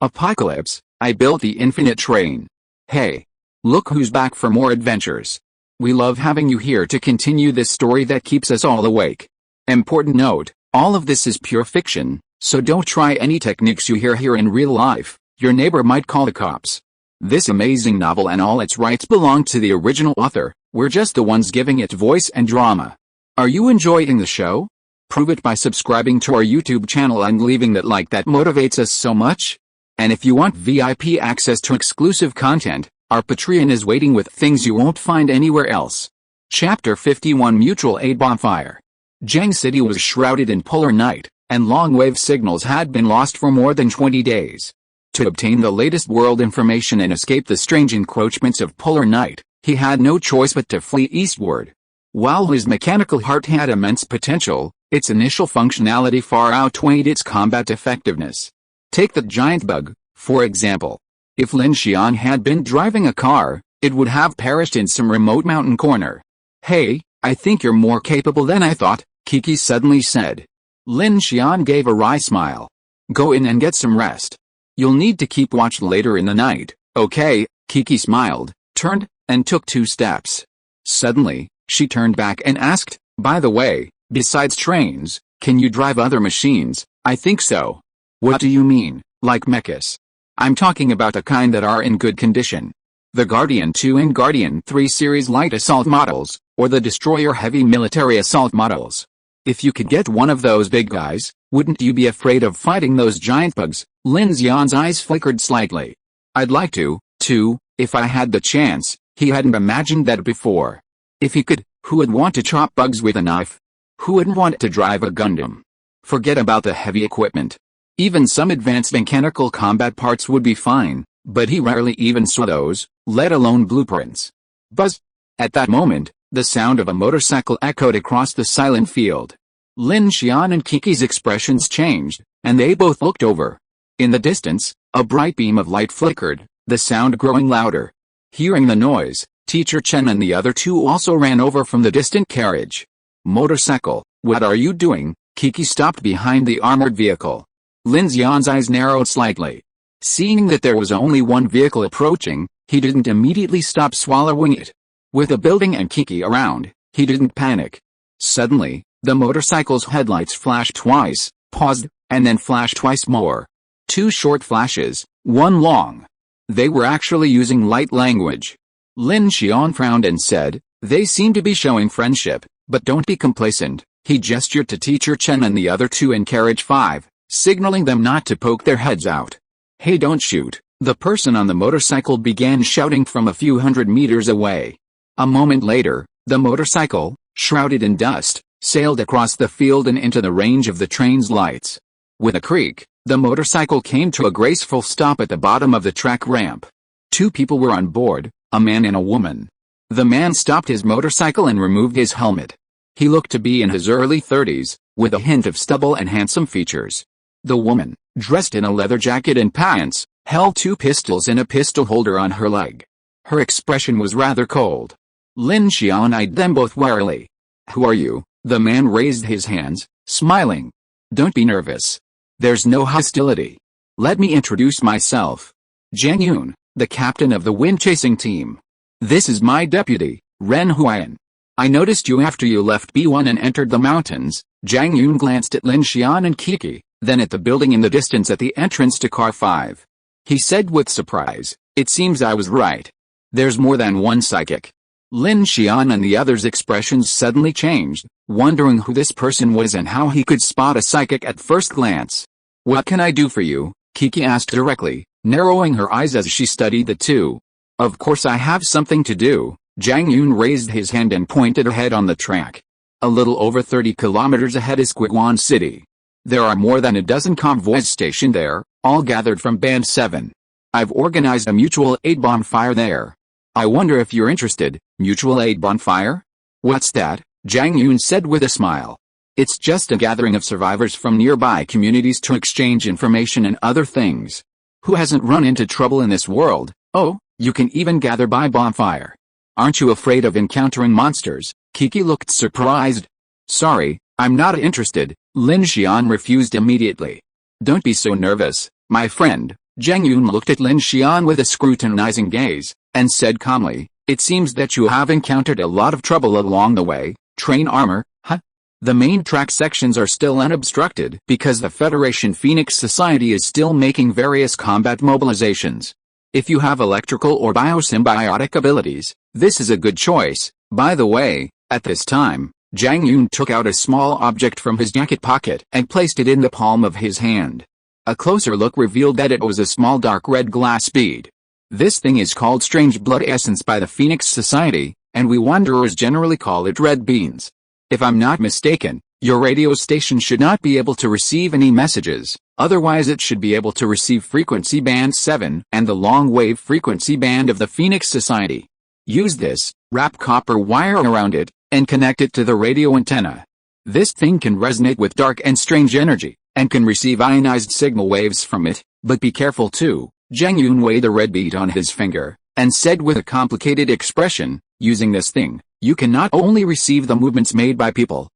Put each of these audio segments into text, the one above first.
Apocalypse, I built the infinite train. Hey. Look who's back for more adventures. We love having you here to continue this story that keeps us all awake. Important note, all of this is pure fiction, so don't try any techniques you hear here in real life. Your neighbor might call the cops. This amazing novel and all its rights belong to the original author. We're just the ones giving it voice and drama. Are you enjoying the show? Prove it by subscribing to our YouTube channel and leaving that like that motivates us so much. And if you want VIP access to exclusive content, our Patreon is waiting with things you won't find anywhere else. Chapter 51 Mutual Aid Bonfire. Jiang City was shrouded in polar night, and long-wave signals had been lost for more than 20 days. To obtain the latest world information and escape the strange encroachments of polar night, he had no choice but to flee eastward. While his mechanical heart had immense potential, its initial functionality far outweighed its combat effectiveness. Take the giant bug, for example. If Lin Xian had been driving a car, it would have perished in some remote mountain corner. Hey, I think you're more capable than I thought, Kiki suddenly said. Lin Xian gave a wry smile. Go in and get some rest. You'll need to keep watch later in the night, okay? Kiki smiled, turned, and took 2 steps. Suddenly, she turned back and asked, by the way, besides trains, can you drive other machines? I think so. What do you mean, like mechas? I'm talking about the kind that are in good condition. The Guardian 2 and Guardian 3 series light assault models, or the Destroyer heavy military assault models. If you could get one of those big guys, wouldn't you be afraid of fighting those giant bugs? Lin Xian's eyes flickered slightly. I'd like to, too, if I had the chance. He hadn't imagined that before. If he could, who would want to chop bugs with a knife? Who wouldn't want to drive a Gundam? Forget about the heavy equipment. Even some advanced mechanical combat parts would be fine, but he rarely even saw those, let alone blueprints. Buzz! At that moment, the sound of a motorcycle echoed across the silent field. Lin Xian and Kiki's expressions changed, and they both looked over. In the distance, a bright beam of light flickered, the sound growing louder. Hearing the noise, Teacher Chen and the other 2 also ran over from the distant carriage. Motorcycle, what are you doing? Kiki stopped behind the armored vehicle. Lin Xian's eyes narrowed slightly. Seeing that there was only one vehicle approaching, he didn't immediately stop swallowing it. With a building and Kiki around, he didn't panic. Suddenly, the motorcycle's headlights flashed twice, paused, and then flashed twice more. 2 short flashes, 1 long. They were actually using light language. Lin Xian frowned and said, they seem to be showing friendship, but don't be complacent. He gestured to Teacher Chen and the other 2 in carriage 5, signaling them not to poke their heads out. Hey, don't shoot, the person on the motorcycle began shouting from a few hundred meters away. A moment later, the motorcycle, shrouded in dust, sailed across the field and into the range of the train's lights. With a creak, the motorcycle came to a graceful stop at the bottom of the track ramp. 2 people were on board, a man and a woman. The man stopped his motorcycle and removed his helmet. He looked to be in his early 30s, with a hint of stubble and handsome features. The woman, dressed in a leather jacket and pants, held 2 pistols in a pistol holder on her leg. Her expression was rather cold. Lin Xian eyed them both warily. Who are you? The man raised his hands, smiling. Don't be nervous. There's no hostility. Let me introduce myself. Jiang Yun, the captain of the wind-chasing team. This is my deputy, Ren Huan. I noticed you after you left B1 and entered the mountains. Jiang Yun glanced at Lin Xian and Kiki, then at the building in the distance at the entrance to car 5. He said with surprise, it seems I was right. There's more than one psychic. Lin Xian and the others' expressions suddenly changed, wondering who this person was and how he could spot a psychic at first glance. What can I do for you? Kiki asked directly, narrowing her eyes as she studied the 2. Of course I have something to do. Jiang Yun raised his hand and pointed ahead on the track. A little over 30 kilometers ahead is Guiguan City. There are more than a dozen convoys stationed there, all gathered from Band 7. I've organized a mutual aid bonfire there. I wonder if you're interested. Mutual aid bonfire? What's that? Jiang Yun said with a smile. It's just a gathering of survivors from nearby communities to exchange information and other things. Who hasn't run into trouble in this world? Oh, you can even gather by bonfire. Aren't you afraid of encountering monsters? Kiki looked surprised. Sorry, I'm not interested. Lin Xian refused immediately. Don't be so nervous, my friend. Zhang Yun looked at Lin Xian with a scrutinizing gaze, and said calmly, "It seems that you have encountered a lot of trouble along the way. Train armor, huh? The main track sections are still unobstructed because the Federation Phoenix Society is still making various combat mobilizations. If you have electrical or biosymbiotic abilities, this is a good choice. By the way, at this time, Zhang Yun took out a small object from his jacket pocket and placed it in the palm of his hand. A closer look revealed that it was a small dark red glass bead. This thing is called strange blood essence by the Phoenix Society, and we wanderers generally call it red beans. If I'm not mistaken, your radio station should not be able to receive any messages, otherwise it should be able to receive frequency band 7 and the long-wave frequency band of the Phoenix Society. Use this, wrap copper wire around it, and connect it to the radio antenna. This thing can resonate with dark and strange energy, and can receive ionized signal waves from it, but be careful too." Zhang Yun weighed the red bead on his finger, and said with a complicated expression, "Using this thing, you can not only receive the movements made by people,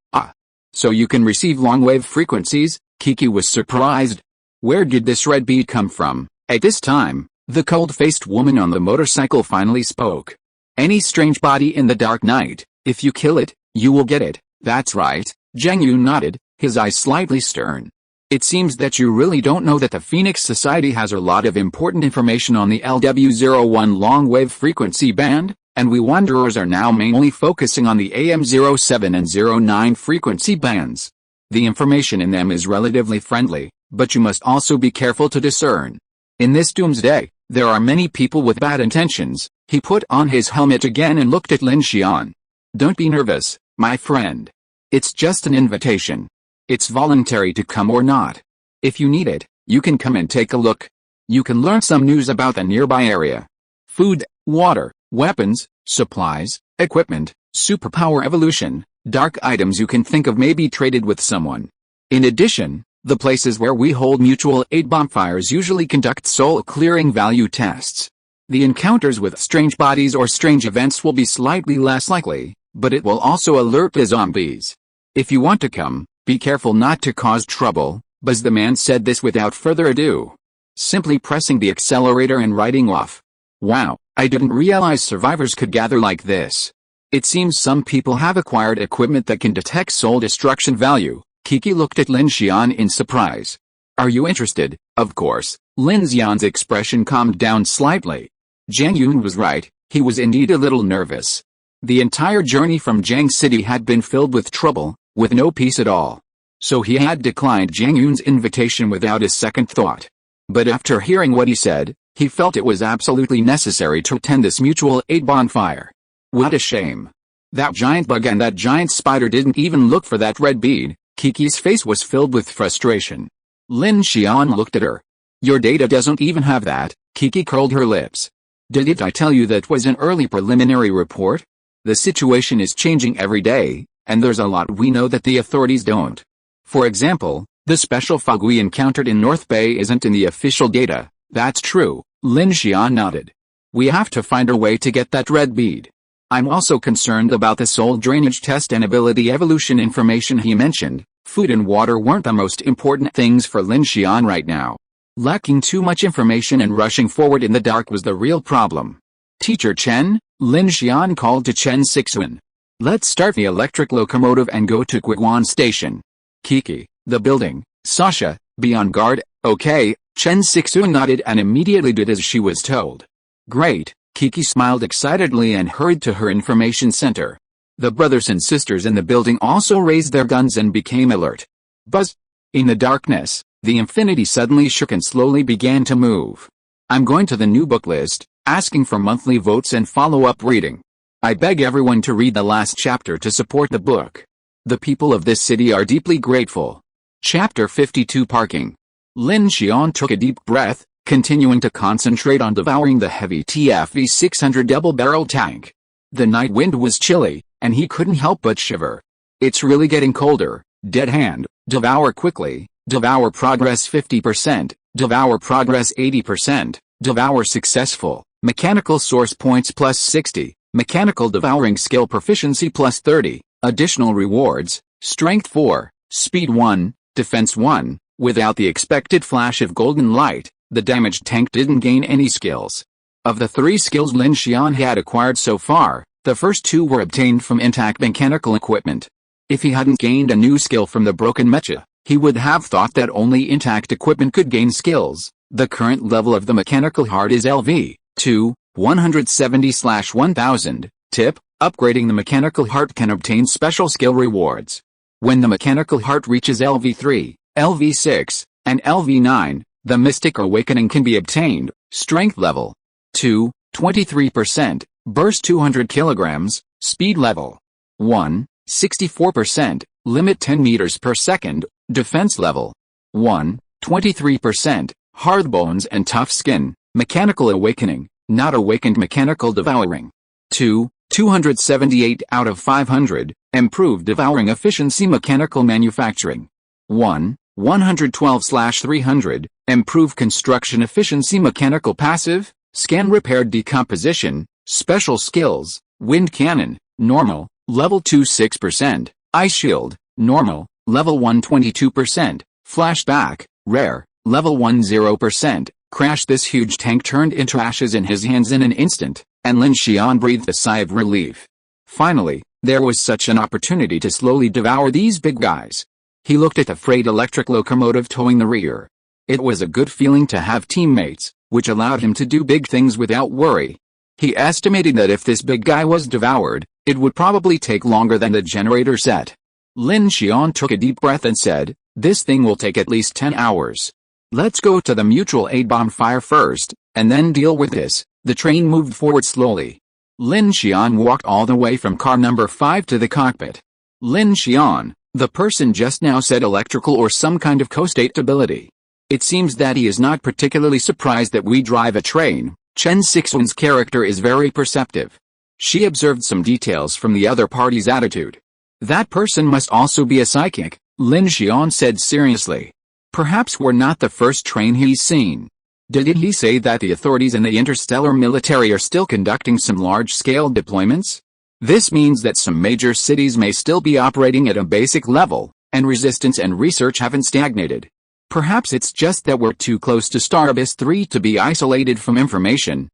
so you can receive long-wave frequencies?" Kiki was surprised. Where did this red bead come from? At this time, the cold-faced woman on the motorcycle finally spoke. "Any strange body in the dark night, if you kill it, you will get it." "That's right," Zhang Yun nodded, his eyes slightly stern. "It seems that you really don't know that the Phoenix Society has a lot of important information on the LW01 long-wave frequency band, and we wanderers are now mainly focusing on the AM07 and 09 frequency bands. The information in them is relatively friendly, but you must also be careful to discern. In this doomsday, there are many people with bad intentions." He put on his helmet again and looked at Lin Xian. "Don't be nervous, my friend. It's just an invitation. It's voluntary to come or not. If you need it, you can come and take a look. You can learn some news about the nearby area. Food, water, weapons, supplies, equipment, superpower evolution, dark items you can think of may be traded with someone. In addition, the places where we hold mutual aid bonfires usually conduct soul-clearing value tests. The encounters with strange bodies or strange events will be slightly less likely, but it will also alert the zombies. If you want to come, be careful not to cause trouble." Buzz the man said this without further ado, simply pressing the accelerator and riding off. "Wow, I didn't realize survivors could gather like this. It seems some people have acquired equipment that can detect soul destruction value." Kiki looked at Lin Xian in surprise. "Are you interested?" Of course, Lin Xian's expression calmed down slightly. Zhang Yun was right, he was indeed a little nervous. The entire journey from Jiang City had been filled with trouble, with no peace at all. So he had declined Zhang Yun's invitation without a second thought. But after hearing what he said, he felt it was absolutely necessary to attend this mutual aid bonfire. What a shame. That giant bug and that giant spider didn't even look for that red bead. Kiki's face was filled with frustration. Lin Xian looked at her. "Your data doesn't even have that." Kiki curled her lips. "Didn't I tell you that was an early preliminary report? The situation is changing every day, and there's a lot we know that the authorities don't. For example, the special fog we encountered in North Bay isn't in the official data." "That's true," Lin Xian nodded. "We have to find a way to get that red bead. I'm also concerned about the soul drainage test and ability evolution information he mentioned." Food and water weren't the most important things for Lin Xian right now. Lacking too much information and rushing forward in the dark was the real problem. "Teacher Chen," Lin Xian called to Chen Sixuan. "Let's start the electric locomotive and go to Guiguan Station. Kiki, the building, Sasha, be on guard." "Okay," Chen Sixuan nodded and immediately did as she was told. "Great," Kiki smiled excitedly and hurried to her information center. The brothers and sisters in the building also raised their guns and became alert. Buzz! In the darkness, the infinity suddenly shook and slowly began to move. "I'm going to the new book list, asking for monthly votes and follow-up reading. I beg everyone to read the last chapter to support the book. The people of this city are deeply grateful." Chapter 52 Parking. Lin Xian took a deep breath, continuing to concentrate on devouring the heavy TFV 600 double-barrel tank. The night wind was chilly, and he couldn't help but shiver. "It's really getting colder." Dead hand, devour quickly, devour progress 50%, devour progress 80%, devour successful, mechanical source points plus 60, mechanical devouring skill proficiency plus 30, additional rewards, strength 4, speed 1, defense 1, without the expected flash of golden light, The damaged tank didn't gain any skills. Of the 3 skills Lin Xian had acquired so far, the first 2 were obtained from intact mechanical equipment. If he hadn't gained a new skill from the broken mecha, he would have thought that only intact equipment could gain skills. The current level of the mechanical heart is LV 2, 170/1000. Tip: upgrading the mechanical heart can obtain special skill rewards. When the mechanical heart reaches LV3, LV6, and LV9, the mystic awakening can be obtained. Strength level 2, 23%, burst 200 kilograms, speed level 1, 64%, limit 10 meters per second, defense level 1, 23%, hard bones and tough skin, mechanical awakening, not awakened mechanical devouring. 2, 278 out of 500, improved devouring efficiency mechanical manufacturing. 1, 112/300, improve construction efficiency mechanical passive, scan repaired decomposition, special skills, wind cannon, normal, level 2 6%, ice shield, normal, level 1 22%, flashback, rare, level 1 0%, crash. This huge tank turned into ashes in his hands in an instant, and Lin Xian breathed a sigh of relief. Finally, there was such an opportunity to slowly devour these big guys. He looked at the freight electric locomotive towing the rear. It was a good feeling to have teammates, which allowed him to do big things without worry. He estimated that if this big guy was devoured, it would probably take longer than the generator set. Lin Xian took a deep breath and said, "This thing will take at least 10 hours. Let's go to the mutual aid bonfire first, and then deal with this." The train moved forward slowly. Lin Xian walked all the way from car number 5 to the cockpit. Lin Xian, the person just now, said electrical or some kind of co-state ability. It seems that he is not particularly surprised that we drive a train. Chen Sixuan's character is very perceptive. She observed some details from the other party's attitude. That person must also be a psychic, Lin Xian said seriously. Perhaps we're not the first train he's seen. Did he say that the authorities in the interstellar military are still conducting some large-scale deployments? This means that some major cities may still be operating at a basic level, and resistance and research haven't stagnated. Perhaps it's just that we're too close to Star Abyss 3 to be isolated from information.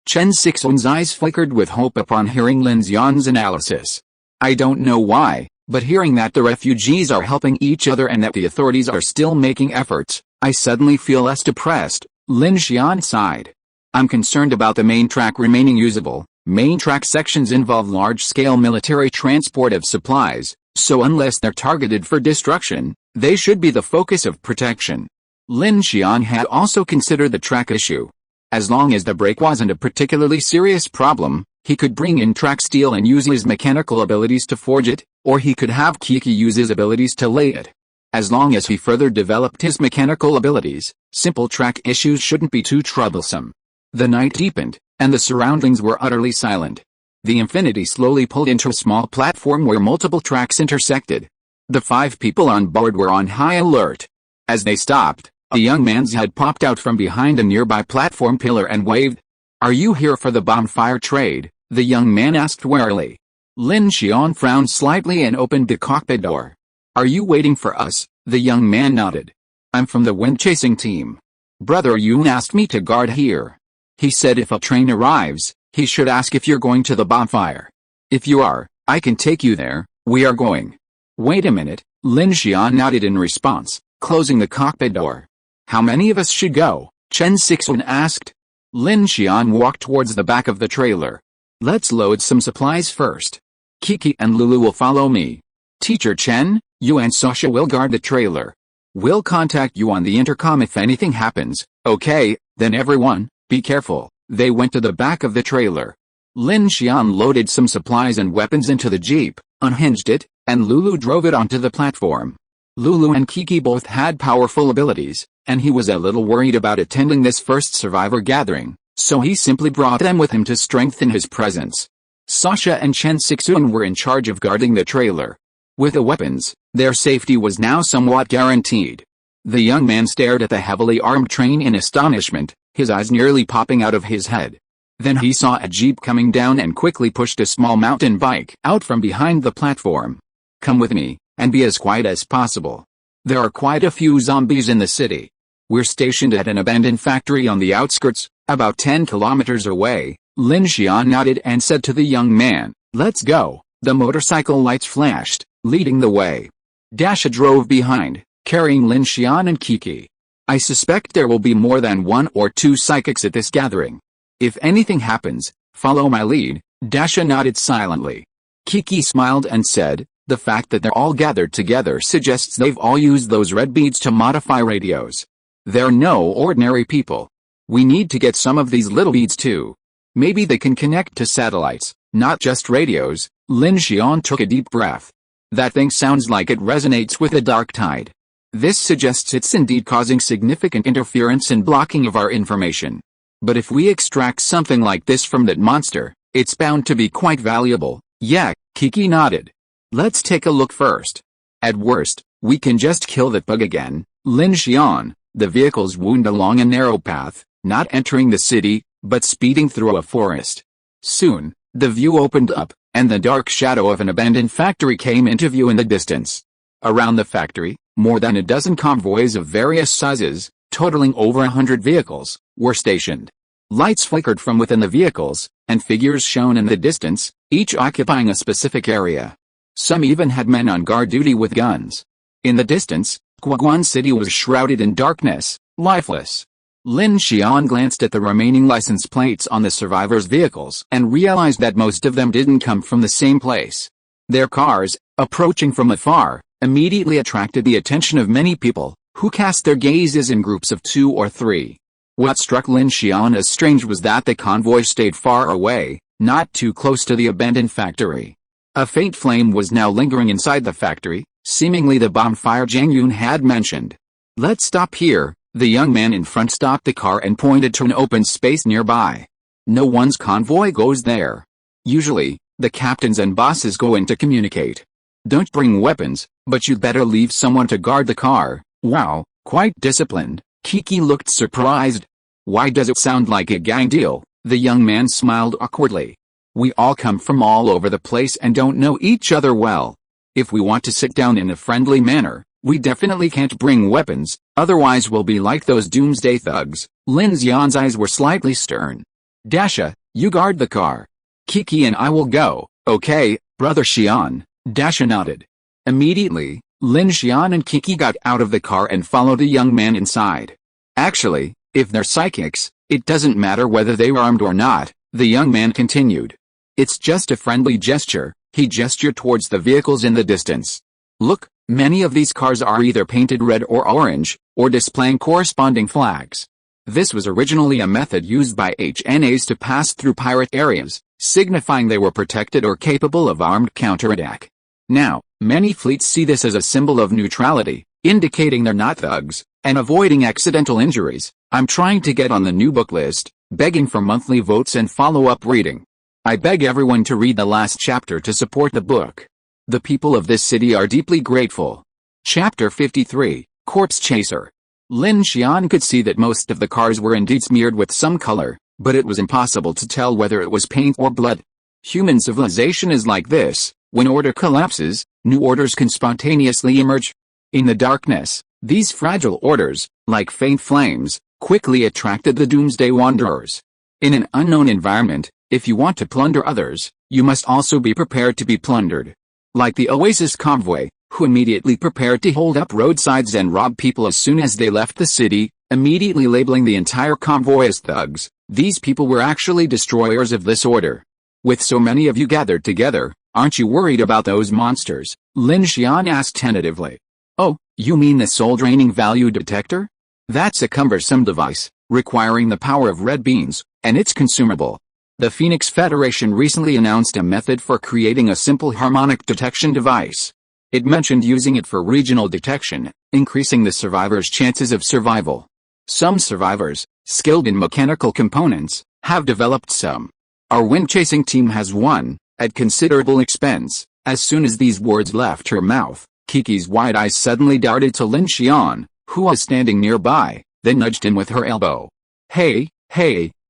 Chen Sixuan's eyes flickered with hope upon hearing Lin Xian's analysis. I don't know why, but hearing that the refugees are helping each other and that the authorities are still making efforts, I suddenly feel less depressed. Lin Xian sighed. I'm concerned about the main track remaining usable. Main track sections involve large-scale military transport of supplies, so unless they're targeted for destruction, they should be the focus of protection. Lin Xian had also considered the track issue. As long as the break wasn't a particularly serious problem, he could bring in track steel and use his mechanical abilities to forge it, or he could have Kiki use his abilities to lay it. As long as he further developed his mechanical abilities, simple track issues shouldn't be too troublesome. The night deepened, and the surroundings were utterly silent. The Infinity slowly pulled into a small platform where multiple tracks intersected. The 5 people on board were on high alert. As they stopped, a young man's head popped out from behind a nearby platform pillar and waved. "Are you here for the bonfire trade?" the young man asked warily. Lin Xian frowned slightly and opened the cockpit door. "Are you waiting for us?" the young man nodded. "I'm from the wind-chasing team. Brother Yun asked me to guard here. He said if a train arrives, he should ask if you're going to the bonfire. If you are, I can take you there." "We are going." "Wait a minute," Lin Xian nodded in response, closing the cockpit door. "How many of us should go?" Chen Sixuan asked. Lin Xian walked towards the back of the trailer. "Let's load some supplies first. Kiki and Lulu will follow me. Teacher Chen, you and Sasha will guard the trailer. We'll contact you on the intercom if anything happens." "Okay, then everyone, be careful." They went to the back of the trailer. Lin Xian loaded some supplies and weapons into the jeep, unhinged it, and Lulu drove it onto the platform. Lulu and Kiki both had powerful abilities, and he was a little worried about attending this first survivor gathering, so he simply brought them with him to strengthen his presence. Sasha and Chen Sixuan were in charge of guarding the trailer. With the weapons, their safety was now somewhat guaranteed. The young man stared at the heavily armed train in astonishment, his eyes nearly popping out of his head. Then he saw a jeep coming down and quickly pushed a small mountain bike out from behind the platform. "Come with me, and be as quiet as possible. There are quite a few zombies in the city." We're stationed at an abandoned factory on the outskirts, about 10 kilometers away. Lin Xian nodded and said to the young man, "Let's go." The motorcycle lights flashed, leading the way. Dasha drove behind, carrying Lin Xian and Kiki. "I suspect there will be more than 1 or 2 psychics at this gathering. If anything happens, follow my lead." Dasha nodded silently. Kiki smiled and said, "The fact that they're all gathered together suggests they've all used those red beads to modify radios. They're no ordinary people. We need to get some of these little beads too. Maybe they can connect to satellites, not just radios." Lin Xian took a deep breath. "That thing sounds like it resonates with the dark tide. This suggests it's indeed causing significant interference and blocking of our information. But if we extract something like this from that monster, it's bound to be quite valuable." "Yeah," Kiki nodded. "Let's take a look first. At worst, we can just kill that bug again." Lin Xian, the vehicles wound along a narrow path, not entering the city, but speeding through a forest. Soon, the view opened up, and the dark shadow of an abandoned factory came into view in the distance. Around the factory, more than a dozen convoys of various sizes, totaling over 100 vehicles, were stationed. Lights flickered from within the vehicles, and figures shone in the distance, each occupying a specific area. Some even had men on guard duty with guns. In the distance, Guoguan City was shrouded in darkness, lifeless. Lin Xian glanced at the remaining license plates on the survivors' vehicles and realized that most of them didn't come from the same place. Their cars, approaching from afar, immediately attracted the attention of many people, who cast their gazes in groups of 2 or 3. What struck Lin Xian as strange was that the convoy stayed far away, not too close to the abandoned factory. A faint flame was now lingering inside the factory, seemingly the bonfire Zhang Yun had mentioned. "Let's stop here." The young man in front stopped the car and pointed to an open space nearby. "No one's convoy goes there. Usually, the captains and bosses go in to communicate. Don't bring weapons, but you'd better leave someone to guard the car." "Wow, quite disciplined." Kiki looked surprised. "Why does it sound like a gang deal?" The young man smiled awkwardly. "We all come from all over the place and don't know each other well. If we want to sit down in a friendly manner, we definitely can't bring weapons, otherwise we'll be like those doomsday thugs." Lin Xian's eyes were slightly stern. "Dasha, you guard the car. Kiki and I will go." "Okay, Brother Xian." Dasha nodded. Immediately, Lin Xian and Kiki got out of the car and followed the young man inside. "Actually, if they're psychics, it doesn't matter whether they're armed or not," the young man continued. "It's just a friendly gesture." He gestured towards the vehicles in the distance. "Look, many of these cars are either painted red or orange, or displaying corresponding flags. This was originally a method used by HNAs to pass through pirate areas, signifying they were protected or capable of armed counterattack. Now, many fleets see this as a symbol of neutrality, indicating they're not thugs, and avoiding accidental injuries. I'm trying to get on the new book list, begging for monthly votes and follow-up reading. I beg everyone to read the last chapter to support the book. The people of this city are deeply grateful." Chapter 53, Corpse Chaser. Lin Xian could see that most of the cars were indeed smeared with some color, but it was impossible to tell whether it was paint or blood. Human civilization is like this: when order collapses, new orders can spontaneously emerge. In the darkness, these fragile orders, like faint flames, quickly attracted the doomsday wanderers. In an unknown environment, if you want to plunder others, you must also be prepared to be plundered. Like the Oasis convoy, who immediately prepared to hold up roadsides and rob people as soon as they left the city, immediately labeling the entire convoy as thugs. These people were actually destroyers of this order. "With so many of you gathered together, aren't you worried about those monsters?" Lin Xian asked tentatively. "Oh, you mean the soul-draining value detector? That's a cumbersome device, requiring the power of red beans, and it's consumable. The Phoenix Federation recently announced a method for creating a simple harmonic detection device. It mentioned using it for regional detection, increasing the survivors' chances of survival. Some survivors, skilled in mechanical components, have developed some. Our wind-chasing team has one, at considerable expense." As soon as these words left her mouth, Kiki's wide eyes suddenly darted to Lin Xian, who was standing nearby, then nudged him with her elbow. Hey,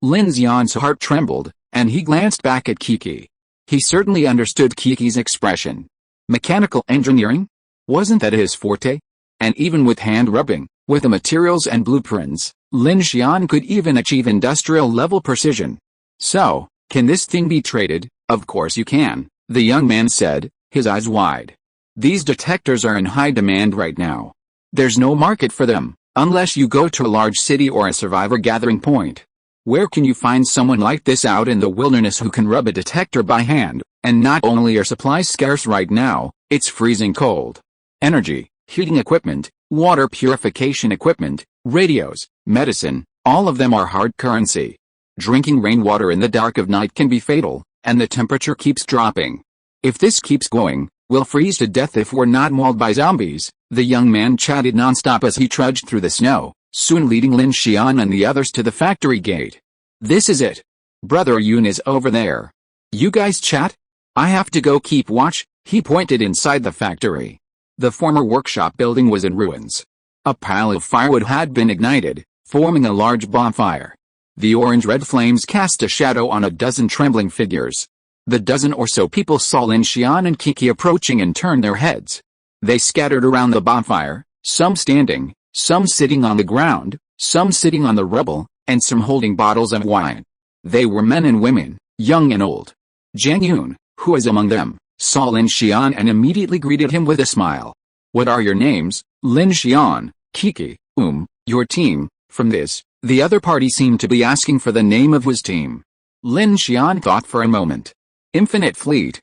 Lin Xian's heart trembled, and he glanced back at Kiki. He certainly understood Kiki's expression. Mechanical engineering? Wasn't that his forte? And even with hand rubbing, With the materials and blueprints, Lin Xian could even achieve industrial-level precision. So, can this thing be traded? Of course you can, the young man said, his eyes wide. These detectors are in high demand right now. There's no market for them, unless you go to a large city or a survivor gathering point. Where can you find someone like this out in the wilderness who can rub a detector by hand? And not only are supplies scarce right now, it's freezing cold. Energy, heating equipment, water purification equipment, radios, medicine, all of them are hard currency. Drinking rainwater in the dark of night can be fatal, and the temperature keeps dropping. If this keeps going, we'll freeze to death if we're not mauled by zombies, the young man chatted nonstop as he trudged through the snow, soon leading Lin Xian and the others to the factory gate. This is it. Brother Yun is over there. You guys chat? I have to go keep watch, he pointed inside the factory. The former workshop building was in ruins. A pile of firewood had been ignited, forming a large bonfire. The orange-red flames cast a shadow on a dozen trembling figures. The dozen or so people saw Lin Xian and Kiki approaching and turned their heads. They scattered around the bonfire, some standing, some sitting on the ground, some sitting on the rubble, and some holding bottles of wine. They were men and women, young and old. Jiang Yun, who was among them, saw Lin Xian and immediately greeted him with a smile. What are your names, Lin Xian, Kiki, your team? From this, the other party seemed to be asking for the name of his team. Lin Xian thought for a moment. Infinite Fleet,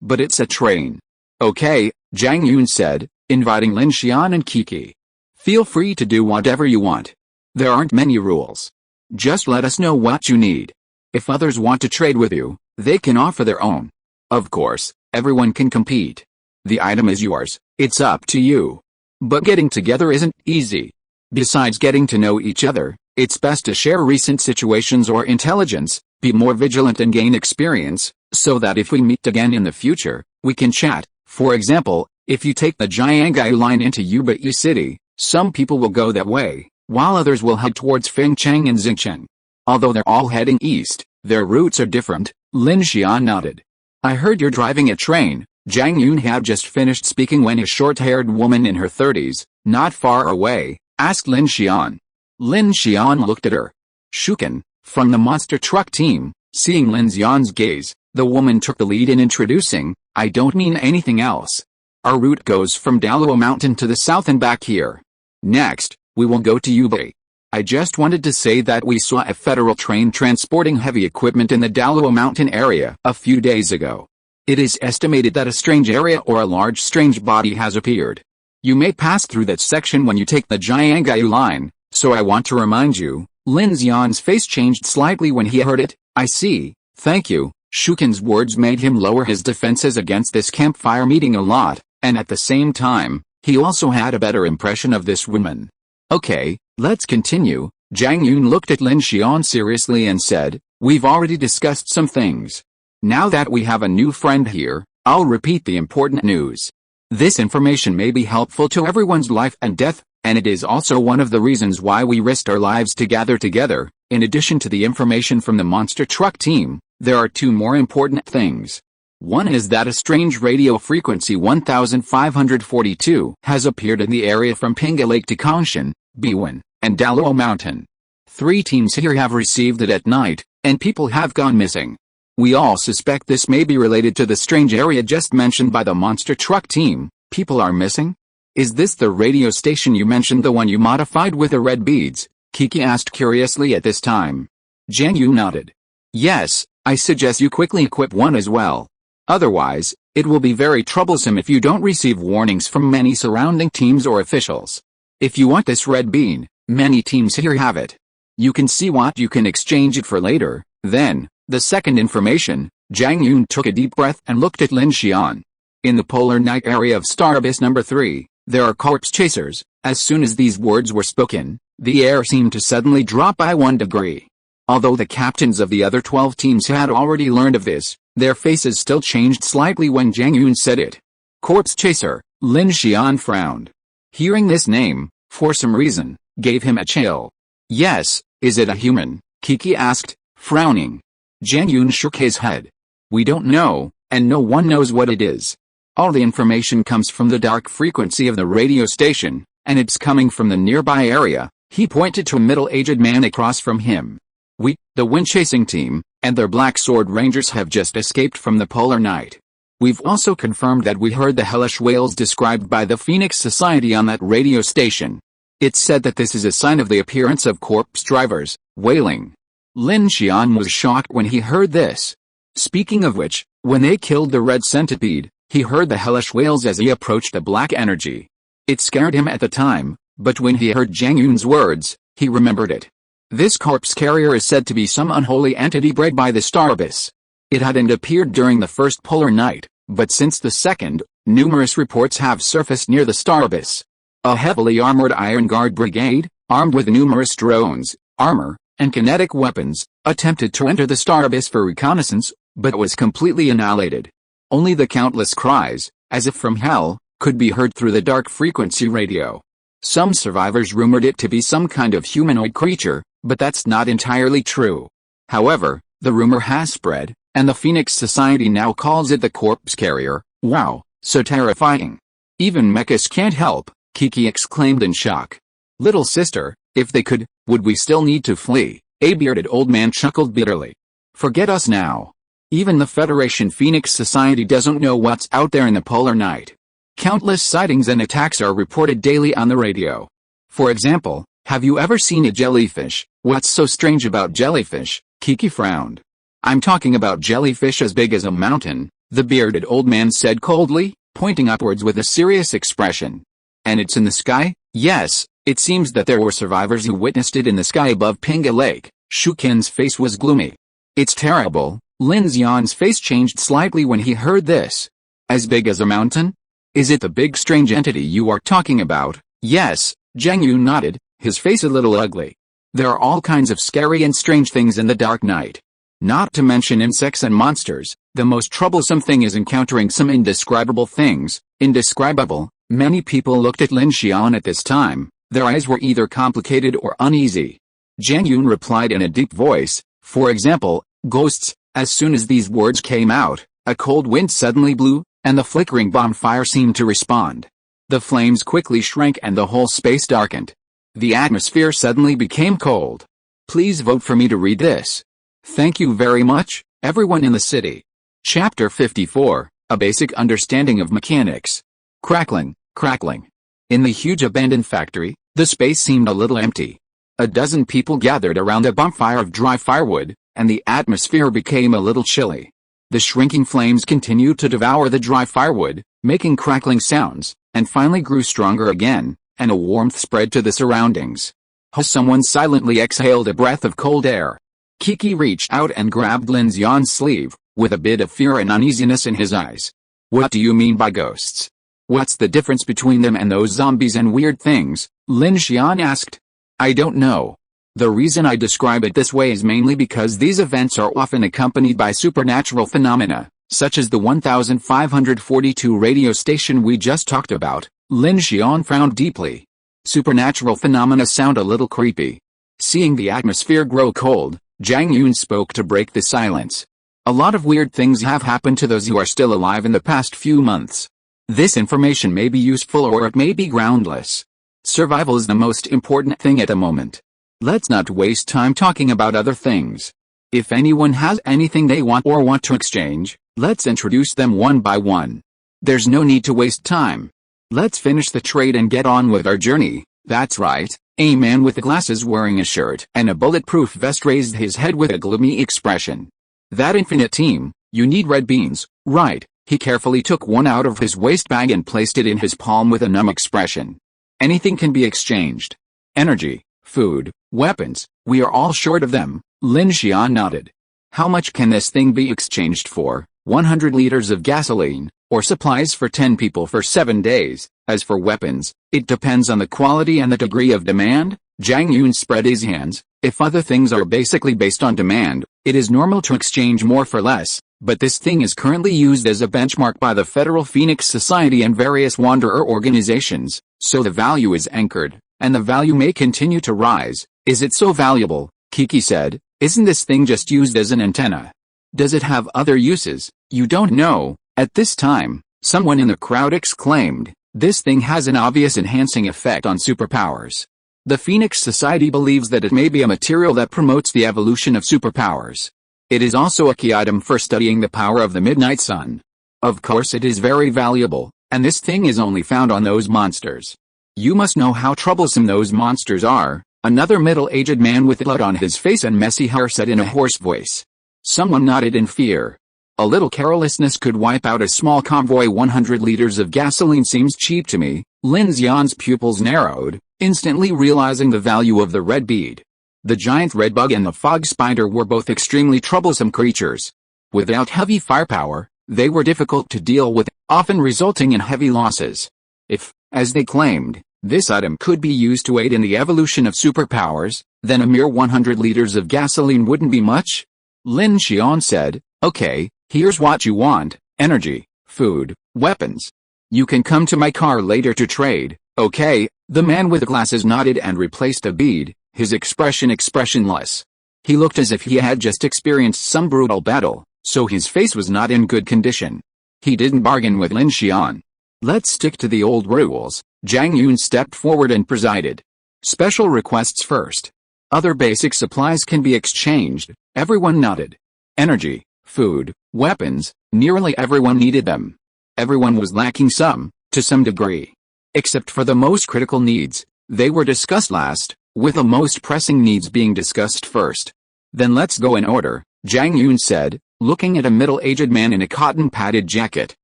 but it's a train. Okay, Jiang Yun said, inviting Lin Xian and Kiki. Feel free to do whatever you want. There aren't many rules. Just let us know what you need. If others want to trade with you, they can offer their own. Of course, everyone can compete. The item is yours, it's up to you. But getting together isn't easy. Besides getting to know each other, it's best to share recent situations or intelligence, be more vigilant and gain experience, so that if we meet again in the future, we can chat. For example, if you take the Jiangsu line into Yubai City, some people will go that way, while others will head towards Fengcheng and Xingcheng. Although they're all heading east, their routes are different. Lin Xian nodded. I heard you're driving a train. Jiang Yun had just finished speaking when a short-haired woman in her 30s, not far away, asked Lin Xian. Lin Xian looked at her. Shuken, from the monster truck team, seeing Lin Xian's gaze, the woman took the lead in introducing, I don't mean anything else. Our route goes from Daluo Mountain to the south and back here. Next, we will go to Yubai. I just wanted to say that we saw a federal train transporting heavy equipment in the Daluo Mountain area a few days ago. It is estimated that a strange area or a large strange body has appeared. You may pass through that section when you take the Jiangsu line, so I want to remind you. Lin Xian's face changed slightly when he heard it. I see, thank you. Shuken's words made him lower his defenses against this campfire meeting a lot, and at the same time, he also had a better impression of this woman. Okay, let's continue. Jiang Yun looked at Lin Xian seriously and said, we've already discussed some things. Now that we have a new friend here, I'll repeat the important news. This information may be helpful to everyone's life and death, and it is also one of the reasons why we risked our lives to gather together. In addition to the information from the monster truck team, there are two more important things. One is that a strange radio frequency 1542 has appeared in the area from Pinga Lake to Kongshan, Biwen, and Daluo Mountain. 3 teams here have received it at night, and people have gone missing. We all suspect this may be related to the strange area just mentioned by the monster truck team. People are missing? Is this the radio station you mentioned, the one you modified with the red beads? Kiki asked curiously at this time. Jiang Yu nodded. Yes, I suggest you quickly equip one as well. Otherwise, it will be very troublesome if you don't receive warnings from many surrounding teams or officials. If you want this red bean, many teams here have it. You can see what you can exchange it for later. Then, the second information. Jiang Yun took a deep breath and looked at Lin Xian. In the polar night area of Star Abyss number 3, there are corpse chasers. As soon as these words were spoken, the air seemed to suddenly drop by 1 degree. Although the captains of the other 12 teams had already learned of this, their faces still changed slightly when Jiang Yun said it. Corpse chaser, Lin Xian frowned. Hearing this name, for some reason, gave him a chill. Yes, is it a human? Kiki asked, frowning. Jiang Yun shook his head. We don't know, and no one knows what it is. All the information comes from the dark frequency of the radio station, and it's coming from the nearby area. He pointed to a middle-aged man across from him. We, the wind-chasing team, and their Black Sword Rangers have just escaped from the polar night. We've also confirmed that we heard the hellish wails described by the Phoenix Society on that radio station. It's said that this is a sign of the appearance of corpse drivers, wailing. Lin Xian was shocked when he heard this. Speaking of which, when they killed the red centipede, he heard the hellish wails as he approached the black energy. It scared him at the time, but when he heard Zhang Yun's words, he remembered it. This corpse carrier is said to be some unholy entity bred by the star abyss. It hadn't appeared during the first polar night, but since the second, numerous reports have surfaced near the star abyss. A heavily armored Iron Guard brigade, armed with numerous drones, armor, and kinetic weapons, attempted to enter the star abyss for reconnaissance, but was completely annihilated. Only the countless cries, as if from hell, could be heard through the dark frequency radio. Some survivors rumored it to be some kind of humanoid creature, but that's not entirely true. However, the rumor has spread, and the Phoenix Society now calls it the corpse carrier. Wow, so terrifying. Even mechas can't help, Kiki exclaimed in shock. Little sister, if they could, would we still need to flee? A bearded old man chuckled bitterly. Forget us now. Even the Federation Phoenix Society doesn't know what's out there in the polar night. Countless sightings and attacks are reported daily on the radio. For example, have you ever seen a jellyfish? What's so strange about jellyfish? Kiki frowned. I'm talking about jellyfish as big as a mountain, the bearded old man said coldly, pointing upwards with a serious expression. And it's in the sky? Yes, it seems that there were survivors who witnessed it in the sky above Pinga Lake. Shukin's face was gloomy. It's terrible. Lin Xian's face changed slightly when he heard this. As big as a mountain? Is it the big strange entity you are talking about? Yes, Zhang Yun nodded, his face a little ugly. There are all kinds of scary and strange things in the dark night. Not to mention insects and monsters. The most troublesome thing is encountering some indescribable things. Indescribable. Many people looked at Lin Xian at this time. Their eyes were either complicated or uneasy. Zhang Yun replied in a deep voice, for example, ghosts. As soon as these words came out, a cold wind suddenly blew, and the flickering bonfire seemed to respond. The flames quickly shrank and the whole space darkened. The atmosphere suddenly became cold. Please vote for me to read this. Thank you very much, everyone in the city. Chapter 54, A Basic Understanding of Mechanics. Crackling, crackling. In the huge abandoned factory, the space seemed a little empty. A dozen people gathered around a bonfire of dry firewood, and the atmosphere became a little chilly. The shrinking flames continued to devour the dry firewood, making crackling sounds, and finally grew stronger again, and a warmth spread to the surroundings. Someone silently exhaled a breath of cold air. Kiki reached out and grabbed Lin Xian's sleeve, with a bit of fear and uneasiness in his eyes. What do you mean by ghosts? What's the difference between them and those zombies and weird things? Lin Xian asked. I don't know. The reason I describe it this way is mainly because these events are often accompanied by supernatural phenomena, such as the 1542 radio station we just talked about. Lin Xian frowned deeply. Supernatural phenomena sound a little creepy. Seeing the atmosphere grow cold, Zhang Yun spoke to break the silence. A lot of weird things have happened to those who are still alive in the past few months. This information may be useful or it may be groundless. Survival is the most important thing at the moment. Let's not waste time talking about other things. If anyone has anything they want or want to exchange, let's introduce them one by one. There's no need to waste time. Let's finish the trade and get on with our journey. That's right. A man with glasses wearing a shirt and a bulletproof vest raised his head with a gloomy expression. That infinite team, you need red beans, right? He carefully took one out of his waist bag and placed it in his palm with a numb expression. Anything can be exchanged. Energy, food, weapons, we are all short of them. Lin Xian nodded. How much can this thing be exchanged for? 100 liters of gasoline, or supplies for 10 people for 7 days. As for weapons, it depends on the quality and the degree of demand. Zhang Yun spread his hands. If other things are basically based on demand, it is normal to exchange more for less, but this thing is currently used as a benchmark by the Federal Phoenix Society and various wanderer organizations, so the value is anchored, and the value may continue to rise. Is it so valuable? Kiki said. Isn't this thing just used as an antenna? Does it have other uses? You don't know. At this time, someone in the crowd exclaimed. This thing has an obvious enhancing effect on superpowers. The Phoenix Society believes that it may be a material that promotes the evolution of superpowers. It is also a key item for studying the power of the Midnight Sun. Of course it is very valuable, and this thing is only found on those monsters. You must know how troublesome those monsters are, another middle-aged man with blood on his face and messy hair said in a hoarse voice. Someone nodded in fear. A little carelessness could wipe out a small convoy. 100 liters of gasoline seems cheap to me. Lin Xian's pupils narrowed, instantly realizing the value of the red bead. The giant red bug and the fog spider were both extremely troublesome creatures. Without heavy firepower, they were difficult to deal with, often resulting in heavy losses. If, as they claimed, this item could be used to aid in the evolution of superpowers, then a mere 100 liters of gasoline wouldn't be much. Lin Xian said, "Okay, here's what you want: energy, food, weapons. You can come to my car later to trade, okay?" The man with glasses nodded and replaced a bead, his expression expressionless. He looked as if he had just experienced some brutal battle, so his face was not in good condition. He didn't bargain with Lin Xian. "Let's stick to the old rules." Zhang Yun stepped forward and presided. "Special requests first. Other basic supplies can be exchanged." Everyone nodded. Energy, food, weapons, nearly everyone needed them. Everyone was lacking some, to some degree. Except for the most critical needs, they were discussed last, with the most pressing needs being discussed first. "Then let's go in order," Zhang Yun said, looking at a middle-aged man in a cotton-padded jacket.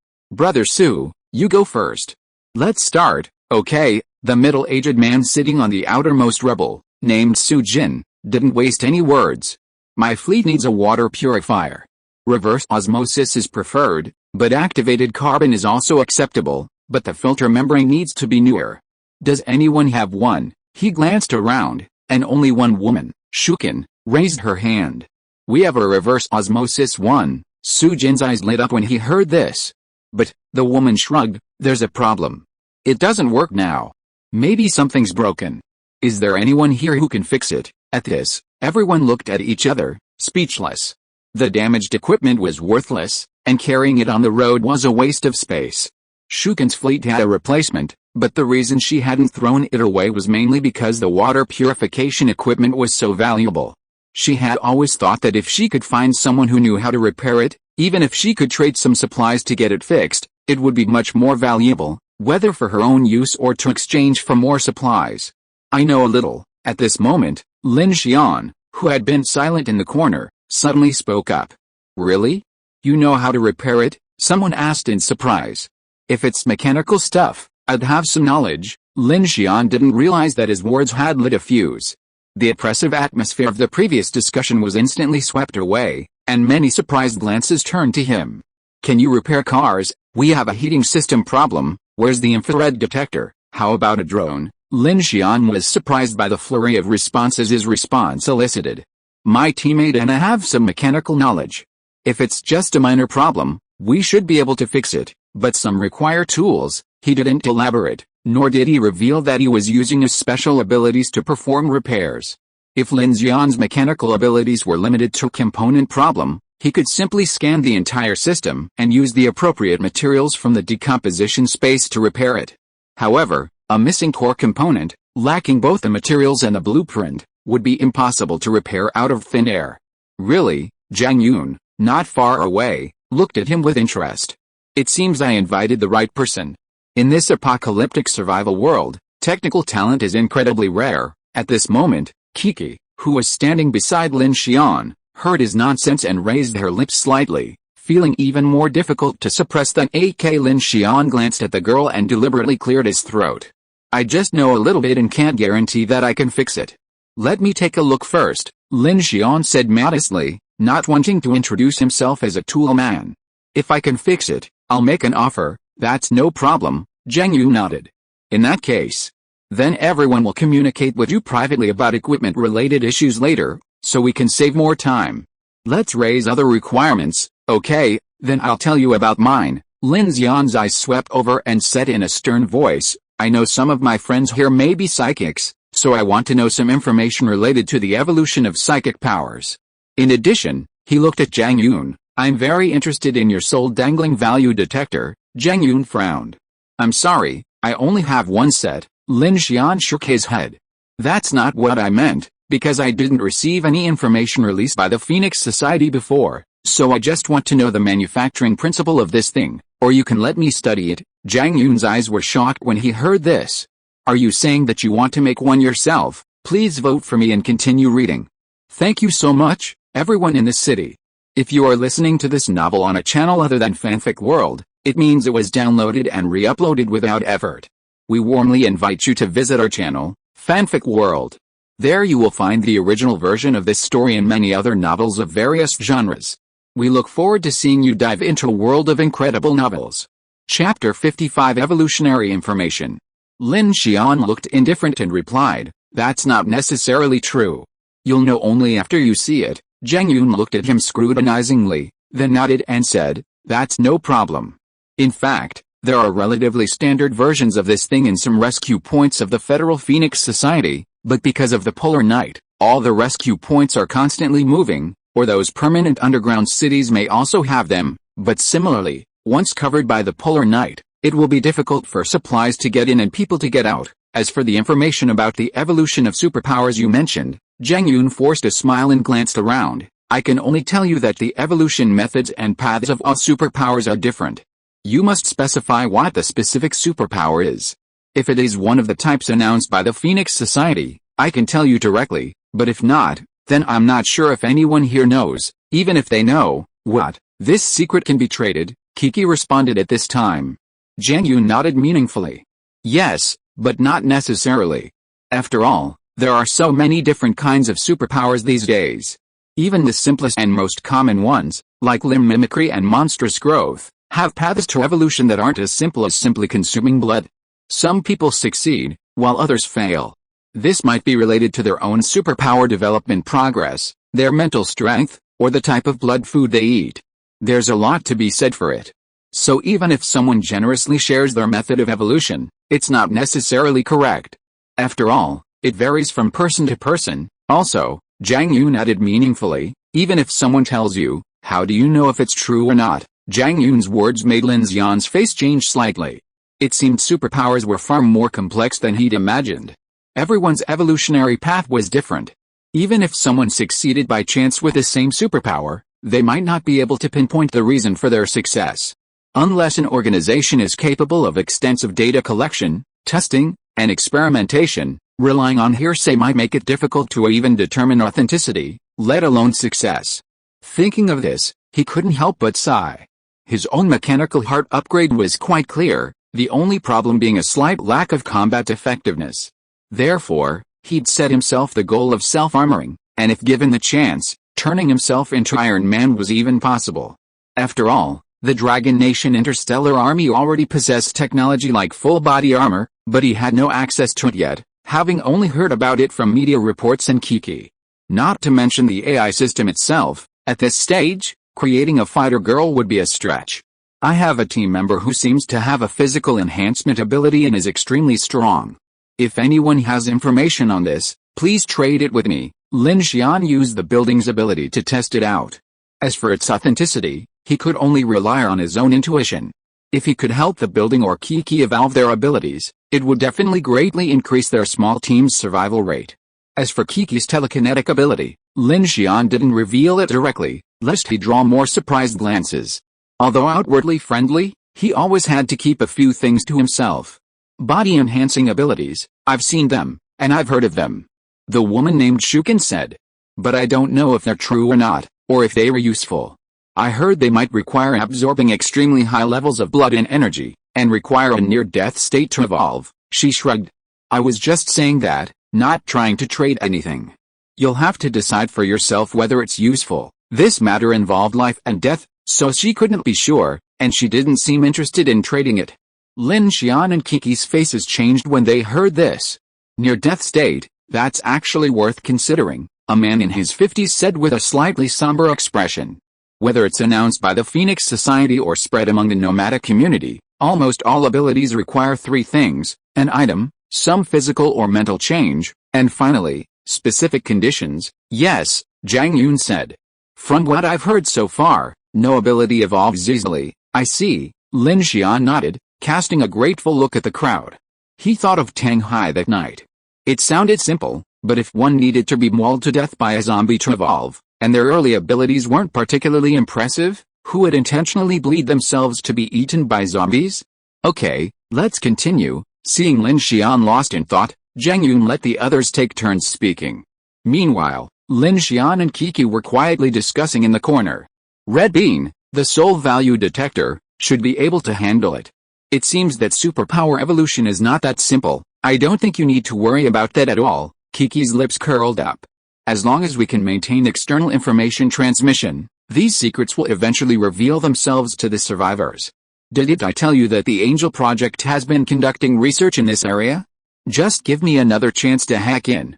"Brother Su, you go first." "Let's start, okay." The middle-aged man sitting on the outermost rebel, named Su Jin, didn't waste any words. "My fleet needs a water purifier. Reverse osmosis is preferred, but activated carbon is also acceptable, but the filter membrane needs to be newer. Does anyone have one?" He glanced around, and only one woman, Shukin, raised her hand. "We have a reverse osmosis one." Su Jin's eyes lit up when he heard this. "But," the woman shrugged, "there's a problem. It doesn't work now. Maybe something's broken. Is there anyone here who can fix it?" At this, everyone looked at each other, speechless. The damaged equipment was worthless, and carrying it on the road was a waste of space. Shukin's fleet had a replacement, but the reason she hadn't thrown it away was mainly because the water purification equipment was so valuable. She had always thought that if she could find someone who knew how to repair it, even if she could trade some supplies to get it fixed, it would be much more valuable, whether for her own use or to exchange for more supplies. "I know a little." At this moment, Lin Xian, who had been silent in the corner, suddenly spoke up. "Really? You know how to repair it?" someone asked in surprise. "If it's mechanical stuff, I'd have some knowledge." Lin Xian didn't realize that his words had lit a fuse. The oppressive atmosphere of the previous discussion was instantly swept away, and many surprised glances turned to him. "Can you repair cars? We have a heating system problem. Where's the infrared detector? How about a drone?" Lin Xian was surprised by the flurry of responses his response elicited. "My teammate and I have some mechanical knowledge. If it's just a minor problem, we should be able to fix it, but some require tools." He didn't elaborate, nor did he reveal that he was using his special abilities to perform repairs. If Lin Xian's mechanical abilities were limited to a component problem, he could simply scan the entire system and use the appropriate materials from the decomposition space to repair it. However, a missing core component, lacking both the materials and the blueprint, would be impossible to repair out of thin air. "Really?" Zhang Yun, not far away, looked at him with interest. "It seems I invited the right person. In this apocalyptic survival world, technical talent is incredibly rare." At this moment, Kiki, who was standing beside Lin Xian, heard his nonsense and raised her lips slightly, feeling even more difficult to suppress than AK. Lin Xian glanced at the girl and deliberately cleared his throat. "I just know a little bit and can't guarantee that I can fix it." "Let me take a look first," Lin Xian said modestly, not wanting to introduce himself as a tool man. "If I can fix it, I'll make an offer." "That's no problem," Zhang Yu nodded. "In that case, then everyone will communicate with you privately about equipment-related issues later, so we can save more time. Let's raise other requirements." "Okay, then I'll tell you about mine." Lin Xian's eyes swept over and said in a stern voice, "I know some of my friends here may be psychics, so I want to know some information related to the evolution of psychic powers. In addition," he looked at Zhang Yun, "I'm very interested in your soul dangling value detector." Zhang Yun frowned. "I'm sorry, I only have one set. Lin Xian shook his head. That's not what I meant, because I didn't receive any information released by the Phoenix Society before, so I just want to know the manufacturing principle of this thing, or you can let me study it. Zhang Yun's eyes were shocked when he heard this. Are you saying that you want to make one yourself? Please vote for me and continue reading. Thank you so much, everyone in this city. If you are listening to this novel on a channel other than Fanfic World, it means it was downloaded and re-uploaded without effort. We warmly invite you to visit our channel, Fanfic World. There you will find the original version of this story and many other novels of various genres. We look forward to seeing you dive into a world of incredible novels. Chapter 55 Evolutionary Information. Lin Xian looked indifferent and replied, "That's not necessarily true. You'll know only after you see it." Zhang Yun looked at him scrutinizingly, then nodded and said, "That's no problem. In fact, there are relatively standard versions of this thing in some rescue points of the Federal Phoenix Society, but because of the polar night, all the rescue points are constantly moving, or those permanent underground cities may also have them, but similarly, once covered by the polar night, it will be difficult for supplies to get in and people to get out. As for the information about the evolution of superpowers you mentioned," Zhang Yun forced a smile and glanced around, "I can only tell you that the evolution methods and paths of all superpowers are different. You must specify what the specific superpower is. If it is one of the types announced by the Phoenix Society, I can tell you directly, but if not, then I'm not sure if anyone here knows. Even if they know, what? This secret can be traded," Kiki responded at this time. Zhang Yun nodded meaningfully. "Yes, but not necessarily. After all, there are so many different kinds of superpowers these days. Even the simplest and most common ones, like limb mimicry and monstrous growth, have paths to evolution that aren't as simple as simply consuming blood. Some people succeed, while others fail. This might be related to their own superpower development progress, their mental strength, or the type of blood food they eat. There's a lot to be said for it. So even if someone generously shares their method of evolution, it's not necessarily correct. After all, it varies from person to person." Also, Zhang Yun added meaningfully, "Even if someone tells you, how do you know if it's true or not?" Zhang Yun's words made Lin Xian's face change slightly. It seemed superpowers were far more complex than he'd imagined. Everyone's evolutionary path was different. Even if someone succeeded by chance with the same superpower, they might not be able to pinpoint the reason for their success. Unless an organization is capable of extensive data collection, testing, and experimentation, relying on hearsay might make it difficult to even determine authenticity, let alone success. Thinking of this, he couldn't help but sigh. His own mechanical heart upgrade was quite clear, the only problem being a slight lack of combat effectiveness. Therefore, he'd set himself the goal of self-armoring, and if given the chance, turning himself into Iron Man was even possible. After all, the Dragon Nation Interstellar Army already possessed technology like full-body armor, but he had no access to it yet, having only heard about it from media reports and Kiki. Not to mention the AI system itself, at this stage, creating a fighter girl would be a stretch. I have a team member who seems to have a physical enhancement ability and is extremely strong. If anyone has information on this, please trade it with me." Lin Xian used the building's ability to test it out. As for its authenticity, he could only rely on his own intuition. If he could help the building or Kiki evolve their abilities, it would definitely greatly increase their small team's survival rate. As for Kiki's telekinetic ability, Lin Xian didn't reveal it directly, lest he draw more surprised glances. Although outwardly friendly, he always had to keep a few things to himself. Body-enhancing abilities, I've seen them, and I've heard of them. The woman named Shukin said. But I don't know if they're true or not, or if they were useful. I heard they might require absorbing extremely high levels of blood and energy, and require a near-death state to evolve. She shrugged. I was just saying that, not trying to trade anything. You'll have to decide for yourself whether it's useful. This matter involved life and death, so she couldn't be sure, and she didn't seem interested in trading it. Lin Xian and Kiki's faces changed when they heard this. Near-death state, that's actually worth considering, a man in his 50s said with a slightly somber expression. Whether it's announced by the Phoenix Society or spread among the nomadic community, almost all abilities require three things: an item, some physical or mental change, and finally, specific conditions. Yes, Zhang Yun said. From what I've heard so far, no ability evolves easily. I see. Lin Xian nodded, casting a grateful look at the crowd. He thought of Tanghai that night. It sounded simple, but if one needed to be mauled to death by a zombie to evolve, and their early abilities weren't particularly impressive, who would intentionally bleed themselves to be eaten by zombies? Okay, let's continue. Seeing Lin Xian lost in thought, Zheng Yun let the others take turns speaking. Meanwhile, Lin Xian and Kiki were quietly discussing in the corner. Red Bean, the soul value detector, should be able to handle it. It seems that superpower evolution is not that simple. I don't think you need to worry about that at all. Kiki's lips curled up. As long as we can maintain external information transmission, these secrets will eventually reveal themselves to the survivors. Didn't I tell you that the Angel Project has been conducting research in this area? Just give me another chance to hack in.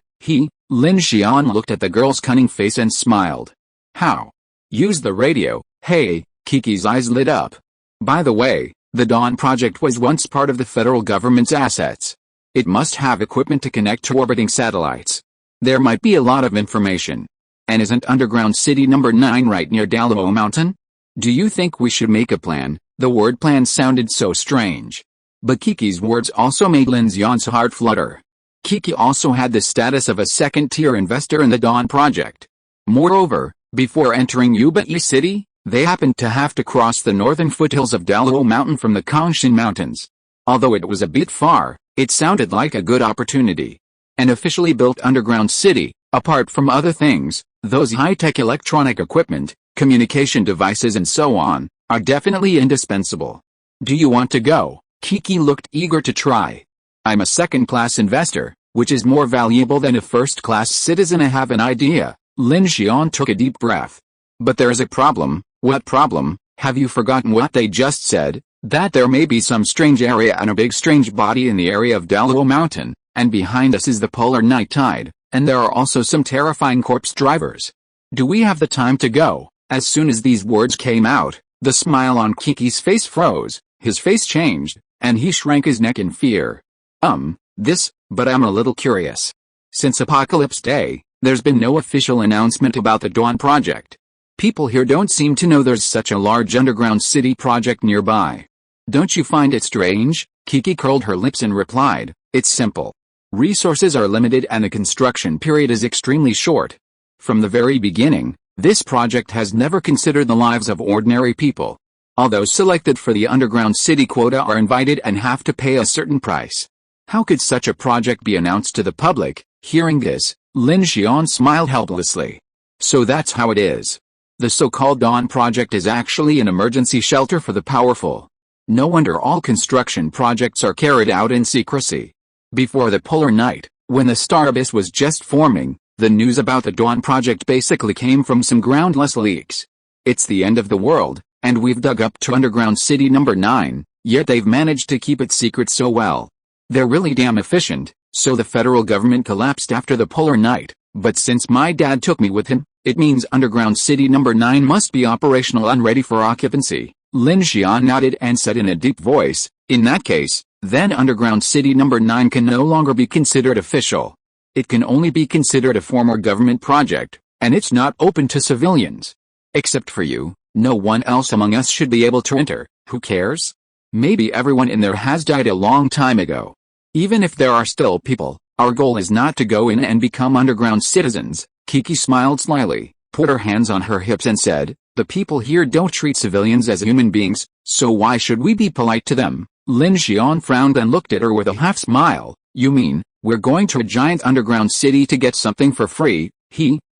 Lin Xian looked at the girl's cunning face and smiled. How? Use the radio. Hey, Kiki's eyes lit up. By the way, the Dawn Project was once part of the federal government's assets. It must have equipment to connect to orbiting satellites. There might be a lot of information. And isn't Underground City number 9 right near Daluo Mountain? Do you think we should make a plan? The word plan sounded so strange. But Kiki's words also made Lin Xian's heart flutter. Kiki also had the status of a second-tier investor in the Dawn Project. Moreover, before entering Yubai City, they happened to have to cross the northern foothills of Daluo Mountain from the Kongshan Mountains. Although it was a bit far, it sounded like a good opportunity. An officially built underground city, apart from other things, those high-tech electronic equipment, communication devices and so on, are definitely indispensable. Do you want to go? Kiki looked eager to try. I'm a second-class investor, which is more valuable than a first-class citizen. I have an idea. Lin Xian took a deep breath. But there is a problem. What problem? Have you forgotten what they just said? That there may be some strange area and a big strange body in the area of Daluo Mountain, and behind us is the polar night tide, and there are also some terrifying corpse drivers. Do we have the time to go? As soon as these words came out, the smile on Kiki's face froze, his face changed, and he shrank his neck in fear. But I'm a little curious. Since Apocalypse Day, there's been no official announcement about the Dawn Project. People here don't seem to know there's such a large underground city project nearby. Don't you find it strange? Kiki curled her lips and replied, it's simple. Resources are limited and the construction period is extremely short. From the very beginning, this project has never considered the lives of ordinary people. All those selected for the underground city quota are invited and have to pay a certain price. How could such a project be announced to the public? Hearing this, Lin Xian smiled helplessly. So that's how it is. The so-called Dawn Project is actually an emergency shelter for the powerful. No wonder all construction projects are carried out in secrecy. Before the polar night, when the star abyss was just forming, the news about the Dawn Project basically came from some groundless leaks. It's the end of the world, and we've dug up to Underground City number 9, yet they've managed to keep it secret so well. They're really damn efficient. So the federal government collapsed after the polar night, but since my dad took me with him, it means Underground City number 9 must be operational and ready for occupancy. Lin Xian nodded and said in a deep voice, in that case, then Underground City number 9 can no longer be considered official. It can only be considered a former government project, and it's not open to civilians. Except for you, no one else among us should be able to enter. Who cares? Maybe everyone in there has died a long time ago. Even if there are still people, our goal is not to go in and become underground citizens. Kiki smiled slyly, put her hands on her hips and said, the people here don't treat civilians as human beings, so why should we be polite to them? Lin Xian frowned and looked at her with a half smile. You mean, we're going to a giant underground city to get something for free?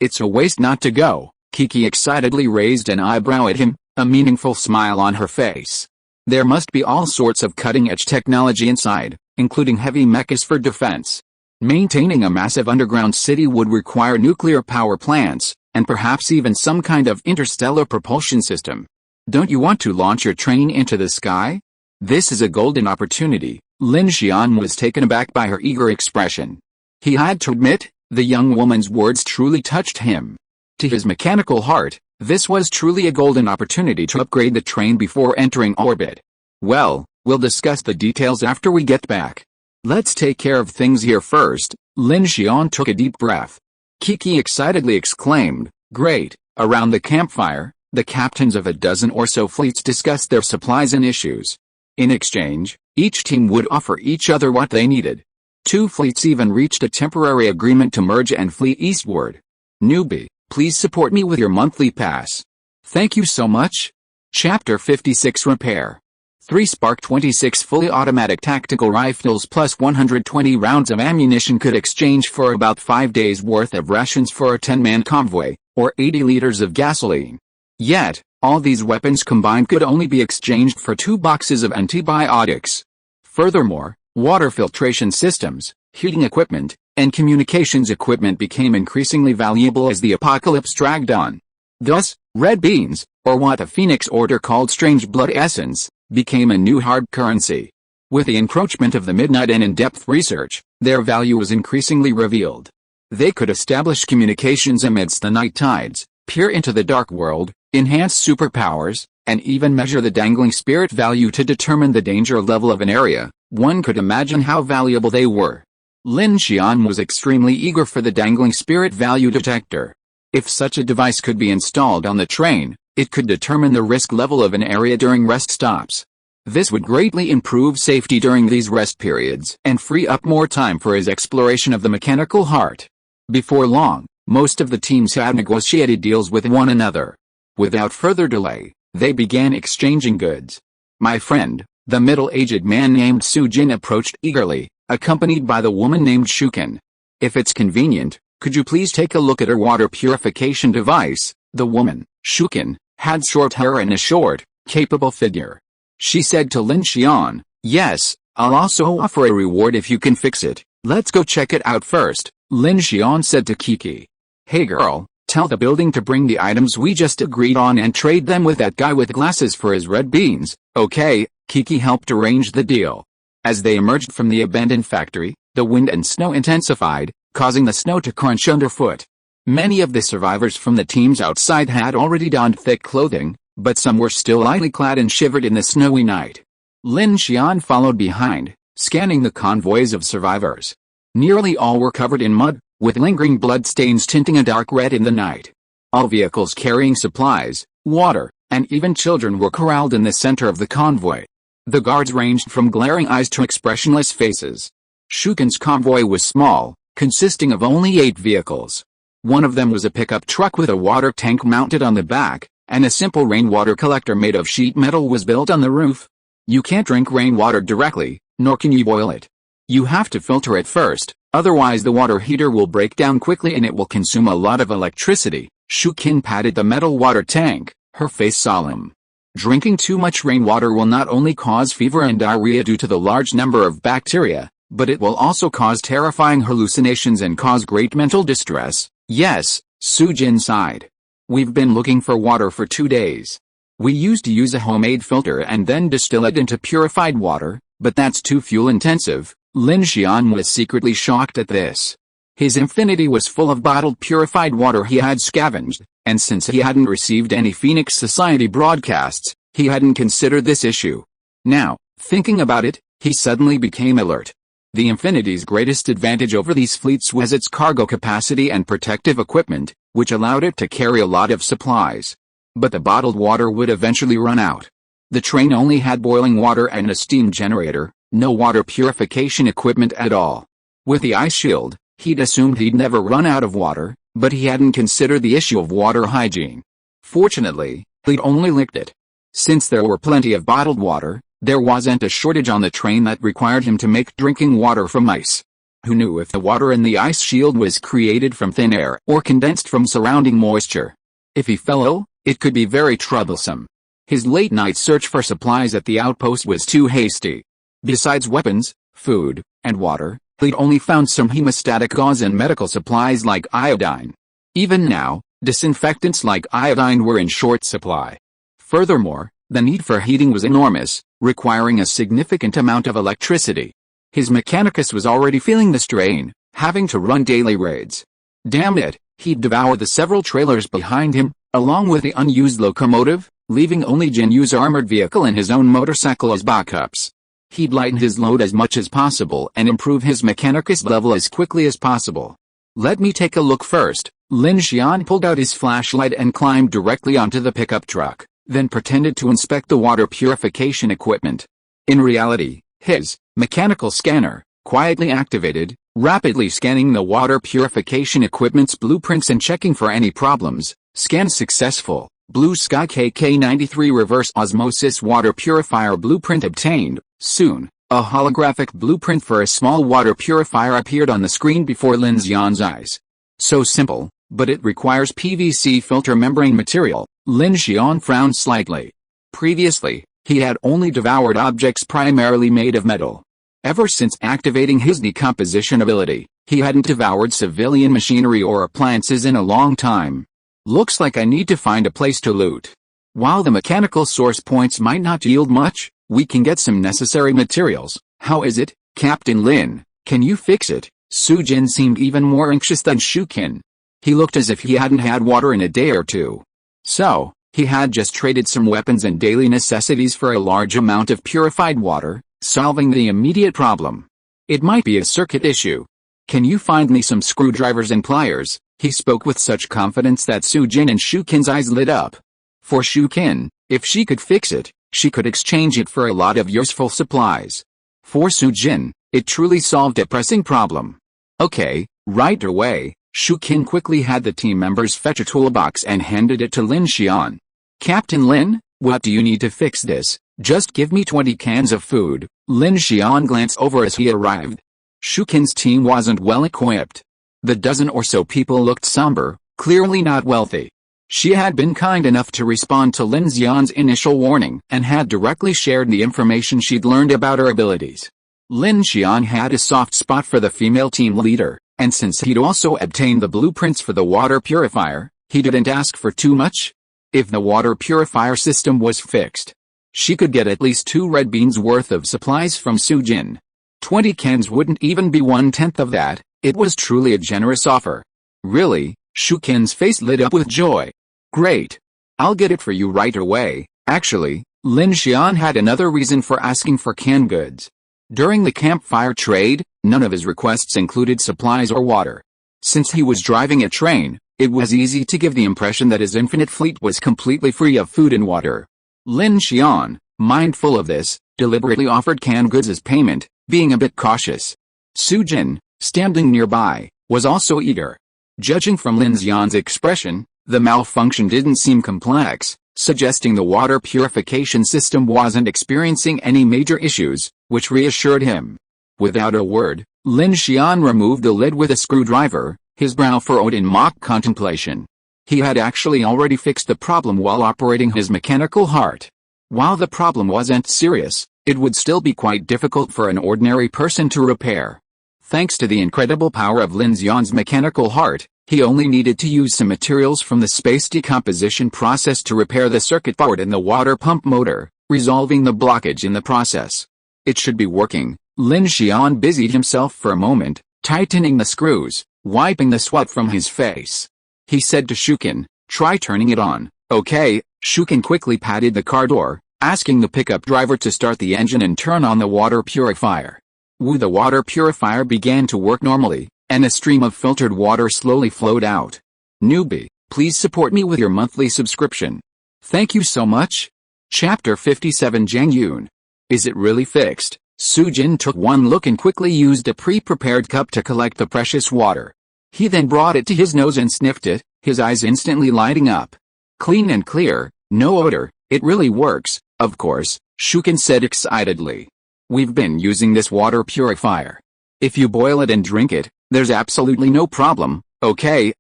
It's a waste not to go. Kiki excitedly raised an eyebrow at him, a meaningful smile on her face. There must be all sorts of cutting-edge technology inside, including heavy mechas for defense. Maintaining a massive underground city would require nuclear power plants, and perhaps even some kind of interstellar propulsion system. Don't you want to launch your train into the sky? This is a golden opportunity. Lin Xian was taken aback by her eager expression. He had to admit, the young woman's words truly touched him. To his mechanical heart, this was truly a golden opportunity to upgrade the train before entering orbit. Well, we'll discuss the details after we get back. Let's take care of things here first. Lin Xian took a deep breath. Kiki excitedly exclaimed, great. Around the campfire, the captains of a dozen or so fleets discussed their supplies and issues. In exchange, each team would offer each other what they needed. Two fleets even reached a temporary agreement to merge and flee eastward. Newbie, please support me with your monthly pass. Thank you so much. Chapter 56 Repair. 3 Spark 26 fully automatic tactical rifles plus 120 rounds of ammunition could exchange for about 5 days' worth of rations for a 10-man convoy, or 80 liters of gasoline. Yet, all these weapons combined could only be exchanged for 2 boxes of antibiotics. Furthermore, water filtration systems, heating equipment, and communications equipment became increasingly valuable as the apocalypse dragged on. Thus, red beans, or what the Phoenix Order called strange blood essence, became a new hard currency. With the encroachment of the midnight and in-depth research, their value was increasingly revealed. They could establish communications amidst the night tides, peer into the dark world, enhance superpowers, and even measure the dangling spirit value to determine the danger level of an area. One could imagine how valuable they were. Lin Xian was extremely eager for the dangling spirit value detector. If such a device could be installed on the train, it could determine the risk level of an area during rest stops. This would greatly improve safety during these rest periods and free up more time for his exploration of the mechanical heart. Before long, most of the teams had negotiated deals with one another. Without further delay, they began exchanging goods. My friend, the middle-aged man named Su Jin approached eagerly, accompanied by the woman named Shuken. If it's convenient, could you please take a look at her water purification device? The woman, Shuken, had short hair and a short, capable figure. She said to Lin Xian, "Yes, I'll also offer a reward if you can fix it. Let's go check it out first." Lin Xian said to Kiki, "Hey girl, tell the building to bring the items we just agreed on and trade them with that guy with glasses for his red beans." Okay, Kiki helped arrange the deal. As they emerged from the abandoned factory, the wind and snow intensified, causing the snow to crunch underfoot. Many of the survivors from the teams outside had already donned thick clothing, but some were still lightly clad and shivered in the snowy night. Lin Xian followed behind, scanning the convoys of survivors. Nearly all were covered in mud, with lingering blood stains tinting a dark red in the night. All vehicles carrying supplies, water, and even children were corralled in the center of the convoy. The guards ranged from glaring eyes to expressionless faces. Shuken's convoy was small, consisting of only 8 vehicles. One of them was a pickup truck with a water tank mounted on the back, and a simple rainwater collector made of sheet metal was built on the roof. You can't drink rainwater directly, nor can you boil it. You have to filter it first, otherwise the water heater will break down quickly and it will consume a lot of electricity. Shuken patted the metal water tank, her face solemn. Drinking too much rainwater will not only cause fever and diarrhea due to the large number of bacteria, but it will also cause terrifying hallucinations and cause great mental distress. Yes, Su Jin sighed. We've been looking for water for 2 days. We used to use a homemade filter and then distill it into purified water, but that's too fuel intensive. Lin Xian was secretly shocked at this. His infinity was full of bottled purified water he had scavenged, and since he hadn't received any Phoenix Society broadcasts, he hadn't considered this issue. Now, thinking about it, he suddenly became alert. The Infinity's greatest advantage over these fleets was its cargo capacity and protective equipment, which allowed it to carry a lot of supplies. But the bottled water would eventually run out. The train only had boiling water and a steam generator, no water purification equipment at all. With the ice shield, he'd assumed he'd never run out of water, but he hadn't considered the issue of water hygiene. Fortunately, he'd only licked it. Since there were plenty of bottled water, there wasn't a shortage on the train that required him to make drinking water from ice. Who knew if the water in the ice shield was created from thin air or condensed from surrounding moisture? If he fell ill, it could be very troublesome. His late-night search for supplies at the outpost was too hasty. Besides weapons, food, and water, he'd only found some hemostatic gauze and medical supplies like iodine. Even now, disinfectants like iodine were in short supply. Furthermore, the need for heating was enormous, requiring a significant amount of electricity. His mechanicus was already feeling the strain, having to run daily raids. Damn it, he'd devour the several trailers behind him, along with the unused locomotive, leaving only Jinyu's armored vehicle and his own motorcycle as backups. He'd lighten his load as much as possible and improve his mechanicus level as quickly as possible. Let me take a look first. Lin Xian pulled out his flashlight and climbed directly onto the pickup truck, then pretended to inspect the water purification equipment. In reality, his mechanical scanner, quietly activated, rapidly scanning the water purification equipment's blueprints and checking for any problems. Scan successful. Blue Sky KK93 reverse osmosis water purifier blueprint obtained. Soon, a holographic blueprint for a small water purifier appeared on the screen before Lin Xian's eyes. So simple, but it requires PVC filter membrane material. Lin Xian frowned slightly. Previously, he had only devoured objects primarily made of metal. Ever since activating his decomposition ability, he hadn't devoured civilian machinery or appliances in a long time. Looks like I need to find a place to loot. While the mechanical source points might not yield much, we can get some necessary materials. How is it, Captain Lin? Can you fix it? Su Jin seemed even more anxious than Shukin. He looked as if he hadn't had water in a day or two. So, he had just traded some weapons and daily necessities for a large amount of purified water, solving the immediate problem. It might be a circuit issue. Can you find me some screwdrivers and pliers? He spoke with such confidence that Su Jin and Shukin's eyes lit up. For Shukin, if she could fix it, she could exchange it for a lot of useful supplies. For Su Jin, it truly solved a pressing problem. Okay, right away. Shukin quickly had the team members fetch a toolbox and handed it to Lin Xian. Captain Lin, what do you need to fix this? Just give me 20 cans of food. Lin Xian glanced over as he arrived. Shukin's team wasn't well equipped. The dozen or so people looked somber, clearly not wealthy. She had been kind enough to respond to Lin Xian's initial warning and had directly shared the information she'd learned about her abilities. Lin Xian had a soft spot for the female team leader, and since he'd also obtained the blueprints for the water purifier, he didn't ask for too much. If the water purifier system was fixed, she could get at least 2 red beans worth of supplies from Su Jin. 20 cans wouldn't even be 1/10 of that. It was truly a generous offer. Really? Shukin's face lit up with joy. Great. I'll get it for you right away. Actually, Lin Xian had another reason for asking for canned goods. During the campfire trade, none of his requests included supplies or water. Since he was driving a train, it was easy to give the impression that his infinite fleet was completely free of food and water. Lin Xian, mindful of this, deliberately offered canned goods as payment, being a bit cautious. Su Jin, standing nearby, was also eager. Judging from Lin Xian's expression, the malfunction didn't seem complex, suggesting the water purification system wasn't experiencing any major issues, which reassured him. Without a word, Lin Xian removed the lid with a screwdriver, his brow furrowed in mock contemplation. He had actually already fixed the problem while operating his mechanical heart. While the problem wasn't serious, it would still be quite difficult for an ordinary person to repair. Thanks to the incredible power of Lin Xian's mechanical heart, he only needed to use some materials from the space decomposition process to repair the circuit board and the water pump motor, resolving the blockage in the process. It should be working. Lin Xian busied himself for a moment, tightening the screws, wiping the sweat from his face. He said to Shukin, "Try turning it on." "Okay." Shukin quickly patted the car door, asking the pickup driver to start the engine and turn on the water purifier. The water purifier began to work normally, and a stream of filtered water slowly flowed out. "Newbie, please support me with your monthly subscription." "Thank you so much." Chapter 57 Zhang Yun. Is it really fixed? Su Jin took one look and quickly used a pre-prepared cup to collect the precious water. He then brought it to his nose and sniffed it, his eyes instantly lighting up. Clean and clear, no odor, it really works, of course, Shukin said excitedly. "We've been using this water purifier. If you boil it and drink it, there's absolutely no problem." Okay.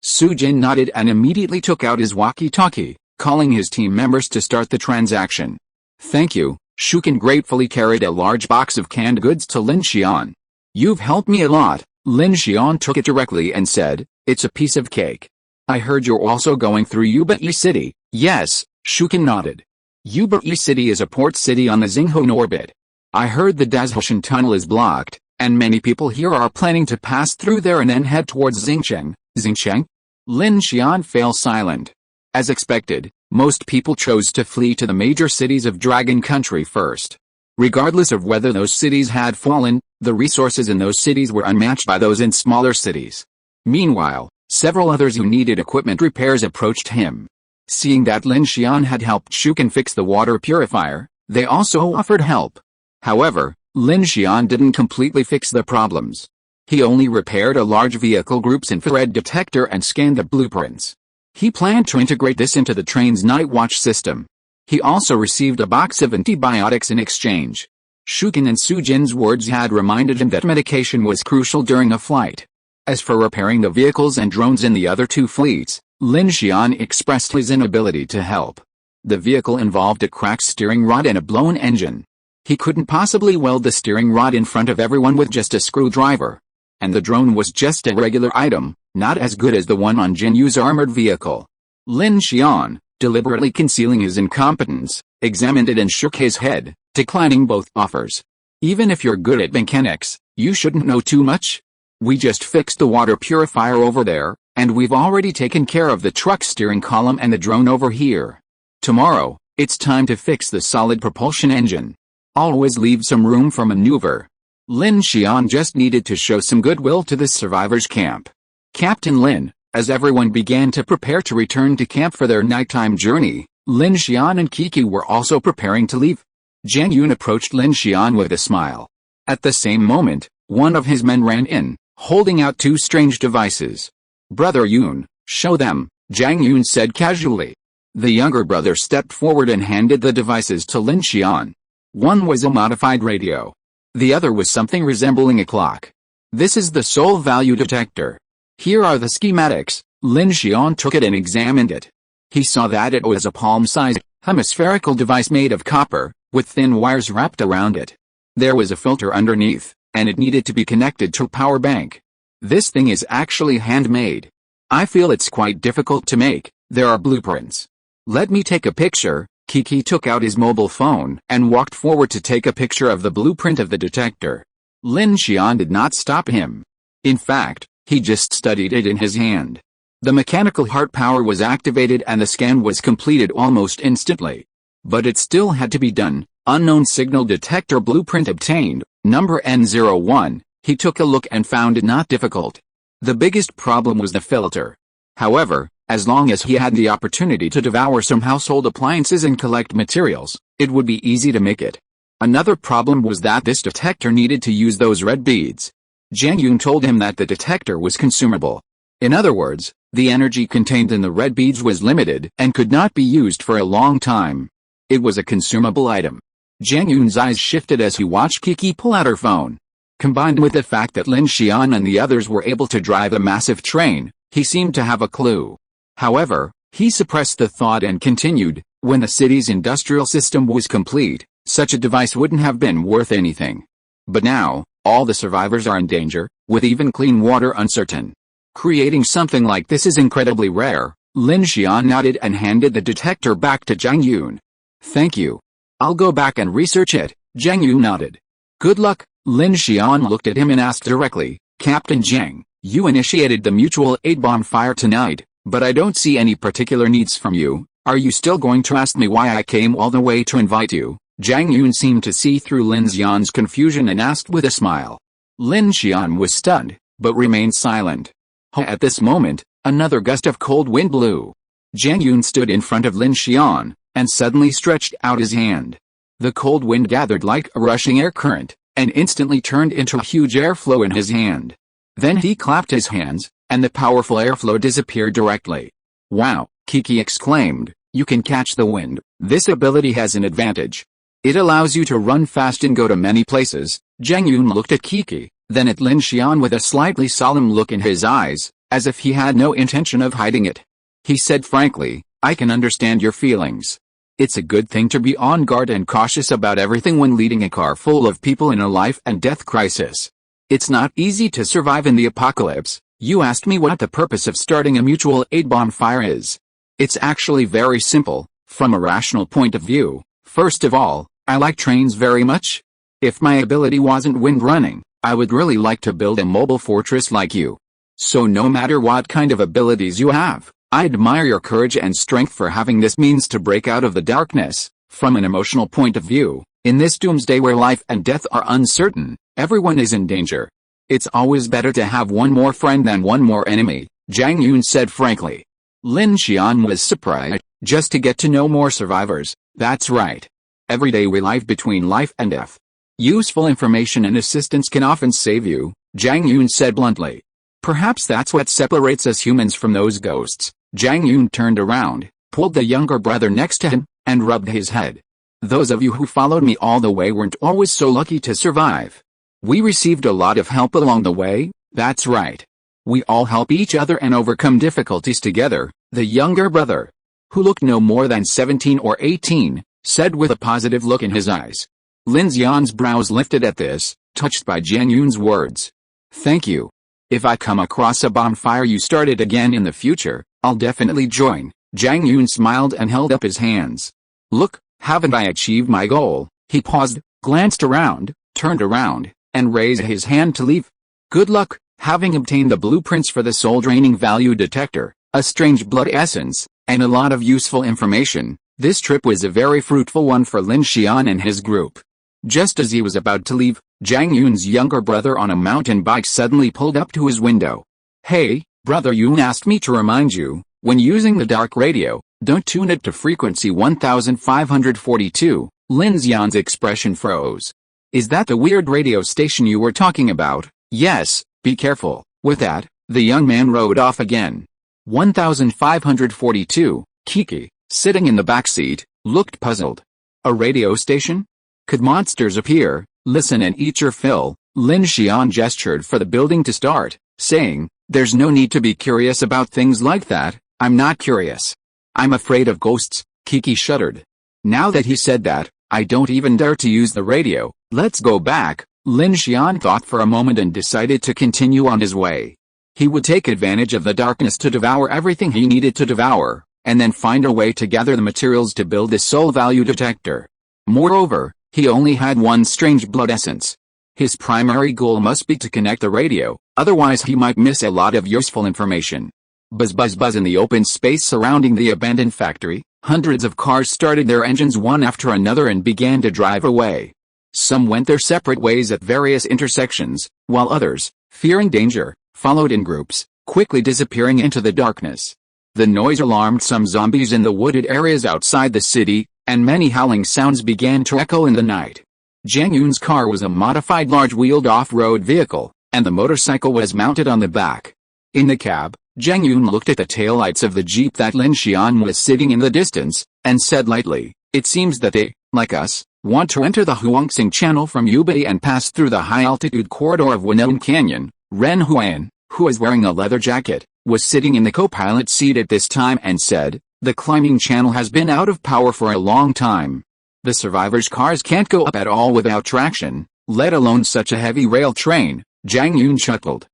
Su Jin nodded and immediately took out his walkie-talkie, calling his team members to start the transaction. "Thank you." Shukin gratefully carried a large box of canned goods to Lin Xian. "You've helped me a lot." Lin Xian took it directly and said, "It's a piece of cake." "I heard you're also going through Yubai City." "Yes," Shukin nodded. Yubai City is a port city on the Xinghuan orbit. "I heard the Dazhoshan tunnel is blocked, and many people here are planning to pass through there and then head towards Xingcheng." "Xingcheng?" Lin Xian fell silent. As expected, most people chose to flee to the major cities of Dragon Country first. Regardless of whether those cities had fallen, the resources in those cities were unmatched by those in smaller cities. Meanwhile, several others who needed equipment repairs approached him. Seeing that Lin Xian had helped Shukin fix the water purifier, They also offered help. However, Lin Xian didn't completely fix the problems. He only repaired a large vehicle group's infrared detector and scanned the blueprints. He planned to integrate this into the train's night watch system. He also received a box of antibiotics in exchange. Shukin and Sujin's words had reminded him that medication was crucial during a flight. As for repairing the vehicles and drones in the other two fleets, Lin Xian expressed his inability to help. The vehicle involved a cracked steering rod and a blown engine. He couldn't possibly weld the steering rod in front of everyone with just a screwdriver. And the drone was just a regular item, not as good as the one on Jin Yu's armored vehicle. Lin Xian, deliberately concealing his incompetence, examined it and shook his head, declining both offers. Even if you're good at mechanics, you shouldn't know too much. We just fixed the water purifier over there, and we've already taken care of the truck steering column and the drone over here. Tomorrow, it's time to fix the solid propulsion engine. Always leave some room for maneuver. Lin Xian just needed to show some goodwill to the survivors' camp. Captain Lin, as everyone began to prepare to return to camp for their nighttime journey, Lin Xian and Kiki were also preparing to leave. Jiang Yun approached Lin Xian with a smile. At the same moment, one of his men ran in, holding out two strange devices. "Brother Yun, show them," Jiang Yun said casually. The younger brother stepped forward and handed the devices to Lin Xian. One was a modified radio. The other was something resembling a clock. "This is the soul value detector. Here are the schematics." Lin Xian took it and examined it. He saw that it was a palm-sized, hemispherical device made of copper, with thin wires wrapped around it. There was a filter underneath, and it needed to be connected to a power bank. This thing is actually handmade. I feel it's quite difficult to make. There are blueprints. Let me take a picture. Kiki took out his mobile phone and walked forward to take a picture of the blueprint of the detector. Lin Xian did not stop him. In fact, he just studied it in his hand. The mechanical heart power was activated and the scan was completed almost instantly. But it still had to be done. Unknown signal detector blueprint obtained, number N01. He took a look and found it not difficult. The biggest problem was the filter. However, as long as he had the opportunity to devour some household appliances and collect materials, it would be easy to make it. Another problem was that this detector needed to use those red beads. Jiang Yun told him that the detector was consumable. In other words, the energy contained in the red beads was limited and could not be used for a long time. It was a consumable item. Jiang Yun's eyes shifted as he watched Kiki pull out her phone. Combined with the fact that Lin Xian and the others were able to drive a massive train, he seemed to have a clue. However, he suppressed the thought and continued, when the city's industrial system was complete, such a device wouldn't have been worth anything. But now, all the survivors are in danger, with even clean water uncertain. Creating something like this is incredibly rare. Lin Xian nodded and handed the detector back to Jiang Yun. "Thank you. I'll go back and research it." Jiang Yun nodded. "Good luck." Lin Xian looked at him and asked directly, "Captain Jiang, you initiated the mutual aid bonfire tonight, but I don't see any particular needs from you. Are you still going to ask me why I came all the way to invite you?" Jiang Yun seemed to see through Lin Xian's confusion and asked with a smile. Lin Xian was stunned, but remained silent. At this moment, another gust of cold wind blew. Jiang Yun stood in front of Lin Xian, and suddenly stretched out his hand. The cold wind gathered like a rushing air current, and instantly turned into a huge airflow in his hand. Then he clapped his hands, and the powerful airflow disappeared directly. "Wow," Kiki exclaimed, "you can catch the wind. This ability has an advantage. It allows you to run fast and go to many places." Jiang Yun looked at Kiki, then at Lin Xian with a slightly solemn look in his eyes, as if he had no intention of hiding it. He said frankly, "I can understand your feelings. It's a good thing to be on guard and cautious about everything when leading a car full of people in a life and death crisis. It's not easy to survive in the apocalypse." "You asked me what the purpose of starting a mutual aid bonfire is. It's actually very simple, from a rational point of view. First of all, I like trains very much. If my ability wasn't wind running, I would really like to build a mobile fortress like you. So no matter what kind of abilities you have, I admire your courage and strength for having this means to break out of the darkness. From an emotional point of view, in this doomsday where life and death are uncertain, everyone is in danger. It's always better to have one more friend than one more enemy," Jiang Yun said frankly. Lin Xian was surprised. "Just to get to know more survivors, that's right. Every day we live between life and death. Useful information and assistance can often save you, Zhang Yun said bluntly. Perhaps that's what separates us humans from those ghosts. Zhang Yun turned around, pulled the younger brother next to him, and rubbed his head. Those of you who followed me all the way weren't always so lucky to survive. We received a lot of help along the way, that's right. We all help each other and overcome difficulties together, the younger brother, who looked no more than 17 or 18, said with a positive look in his eyes. Lin Xian's brows lifted at this, touched by Zhang Yun's words. Thank you. If I come across a bonfire you started again in the future, I'll definitely join. Zhang Yun smiled and held up his hands. Look, haven't I achieved my goal? He paused, glanced around, turned around, and raised his hand to leave. Good luck. Having obtained the blueprints for the soul draining value detector, a strange blood essence, and a lot of useful information, this trip was a very fruitful one for Lin Xian and his group. Just as he was about to leave, Zhang Yun's younger brother on a mountain bike suddenly pulled up to his window. Hey, Brother Yun asked me to remind you, when using the dark radio, don't tune it to frequency 1542. Lin Xian's expression froze. Is that the weird radio station you were talking about? Yes, be careful. With that, the young man rode off again. 1542, Kiki, sitting in the back seat, looked puzzled. A radio station? Could monsters appear, listen and eat your fill? Lin Xian gestured for the building to start, saying, there's no need to be curious about things like that. I'm not curious. I'm afraid of ghosts. Kiki shuddered. Now that he said that, I don't even dare to use the radio. Let's go back. Lin Xian thought for a moment and decided to continue on his way. He would take advantage of the darkness to devour everything he needed to devour, and then find a way to gather the materials to build the soul value detector. Moreover, he only had one strange blood essence. His primary goal must be to connect the radio, otherwise he might miss a lot of useful information. Buzz buzz buzz in the open space surrounding the abandoned factory, hundreds of cars started their engines one after another and began to drive away. Some went their separate ways at various intersections, while others, fearing danger, followed in groups, quickly disappearing into the darkness. The noise alarmed some zombies in the wooded areas outside the city, and many howling sounds began to echo in the night. Zhang Yun's car was a modified large-wheeled off-road vehicle, and the motorcycle was mounted on the back. In the cab, Zhang Yun looked at the taillights of the jeep that Lin Xian was sitting in the distance, and said lightly, it seems that they, like us, want to enter the Huangsing Channel from Yubei and pass through the high-altitude corridor of Winone Canyon. Ren Huan, who was wearing a leather jacket, was sitting in the co-pilot seat at this time and said, the climbing channel has been out of power for a long time. The survivors' cars can't go up at all without traction, let alone such a heavy rail train. Zhang Yun chuckled.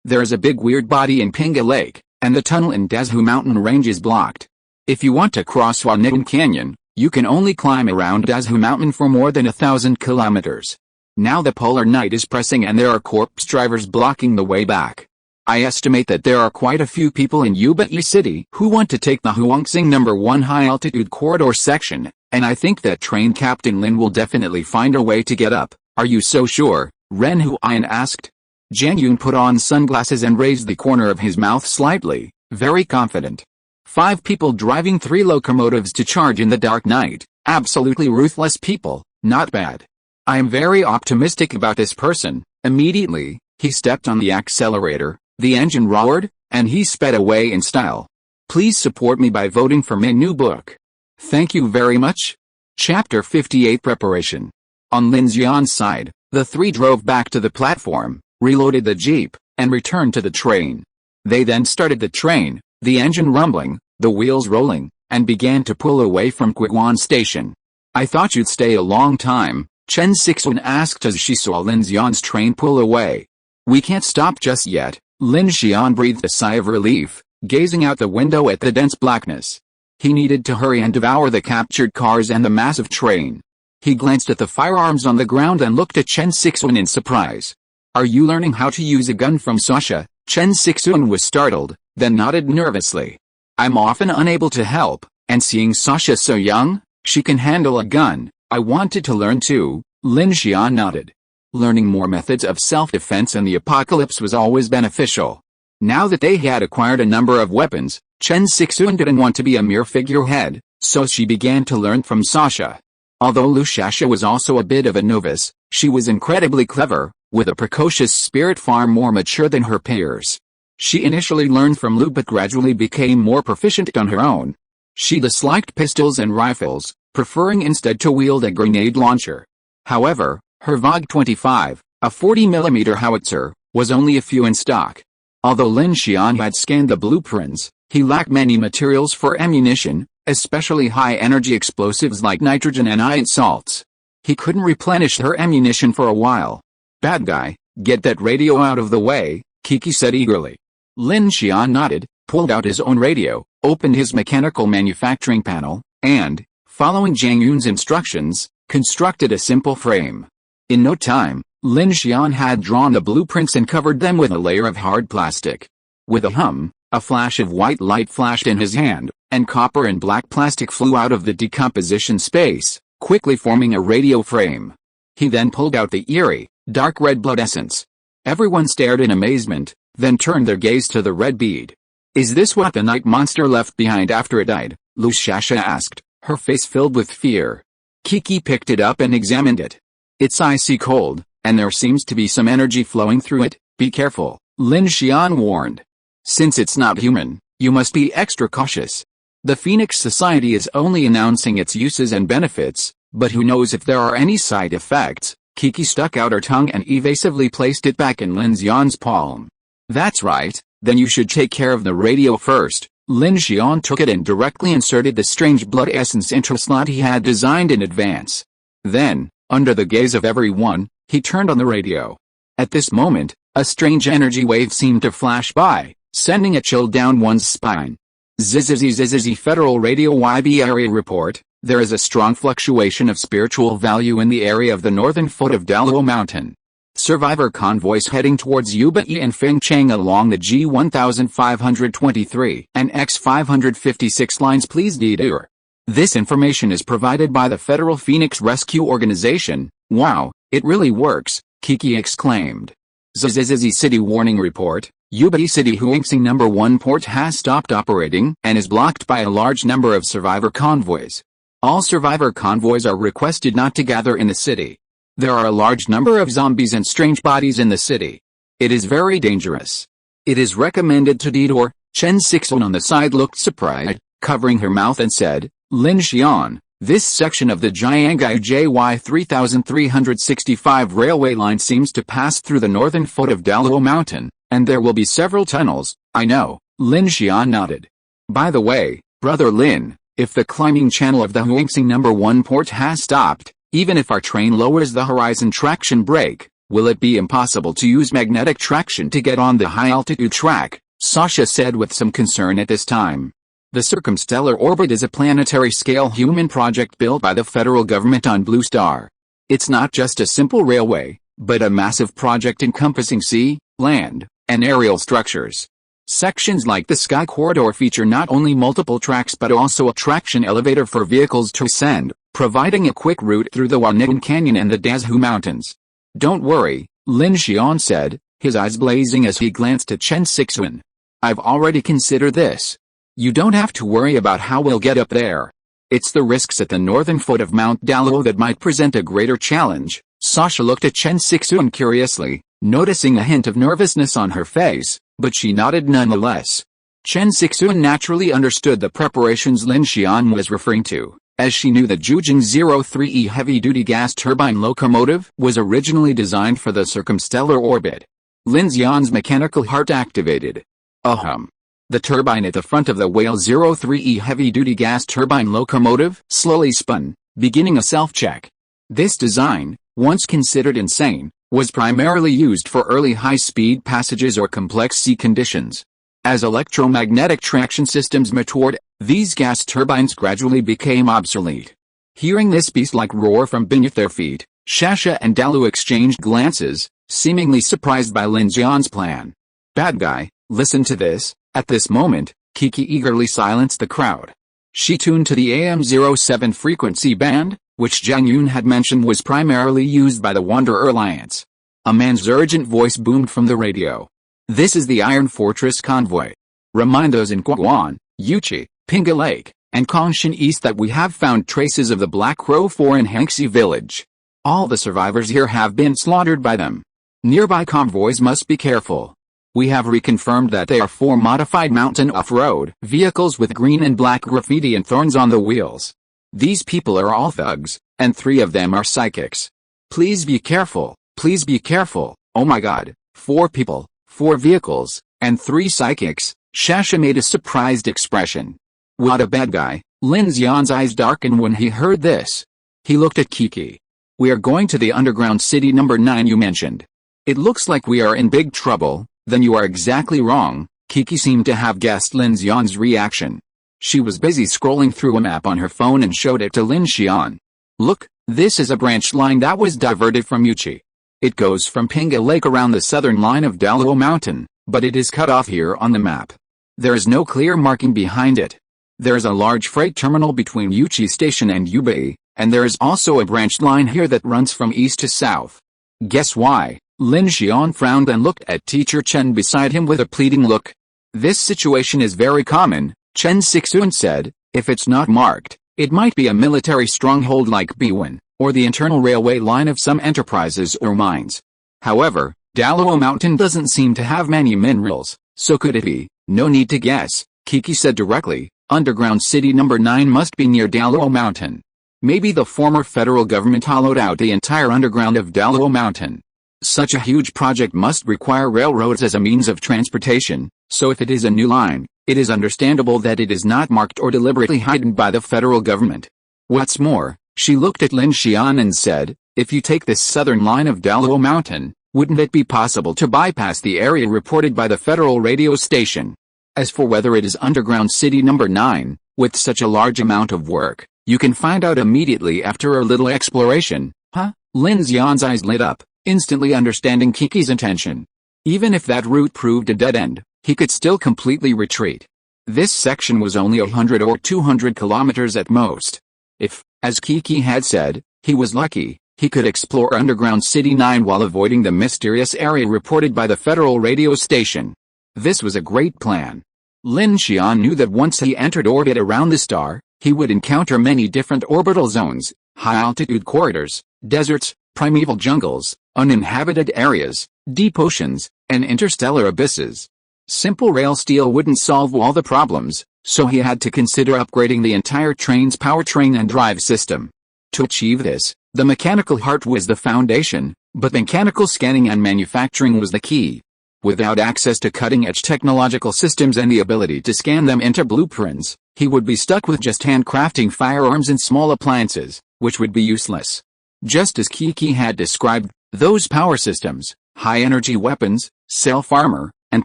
There's a big weird body in Pinga Lake, and the tunnel in Dazhu mountain range is blocked. If you want to cross Winone Canyon, you can only climb around Dazhu mountain for more than 1,000 kilometers. Now the polar night is pressing and there are corpse drivers blocking the way back. I estimate that there are quite a few people in Yubei City who want to take the Huangsing No. 1 high-altitude corridor section, and I think that train Captain Lin will definitely find a way to get up. Are you so sure? Ren Huan asked. Zhang Yun put on sunglasses and raised the corner of his mouth slightly, very confident. 5 people driving 3 locomotives to charge in the dark night, absolutely ruthless people, not bad. I am very optimistic about this person. Immediately, he stepped on the accelerator, the engine roared, and he sped away in style. Please support me by voting for my new book. Thank you very much. Chapter 58 Preparation. On Lin Xian's side, the 3 drove back to the platform, reloaded the jeep, and returned to the train. They then started the train, the engine rumbling, the wheels rolling, and began to pull away from Quiguan Station. I thought you'd stay a long time, Chen Sixuan asked as she saw Lin Xian's train pull away. We can't stop just yet. Lin Xian breathed a sigh of relief, gazing out the window at the dense blackness. He needed to hurry and devour the captured cars and the massive train. He glanced at the firearms on the ground and looked at Chen Sixuan in surprise. Are you learning how to use a gun from Sasha? Chen Sixuan was startled, then nodded nervously. I'm often unable to help, and seeing Sasha so young, she can handle a gun. I wanted to learn too. Lin Xian nodded. Learning more methods of self-defense in the apocalypse was always beneficial. Now that they had acquired a number of weapons, Chen Sixuan didn't want to be a mere figurehead, so she began to learn from Sasha. Although Lushasha was also a bit of a novice, she was incredibly clever, with a precocious spirit far more mature than her peers. She initially learned from Lu but gradually became more proficient on her own. She disliked pistols and rifles, preferring instead to wield a grenade launcher. However, her VOG-25, a 40mm howitzer, was only a few in stock. Although Lin Xian had scanned the blueprints, he lacked many materials for ammunition, especially high-energy explosives like nitrogen and iron salts. He couldn't replenish her ammunition for a while. "Bad guy, get that radio out of the way," Kiki said eagerly. Lin Xian nodded, pulled out his own radio, opened his mechanical manufacturing panel, and, following Jiang Yun's instructions, constructed a simple frame. In no time, Lin Xian had drawn the blueprints and covered them with a layer of hard plastic. With a hum, a flash of white light flashed in his hand, and copper and black plastic flew out of the decomposition space, quickly forming a radio frame. He then pulled out the eerie, dark red blood essence. Everyone stared in amazement, then turned their gaze to the red bead. "Is this what the night monster left behind after it died?" Lushasha asked, her face filled with fear. Kiki picked it up and examined it. "It's icy cold, and there seems to be some energy flowing through it. Be careful," Lin Xian warned. "Since it's not human, you must be extra cautious. The Phoenix Society is only announcing its uses and benefits, but who knows if there are any side effects." Kiki stuck out her tongue and evasively placed it back in Lin Xian's palm. "That's right, then you should take care of the radio first." Lin Xian took it and directly inserted the strange blood essence into a slot he had designed in advance. Then, under the gaze of everyone, he turned on the radio. At this moment, a strange energy wave seemed to flash by, sending a chill down one's spine. "Zzzz Federal Radio YB Area Report, there is a strong fluctuation of spiritual value in the area of the northern foot of Daluo Mountain. Survivor convoys heading towards Yubai and Fengcheng along the G1523 and X556 lines please detour." This information is provided by the Federal Phoenix Rescue Organization. "Wow, it really works," Kiki exclaimed. "Zzzz City Warning Report, Yubai City Huingsing No. 1 port has stopped operating and is blocked by a large number of survivor convoys. All survivor convoys are requested not to gather in the city. There are a large number of zombies and strange bodies in the city. It is very dangerous. It is recommended to detour." Chen Sixuan on the side looked surprised, covering her mouth and said, "Lin Xian, this section of the Jianggai JY 3365 railway line seems to pass through the northern foot of Daluo Mountain, and there will be several tunnels." "I know," Lin Xian nodded. "By the way, Brother Lin, if the climbing channel of the Huingsing No. 1 port has stopped, even if our train lowers the horizon traction brake, will it be impossible to use magnetic traction to get on the high-altitude track?" Sasha said with some concern at this time. The Circumstellar Orbit is a planetary-scale human project built by the federal government on Blue Star. It's not just a simple railway, but a massive project encompassing sea, land, and aerial structures. Sections like the Sky Corridor feature not only multiple tracks but also a traction elevator for vehicles to ascend, providing a quick route through the Wanigan Canyon and the Dazhu Mountains. "Don't worry," Lin Xian said, his eyes blazing as he glanced at Chen Sixuan. "I've already considered this. You don't have to worry about how we'll get up there. It's the risks at the northern foot of Mount Daluo that might present a greater challenge." Sasha looked at Chen Sixuan curiously, noticing a hint of nervousness on her face, but she nodded nonetheless. Chen Sixuan naturally understood the preparations Lin Xian was referring to, as she knew the Zhujing 03E heavy-duty gas turbine locomotive was originally designed for the Circumstellar Orbit. Lin Xian's mechanical heart activated. Ahem. The turbine at the front of the Whale 03E heavy-duty gas turbine locomotive slowly spun, beginning a self-check. This design, once considered insane, was primarily used for early high-speed passages or complex sea conditions. As electromagnetic traction systems matured, these gas turbines gradually became obsolete. Hearing this beast-like roar from beneath their feet, Shasha and Dalu exchanged glances, seemingly surprised by Lin Xian's plan. "Bad guy, listen to this." At this moment, Kiki eagerly silenced the crowd. She tuned to the AM07 frequency band, which Jiang Yun had mentioned was primarily used by the Wanderer Alliance. A man's urgent voice boomed from the radio. "This is the Iron Fortress convoy. Remind those in Guan, Yuchi, Pinga Lake, and Kongshan East that we have found traces of the Black Crow 4 in Hanxi village. All the survivors here have been slaughtered by them. Nearby convoys must be careful. We have reconfirmed that they are 4 modified mountain off-road vehicles with green and black graffiti and thorns on the wheels. These people are all thugs, and 3 of them are psychics. Please be careful, please be careful. Oh my god, 4 people, 4 vehicles, and 3 psychics. Shasha made a surprised expression. What a bad guy. Lin Xian's eyes darkened when he heard this. He looked at Kiki. We are going to the underground city number 9 you mentioned. It looks like we are in big trouble. Then you are exactly wrong. Kiki seemed to have guessed Lin Xian's reaction. She was busy scrolling through a map on her phone and showed it to Lin Xian. Look, this is a branch line that was diverted from Yuchi. It goes from Pinga Lake around the southern line of Daluo Mountain, but it is cut off here on the map. There is no clear marking behind it. There is a large freight terminal between Yuchi Station and Yubei, and there is also a branch line here that runs from east to south. Guess why? Lin Xian frowned and looked at teacher Chen beside him with a pleading look. This situation is very common, Chen Sixuan said. If it's not marked, it might be a military stronghold like Biwen, or the internal railway line of some enterprises or mines. However, Daluo Mountain doesn't seem to have many minerals, so could it be? No need to guess, Kiki said directly. Underground city number 9 must be near Daluo Mountain. Maybe the former federal government hollowed out the entire underground of Daluo Mountain. Such a huge project must require railroads as a means of transportation, so if it is a new line, it is understandable that it is not marked or deliberately hidden by the federal government. What's more, she looked at Lin Xian and said, if you take this southern line of Daluo Mountain, wouldn't it be possible to bypass the area reported by the federal radio station? As for whether it is underground city number 9, with such a large amount of work, you can find out immediately after a little exploration. Huh? Lin Xian's eyes lit up, instantly understanding Kiki's intention. Even if that route proved a dead end, he could still completely retreat. This section was only 100 or 200 kilometers at most. If, as Kiki had said, he was lucky, he could explore underground city 9 while avoiding the mysterious area reported by the federal radio station. This was a great plan. Lin Xian knew that once he entered orbit around the star, he would encounter many different orbital zones, high-altitude corridors, deserts, primeval jungles, uninhabited areas, deep oceans, and interstellar abysses. Simple rail steel wouldn't solve all the problems, so he had to consider upgrading the entire train's powertrain and drive system. To achieve this, the mechanical heart was the foundation, but mechanical scanning and manufacturing was the key. Without access to cutting-edge technological systems and the ability to scan them into blueprints, he would be stuck with just handcrafting firearms and small appliances, which would be useless. Just as Kiki had described, those power systems, high-energy weapons, self-armor, and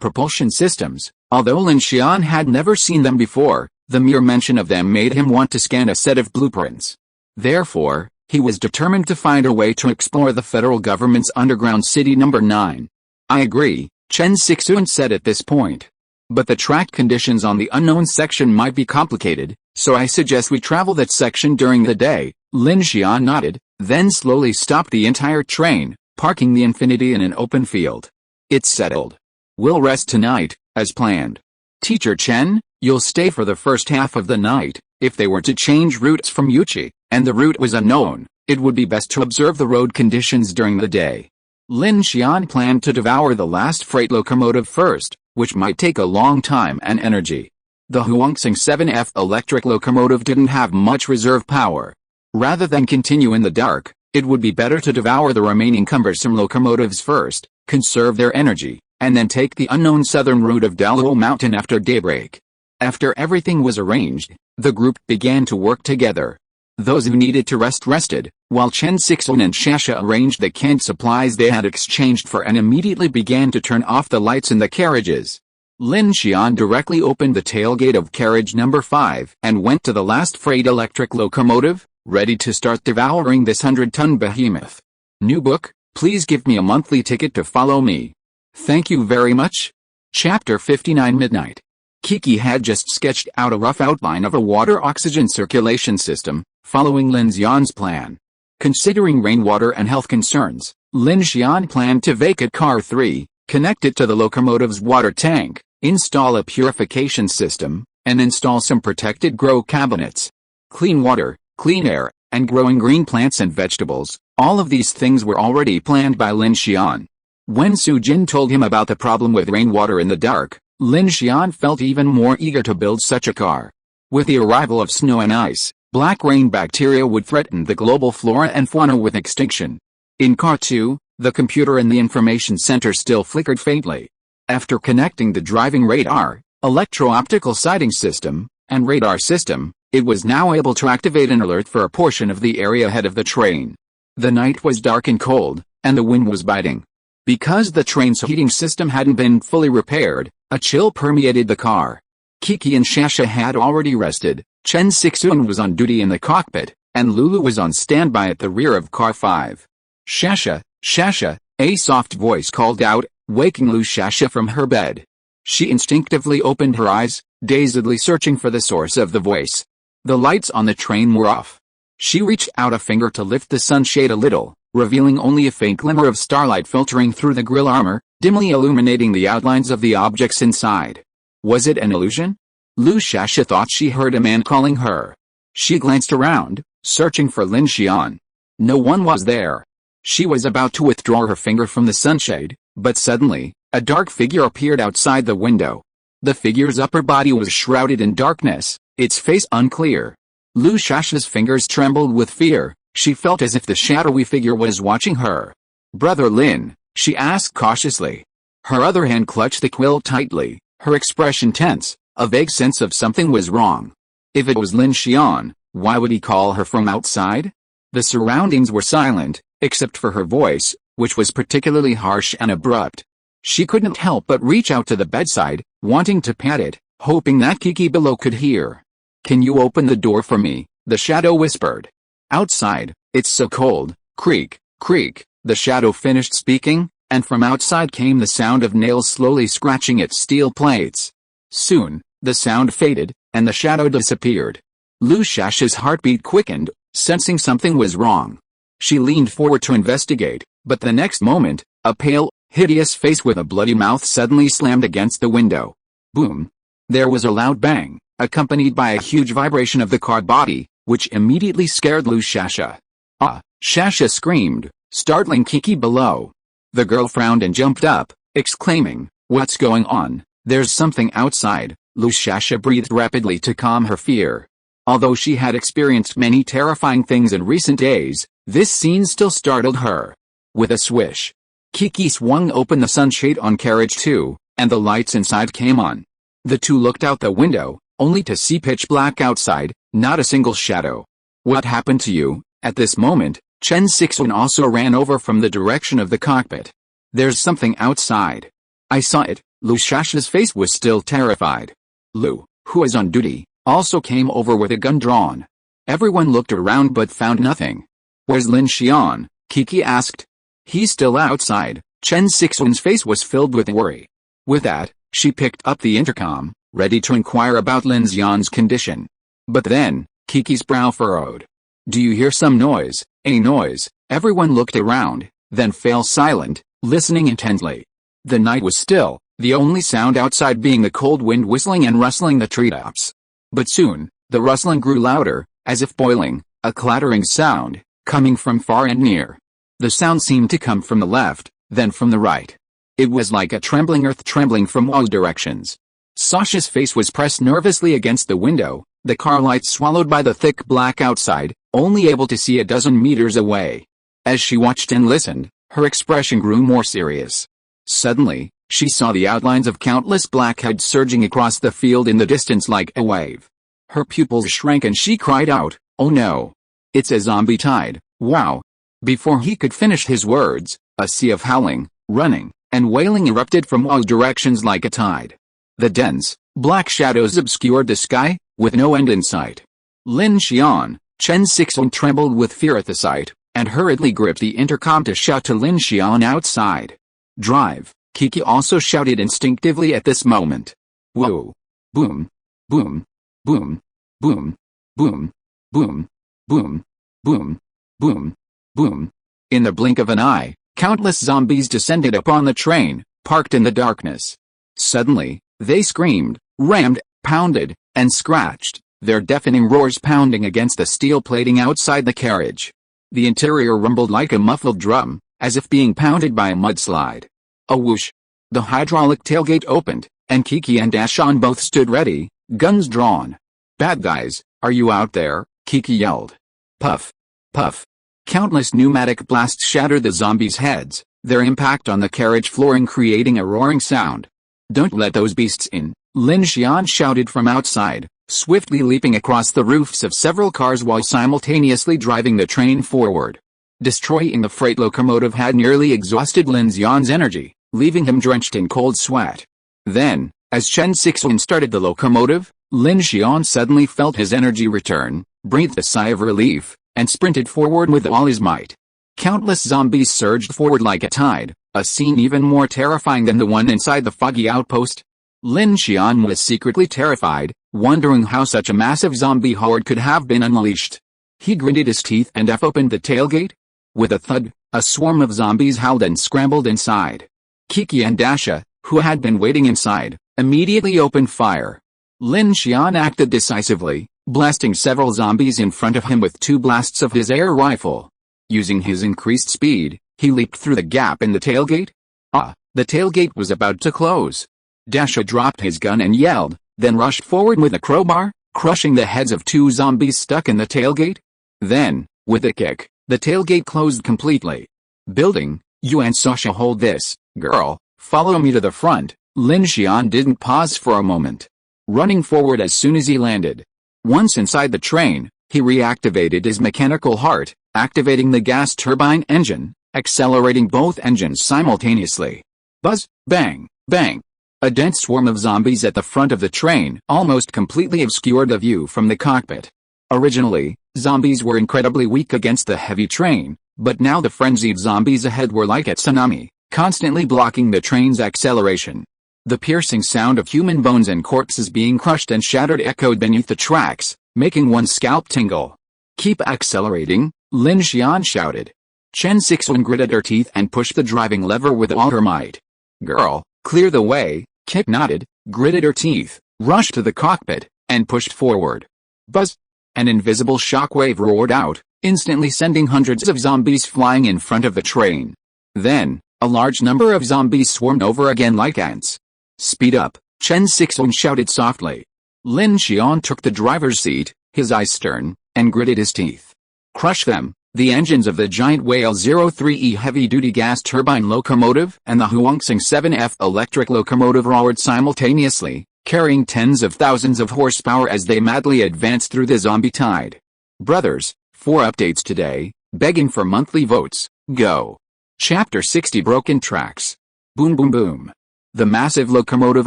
propulsion systems, although Lin Xian had never seen them before, the mere mention of them made him want to scan a set of blueprints. Therefore, he was determined to find a way to explore the federal government's underground city number 9. I agree, Chen Sixuan said at this point. But the track conditions on the unknown section might be complicated, so I suggest we travel that section during the day. Lin Xian nodded, then slowly stopped the entire train, parking the Infinity in an open field. It's settled. We'll rest tonight, as planned. Teacher Chen, you'll stay for the first half of the night. If they were to change routes from Yuchi, and the route was unknown, it would be best to observe the road conditions during the day. Lin Xian planned to devour the last freight locomotive first, which might take a long time and energy. The Huangsing 7F electric locomotive didn't have much reserve power. Rather than continue in the dark, it would be better to devour the remaining cumbersome locomotives first, conserve their energy, and then take the unknown southern route of Daluo Mountain after daybreak. After everything was arranged, the group began to work together. Those who needed to rest rested, while Chen Sixuan and Shasha arranged the canned supplies they had exchanged for and immediately began to turn off the lights in the carriages. Lin Xian directly opened the tailgate of carriage number 5 and went to the last freight electric locomotive, ready to start devouring this 100-ton behemoth. New book, please give me a monthly ticket to follow me. Thank you very much. Chapter 59 Midnight. Kiki had just sketched out a rough outline of a water-oxygen circulation system, following Lin Xian's plan. Considering rainwater and health concerns, Lin Xian planned to vacate Car 3, connect it to the locomotive's water tank, install a purification system, and install some protected grow cabinets. Clean water, clean air, and growing green plants and vegetables, all of these things were already planned by Lin Xian. When Su Jin told him about the problem with rainwater in the dark, Lin Xian felt even more eager to build such a car. With the arrival of snow and ice, black rain bacteria would threaten the global flora and fauna with extinction. In Car 2, the computer in the information center still flickered faintly. After connecting the driving radar, electro-optical sighting system, and radar system, it was now able to activate an alert for a portion of the area ahead of the train. The night was dark and cold, and the wind was biting. Because the train's heating system hadn't been fully repaired, a chill permeated the car. Kiki and Shasha had already rested, Chen Sixuan was on duty in the cockpit, and Lulu was on standby at the rear of Car 5. Shasha, Shasha, a soft voice called out, waking Lu Shasha from her bed. She instinctively opened her eyes, dazedly searching for the source of the voice. The lights on the train were off. She reached out a finger to lift the sunshade a little, revealing only a faint glimmer of starlight filtering through the grille armor, dimly illuminating the outlines of the objects inside. Was it an illusion? Lu Shasha thought she heard a man calling her. She glanced around, searching for Lin Xian. No one was there. She was about to withdraw her finger from the sunshade, but suddenly, a dark figure appeared outside the window. The figure's upper body was shrouded in darkness, its face unclear. Lu Shasha's fingers trembled with fear. She felt as if the shadowy figure was watching her. "Brother Lin," she asked cautiously. Her other hand clutched the quill tightly, her expression tense, a vague sense of something was wrong. If it was Lin Xian, why would he call her from outside? The surroundings were silent, except for her voice, which was particularly harsh and abrupt. She couldn't help but reach out to the bedside, wanting to pat it, hoping that Kiki below could hear. "Can you open the door for me?" the shadow whispered. "Outside, it's so cold." Creak, creak, the shadow finished speaking, and from outside came the sound of nails slowly scratching at steel plates. Soon, the sound faded, and the shadow disappeared. Lu Shasha's heartbeat quickened, sensing something was wrong. She leaned forward to investigate, but the next moment, a pale, hideous face with a bloody mouth suddenly slammed against the window. Boom! There was a loud bang, accompanied by a huge vibration of the car body, which immediately scared Lu Shasha. "Ah!" Shasha screamed, startling Kiki below. The girl frowned and jumped up, exclaiming, "What's going on? There's something outside." Lu Shasha breathed rapidly to calm her fear. Although she had experienced many terrifying things in recent days, this scene still startled her. With a swish, Kiki swung open the sunshade on carriage 2, and the lights inside came on. The two looked out the window, only to see pitch black outside, not a single shadow. "What happened to you?" At this moment, Chen Sixuan also ran over from the direction of the cockpit. "There's something outside." "I saw it." Lu Shasha's face was still terrified. Lu, who was on duty, also came over with a gun drawn. Everyone looked around but found nothing. "Where's Lin Xian?" Kiki asked. "He's still outside." Chen Sixuan's face was filled with worry. With that, she picked up the intercom, ready to inquire about Lin Xian's condition. But then, Kiki's brow furrowed. "Do you hear some noise?" A noise. Everyone looked around, then fell silent, listening intently. The night was still, the only sound outside being the cold wind whistling and rustling the treetops. But soon, the rustling grew louder, as if boiling, a clattering sound, coming from far and near. The sound seemed to come from the left, then from the right. It was like a trembling earth trembling from all directions. Sasha's face was pressed nervously against the window, the car lights swallowed by the thick black outside, only able to see a dozen meters away. As she watched and listened, her expression grew more serious. Suddenly, she saw the outlines of countless black heads surging across the field in the distance like a wave. Her pupils shrank and she cried out, "Oh no! It's a zombie tide, wow!" Before he could finish his words, a sea of howling, running, and wailing erupted from all directions like a tide. The dense, black shadows obscured the sky, with no end in sight. Lin Xian, Chen Sixuan trembled with fear at the sight, and hurriedly gripped the intercom to shout to Lin Xian outside. "Drive!" Kiki also shouted instinctively at this moment. Whoa! Boom! Boom! Boom! Boom! Boom! Boom! Boom! Boom! Boom! Boom! In the blink of an eye, countless zombies descended upon the train, parked in the darkness. Suddenly, they screamed, rammed, pounded, and scratched, their deafening roars pounding against the steel plating outside the carriage. The interior rumbled like a muffled drum, as if being pounded by a mudslide. A whoosh! The hydraulic tailgate opened, and Kiki and Dashan both stood ready, guns drawn. "Bad guys, are you out there?" Kiki yelled. Puff! Puff! Countless pneumatic blasts shattered the zombies' heads, their impact on the carriage flooring creating a roaring sound. "Don't let those beasts in," Lin Xian shouted from outside, swiftly leaping across the roofs of several cars while simultaneously driving the train forward. Destroying the freight locomotive had nearly exhausted Lin Xian's energy, leaving him drenched in cold sweat. Then, as Chen Sixuan started the locomotive, Lin Xian suddenly felt his energy return, breathed a sigh of relief, and sprinted forward with all his might. Countless zombies surged forward like a tide, a scene even more terrifying than the one inside the foggy outpost. Lin Xian was secretly terrified, wondering how such a massive zombie horde could have been unleashed. He gritted his teeth and opened the tailgate. With a thud, a swarm of zombies howled and scrambled inside. Kiki and Dasha, who had been waiting inside, immediately opened fire. Lin Xian acted decisively, blasting several zombies in front of him with 2 blasts of his air rifle. Using his increased speed, he leaped through the gap in the tailgate. The tailgate was about to close. Dasha dropped his gun and yelled, then rushed forward with a crowbar, crushing the heads of 2 zombies stuck in the tailgate. Then, with a kick, the tailgate closed completely. Building, "You and Sasha hold this, girl, follow me to the front." Lin Xian didn't pause for a moment. Running forward as soon as he landed. Once inside the train, he reactivated his mechanical heart, activating the gas turbine engine, accelerating both engines simultaneously. Buzz, bang, bang. A dense swarm of zombies at the front of the train almost completely obscured the view from the cockpit. Originally, zombies were incredibly weak against the heavy train, but now the frenzied zombies ahead were like a tsunami, constantly blocking the train's acceleration. The piercing sound of human bones and corpses being crushed and shattered echoed beneath the tracks, making one's scalp tingle. "Keep accelerating," Lin Xian shouted. Chen Sixuan gritted her teeth and pushed the driving lever with all her might. "Girl, clear the way," Kip nodded, gritted her teeth, rushed to the cockpit, and pushed forward. Buzz! An invisible shockwave roared out, instantly sending hundreds of zombies flying in front of the train. Then, a large number of zombies swarmed over again like ants. "Speed up," Chen Sixuan shouted softly. Lin Xian took the driver's seat, his eyes stern, and gritted his teeth. "Crush them." The engines of the giant Whale 03E heavy-duty gas turbine locomotive and the Huangsing 7F electric locomotive roared simultaneously, carrying tens of thousands of horsepower as they madly advanced through the zombie tide. Brothers, 4 updates today, begging for monthly votes, go. Chapter 60 Broken Tracks. Boom boom boom. The massive locomotive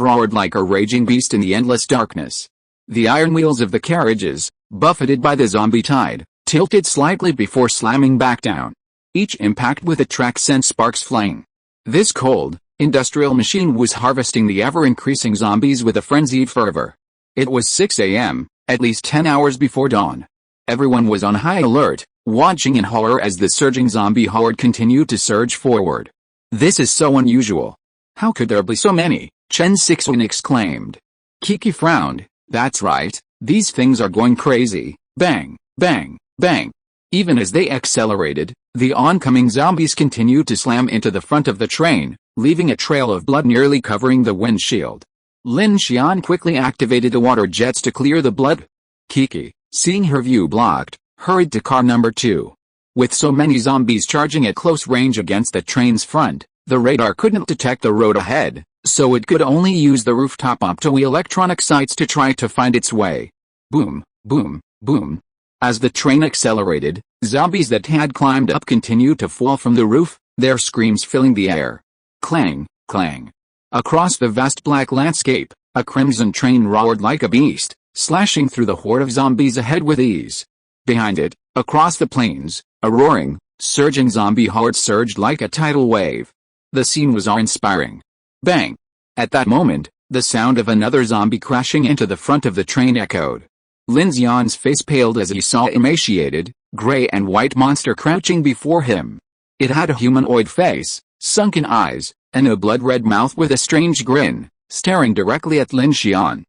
roared like a raging beast in the endless darkness. The iron wheels of the carriages, buffeted by the zombie tide, tilted slightly before slamming back down. Each impact with the track sent sparks flying. This cold, industrial machine was harvesting the ever-increasing zombies with a frenzied fervor. It was 6 a.m., at least 10 hours before dawn. Everyone was on high alert, watching in horror as the surging zombie horde continued to surge forward. "This is so unusual. How could there be so many?" Chen Sixuan exclaimed. Kiki frowned. "That's right, these things are going crazy." Bang, bang, bang. Even as they accelerated, the oncoming zombies continued to slam into the front of the train, leaving a trail of blood nearly covering the windshield. Lin Xian quickly activated the water jets to clear the blood. Kiki, seeing her view blocked, hurried to car number 2. With so many zombies charging at close range against the train's front, the radar couldn't detect the road ahead, so it could only use the rooftop optoelectronic sights to try to find its way. Boom, boom, boom. As the train accelerated, zombies that had climbed up continued to fall from the roof, their screams filling the air. Clang, clang. Across the vast black landscape, a crimson train roared like a beast, slashing through the horde of zombies ahead with ease. Behind it, across the plains, a roaring, surging zombie horde surged like a tidal wave. The scene was awe-inspiring. Bang! At that moment, the sound of another zombie crashing into the front of the train echoed. Lin Xian's face paled as he saw emaciated, gray and white monster crouching before him. It had a humanoid face, sunken eyes, and a blood-red mouth with a strange grin, staring directly at Lin Xian.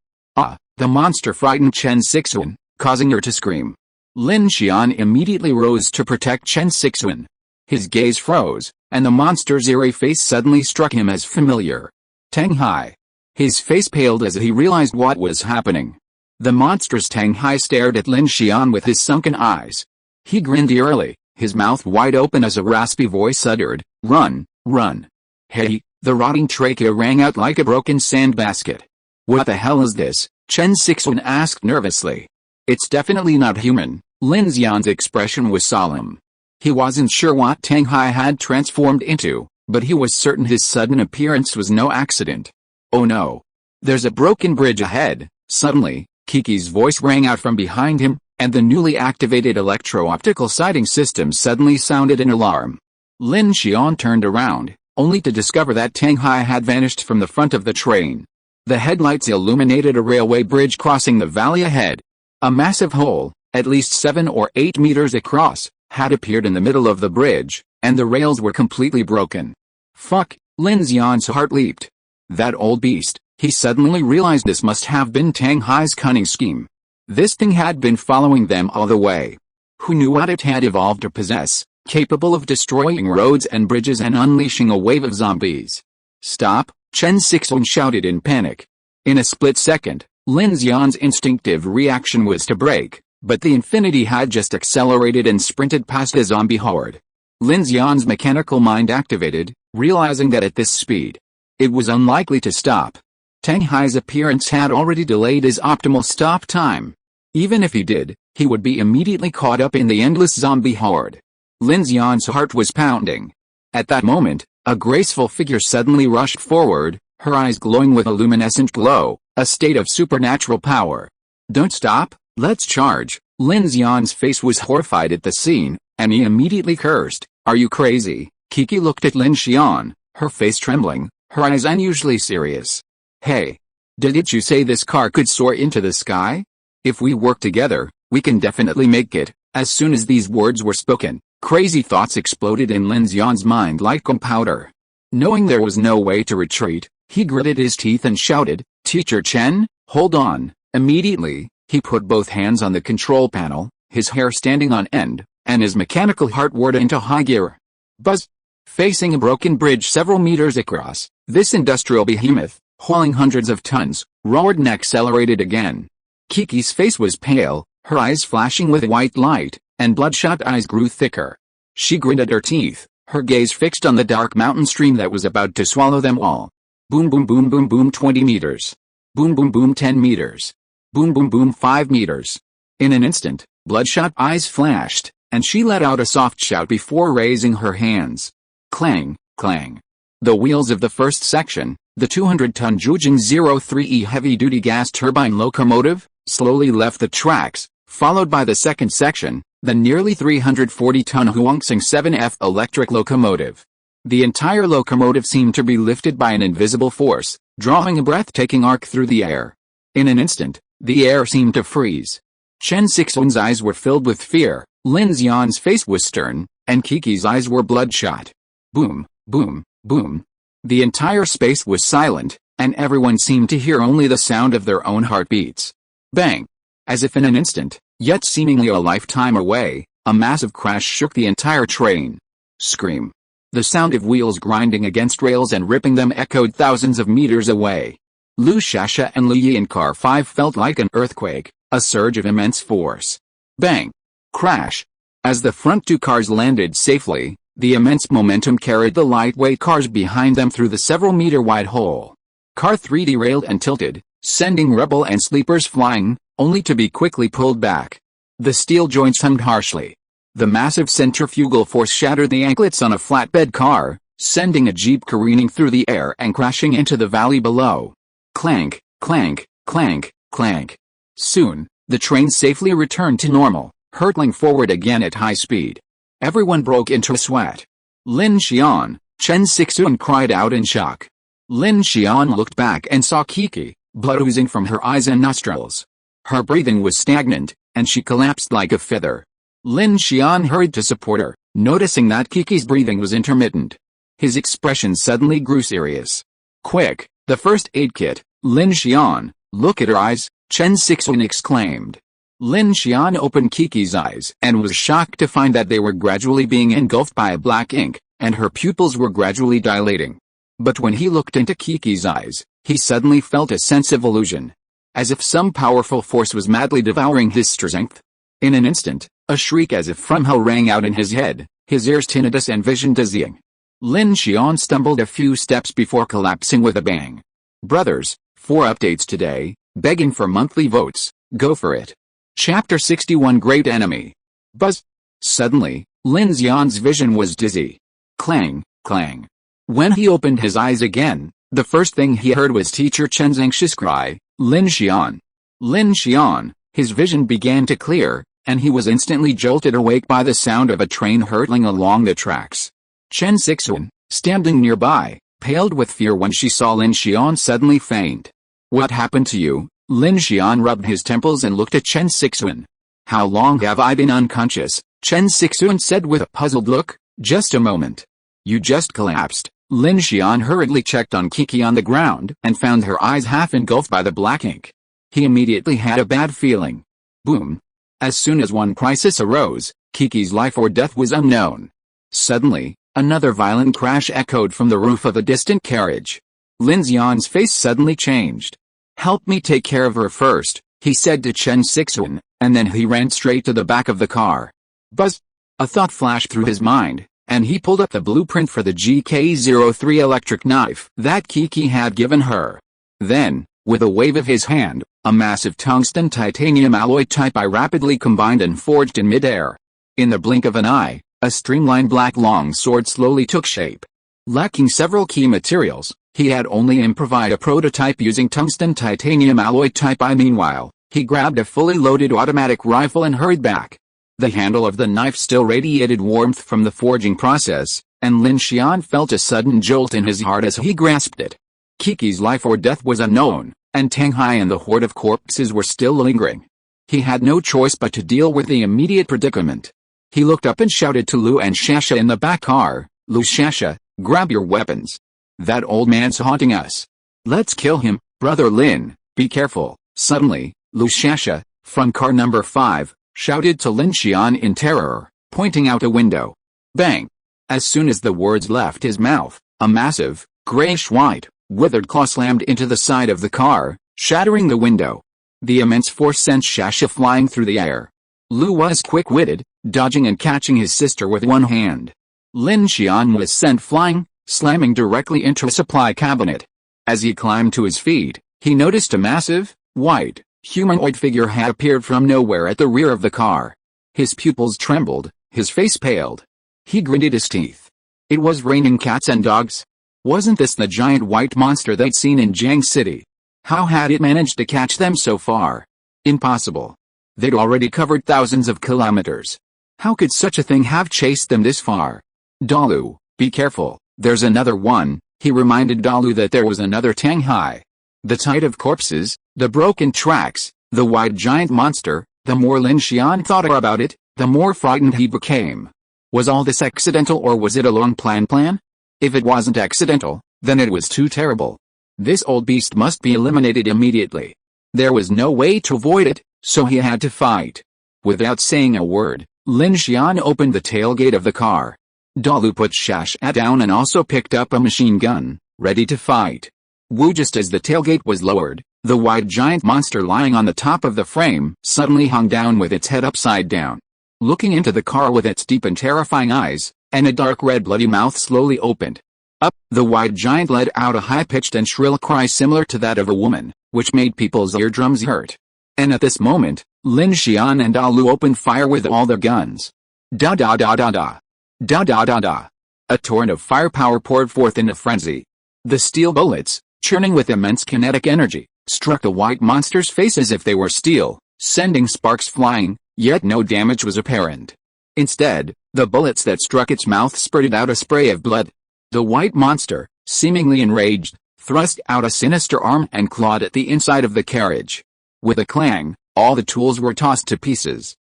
The monster frightened Chen Sixuan, causing her to scream. Lin Xian immediately rose to protect Chen Sixuan. His gaze froze, and the monster's eerie face suddenly struck him as familiar. Tang Hai. His face paled as he realized what was happening. The monstrous Tang Hai stared at Lin Xian with his sunken eyes. He grinned eerily, his mouth wide open as a raspy voice uttered, "Run, run." Hey, the rotting trachea rang out like a broken sandbasket. "What the hell is this?" Chen Sixuan asked nervously. "It's definitely not human." Lin Xian's expression was solemn. He wasn't sure what Tang Hai had transformed into, but he was certain his sudden appearance was no accident. "Oh no. There's a broken bridge ahead." Suddenly, Kiki's voice rang out from behind him, and the newly activated electro-optical sighting system suddenly sounded an alarm. Lin Xian turned around, only to discover that Tang Hai had vanished from the front of the train. The headlights illuminated a railway bridge crossing the valley ahead. A massive hole, at least 7 or 8 meters across, had appeared in the middle of the bridge, and the rails were completely broken. Fuck, Lin Xian's heart leaped. That old beast, he suddenly realized this must have been Tang Hai's cunning scheme. This thing had been following them all the way. Who knew what it had evolved to possess, capable of destroying roads and bridges and unleashing a wave of zombies? "Stop!" Chen Sixuan shouted in panic. In a split second, Lin Xian's instinctive reaction was to brake, but the Infinity had just accelerated and sprinted past the zombie horde. Lin Xian's mechanical mind activated, realizing that at this speed, it was unlikely to stop. Tang Hai's appearance had already delayed his optimal stop time. Even if he did, he would be immediately caught up in the endless zombie horde. Lin Xian's heart was pounding. At that moment, a graceful figure suddenly rushed forward, her eyes glowing with a luminescent glow, a state of supernatural power. "Don't stop, let's charge." Lin Xian's face was horrified at the scene, and he immediately cursed. "Are you crazy?" Kiki looked at Lin Xian, her face trembling, her eyes unusually serious. "Hey, didn't you say this car could soar into the sky? If we work together, we can definitely make it." As soon as these words were spoken, crazy thoughts exploded in Lin Xian's mind like gunpowder. Knowing there was no way to retreat, he gritted his teeth and shouted, "Teacher Chen, hold on." Immediately, he put both hands on the control panel, his hair standing on end, and his mechanical heart whirred into high gear. Buzz! Facing a broken bridge several meters across, this industrial behemoth, hauling hundreds of tons, roared and accelerated again. Kiki's face was pale, her eyes flashing with white light, and bloodshot eyes grew thicker. She gritted her teeth, her gaze fixed on the dark mountain stream that was about to swallow them all. Boom boom boom boom boom 20 meters. Boom boom boom 10 meters. Boom boom boom 5 meters. In an instant, bloodshot eyes flashed, and she let out a soft shout before raising her hands. Clang, clang. The wheels of the first section, the 200-ton Zhujing 03E heavy-duty gas turbine locomotive, slowly left the tracks, followed by the second section, the nearly 340-ton Huangsing 7F electric locomotive. The entire locomotive seemed to be lifted by an invisible force, drawing a breathtaking arc through the air. In an instant, the air seemed to freeze. Chen Sixuan's eyes were filled with fear, Lin Xian's face was stern, and Kiki's eyes were bloodshot. Boom, boom, boom. The entire space was silent, and everyone seemed to hear only the sound of their own heartbeats. Bang! As if in an instant, yet seemingly a lifetime away, a massive crash shook the entire train. Scream! The sound of wheels grinding against rails and ripping them echoed thousands of meters away. Lu Shasha and Li Yi in Car 5 felt like an earthquake, a surge of immense force. Bang! Crash! As the front two cars landed safely, the immense momentum carried the lightweight cars behind them through the several-meter-wide hole. Car 3 derailed and tilted, sending Rebel and Sleepers flying, only to be quickly pulled back. The steel joints hummed harshly. The massive centrifugal force shattered the anklets on a flatbed car, sending a jeep careening through the air and crashing into the valley below. Clank, clank, clank, clank. Soon, the train safely returned to normal, hurtling forward again at high speed. Everyone broke into a sweat. Lin Xian, Chen Sixuan cried out in shock. Lin Xian looked back and saw Kiki, blood oozing from her eyes and nostrils. Her breathing was stagnant, and she collapsed like a feather. Lin Xian hurried to support her, noticing that Kiki's breathing was intermittent. His expression suddenly grew serious. "Quick, the first aid kit, Lin Xian, look at her eyes." Chen Sixuan exclaimed. Lin Xian opened Kiki's eyes and was shocked to find that they were gradually being engulfed by a black ink, and her pupils were gradually dilating. But when he looked into Kiki's eyes, he suddenly felt a sense of illusion, as if some powerful force was madly devouring his strength. In an instant, a shriek as if from hell rang out in his head, his ears tinnitus and vision dizzying. Lin Xian stumbled a few steps before collapsing with a bang. Brothers, 4 updates today, begging for monthly votes, go for it. Chapter 61 Great Enemy. Buzz. Suddenly, Lin Xian's vision was dizzy. Clang, clang. When he opened his eyes again, the first thing he heard was Teacher Chen's anxious cry, Lin Xian. Lin Xian. His vision began to clear, and he was instantly jolted awake by the sound of a train hurtling along the tracks. Chen Sixuan, standing nearby, paled with fear when she saw Lin Xian suddenly faint. What happened to you? Lin Xian rubbed his temples and looked at Chen Sixuan. How long have I been unconscious? Chen Sixuan said with a puzzled look. Just a moment. You just collapsed. Lin Xian hurriedly checked on Kiki on the ground and found her eyes half engulfed by the black ink. He immediately had a bad feeling. Boom. As soon as one crisis arose, Kiki's life or death was unknown. Suddenly, another violent crash echoed from the roof of a distant carriage. Lin Xian's face suddenly changed. Help me take care of her first, he said to Chen Sixuan, and then he ran straight to the back of the car. Buzz! A thought flashed through his mind, and he pulled up the blueprint for the GK03 electric knife that Kiki had given her. Then, with a wave of his hand, a massive tungsten titanium alloy type I rapidly combined and forged in midair. In the blink of an eye, a streamlined black long sword slowly took shape. Lacking several key materials, he had only improvised a prototype using tungsten titanium alloy type I. Meanwhile, he grabbed a fully loaded automatic rifle and hurried back. The handle of the knife still radiated warmth from the forging process, and Lin Xian felt a sudden jolt in his heart as he grasped it. Kiki's life or death was unknown, and Tang Hai and the horde of corpses were still lingering. He had no choice but to deal with the immediate predicament. He looked up and shouted to Lu and Shasha in the back car, Lu Shasha, grab your weapons. That old man's haunting us. Let's kill him, Brother Lin, be careful. Suddenly, Lu Shasha, from car number 5, shouted to Lin Xian in terror, pointing out a window. Bang! As soon as the words left his mouth, a massive, grayish-white, withered claw slammed into the side of the car, shattering the window. The immense force sent Shasha flying through the air. Lu was quick-witted, dodging and catching his sister with one hand. Lin Xian was sent flying, slamming directly into a supply cabinet. As he climbed to his feet, he noticed a massive, white, humanoid figure had appeared from nowhere at the rear of the car. His pupils trembled, his face paled. He gritted his teeth. It was raining cats and dogs. Wasn't this the giant white monster they'd seen in Jiang City? How had it managed to catch them so far? Impossible. They'd already covered thousands of kilometers. How could such a thing have chased them this far? Dalu, be careful, there's another one. He reminded Dalu that there was another Tang Hai. The tide of corpses, the broken tracks, the white giant monster. The more Lin Xian thought about it, the more frightened he became. Was all this accidental, or was it a long-planned plan? If it wasn't accidental, then it was too terrible. This old beast must be eliminated immediately. There was no way to avoid it, so he had to fight. Without saying a word, Lin Xian opened the tailgate of the car. Dalu put Shasha down and also picked up a machine gun, ready to fight. Woo! Just as the tailgate was lowered, the white giant monster lying on the top of the frame suddenly hung down with its head upside down. Looking into the car with its deep and terrifying eyes, and a dark red bloody mouth slowly opened. Up, the white giant let out a high-pitched and shrill cry similar to that of a woman, which made people's eardrums hurt. And at this moment, Lin Xian and Dalu opened fire with all their guns. Da da da da da. Da da da da. A torrent of firepower poured forth in a frenzy. The steel bullets, churning with immense kinetic energy, struck the white monster's face as if they were steel, sending sparks flying, yet no damage was apparent. Instead, the bullets that struck its mouth spurted out a spray of blood. The white monster, seemingly enraged, thrust out a sinister arm and clawed at the inside of the carriage. With a clang, all the tools were tossed to pieces.